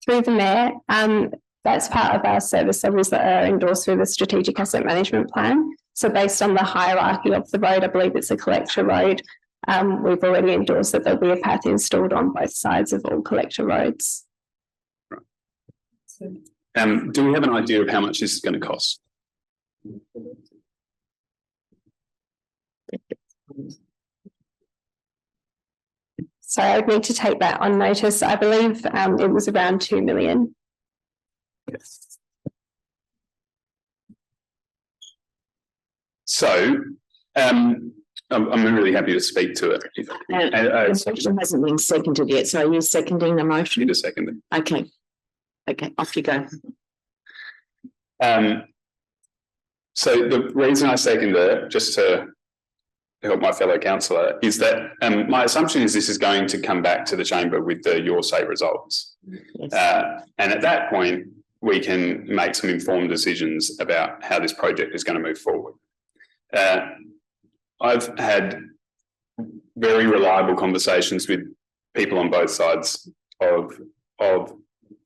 Through the mayor, that's part of our service levels that are endorsed through the Strategic Asset Management Plan. So based on the hierarchy of the road, I believe it's a collector road. We've already endorsed that there'll be a path installed on both sides of all collector roads. Right. Do we have an idea of how much this is going to cost? So I would need to take that on notice. I believe it was around 2 million. Yes. So I'm really happy to speak to it. The motion hasn't been seconded yet, so are you seconding the motion? Need a second. Okay. Okay, off you go. So the reason I second it, just to help my fellow councillor, is that my assumption is this is going to come back to the chamber with the your say results. Yes. And at that point, we can make some informed decisions about how this project is going to move forward. I've had very reliable conversations with people on both sides of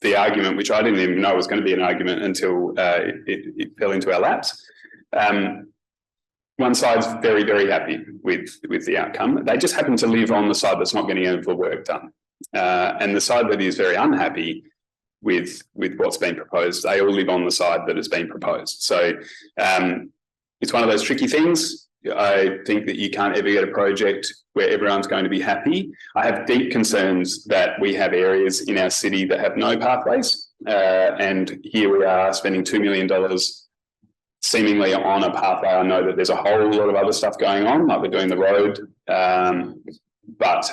the argument, which I didn't even know was going to be an argument until it fell into our laps. One side's very, very happy with the outcome. They just happen to live on the side that's not getting any of the work done. And the side that is very unhappy with what's been proposed, they all live on the side that has been proposed. So it's one of those tricky things. I think that you can't ever get a project where everyone's going to be happy. I have deep concerns that we have areas in our city that have no pathways. And here we are spending $2 million seemingly on a pathway. I know that there's a whole lot of other stuff going on, like we're doing the road. But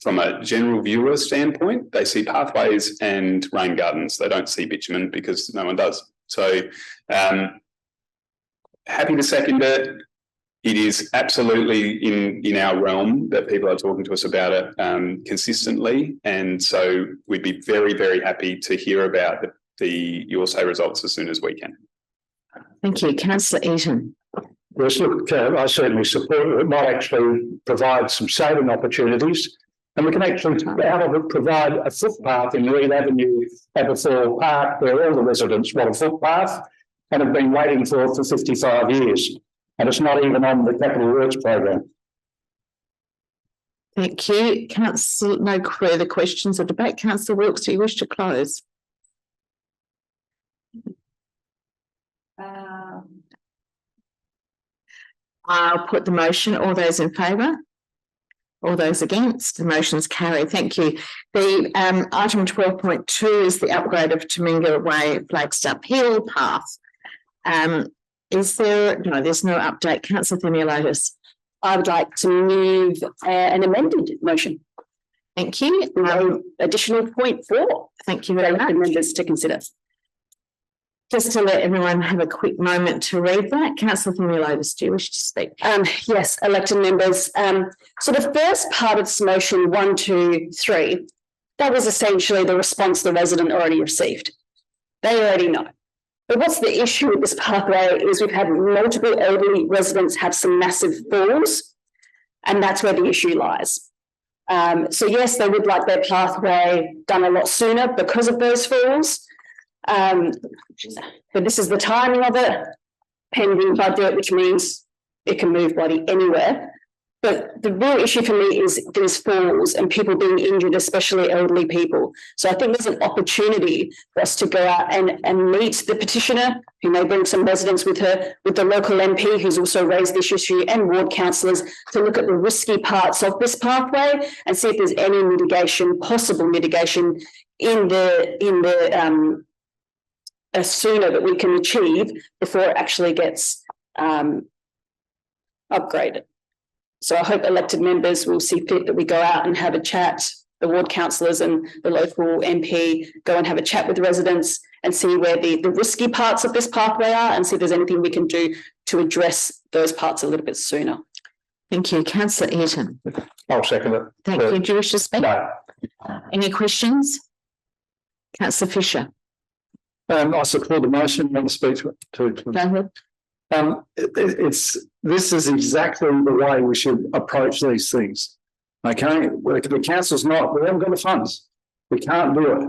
from a general viewer standpoint, they see pathways and rain gardens. They don't see bitumen because no one does. So happy to second it. It is absolutely in our realm that people are talking to us about it consistently. And so we'd be very, very happy to hear about your say results as soon as we can. Thank you. Councillor Eaton. Yes, look, I certainly support it. It might actually provide some saving opportunities. And we can actually, out of it, provide a footpath in Reed Avenue, Aberfoyle Park, where all the residents want a footpath and have been waiting for 55 years. And it's not even on the Capital Works program. Thank you. Councillor, no further questions or debate. Councillor Wilkes, do you wish to close? I'll put the motion. All those in favour? All those against? The motion's carried. Thank you. The item 12.2 is the upgrade of Taminga Way Flagstaff Hill path. Is there, no, there's no update. Councillor Themeliotis. I would like to move an amended motion. Thank you. Additional point 4. Thank you very much. Members to consider. Just to let everyone have a quick moment to read that. Councillor Themeliotis, do you wish to speak? Yes, elected members. So the first part of this motion, 1, 2, 3, that was essentially the response the resident already received. They already know. But what's the issue with this pathway is we've had multiple elderly residents have some massive falls, and that's where the issue lies. So yes, they would like their pathway done a lot sooner because of those falls. But this is the timing of it, pending budget, which means it can move bloody anywhere. But the real issue for me is these falls and people being injured, especially elderly people. So I think there's an opportunity for us to go out and meet the petitioner, who may bring some residents with her, with the local MP who's also raised this issue, and ward councillors, to look at the risky parts of this pathway and see if there's any mitigation, possible mitigation in the sooner that we can achieve before it actually gets upgraded. So I hope elected members will see fit that we go out and have a chat, the ward councillors and the local MP go and have a chat with the residents and see where the risky parts of this pathway are and see if there's anything we can do to address those parts a little bit sooner. Thank you. Councillor Eaton. I'll second it. Thank you. Do you wish to speak? No. Any questions? Councillor Fisher. I support the motion. I want to speak to it. Go ahead. This is exactly the way we should approach these things. Okay, the council's not, we haven't got the funds. We can't do it.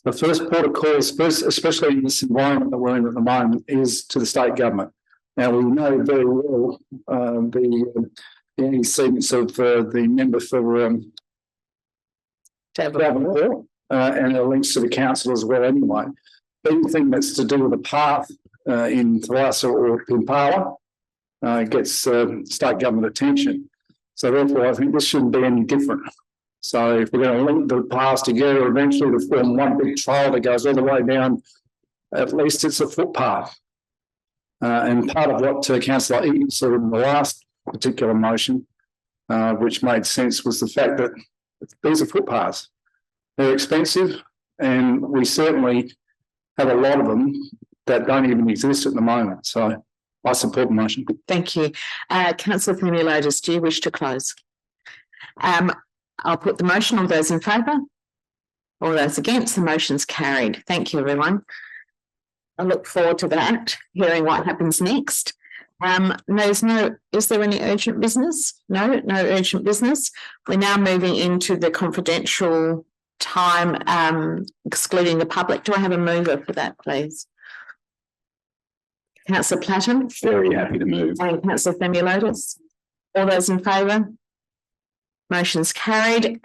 The first port of call, especially in this environment that we're in at the moment, is to the state government. Now, we know very well the antecedents of the member for Davenport and the links to the council as well anyway. Anything that's to do with the path in Thalassa or Impala gets state government attention. So therefore, I think this shouldn't be any different. So if we're going to link the paths together eventually to form one big trail that goes all the way down, at least it's a footpath. And part of what Councillor Eaton said in the last particular motion, which made sense, was the fact that these are footpaths. They're expensive, and we certainly have a lot of them that don't even exist at the moment. So I support the motion. Thank you. Councillor Themeliotis, do you wish to close? I'll put the motion. All those in favour? All those against? The motion's carried. Thank you, everyone. I look forward to that, hearing what happens next. Is there any urgent business? No urgent business. We're now moving into the confidential time, excluding the public. Do I have a mover for that, please? Councillor Platten. Very happy to move. And Councillor Themeliotis. All those in favour? Motion's carried.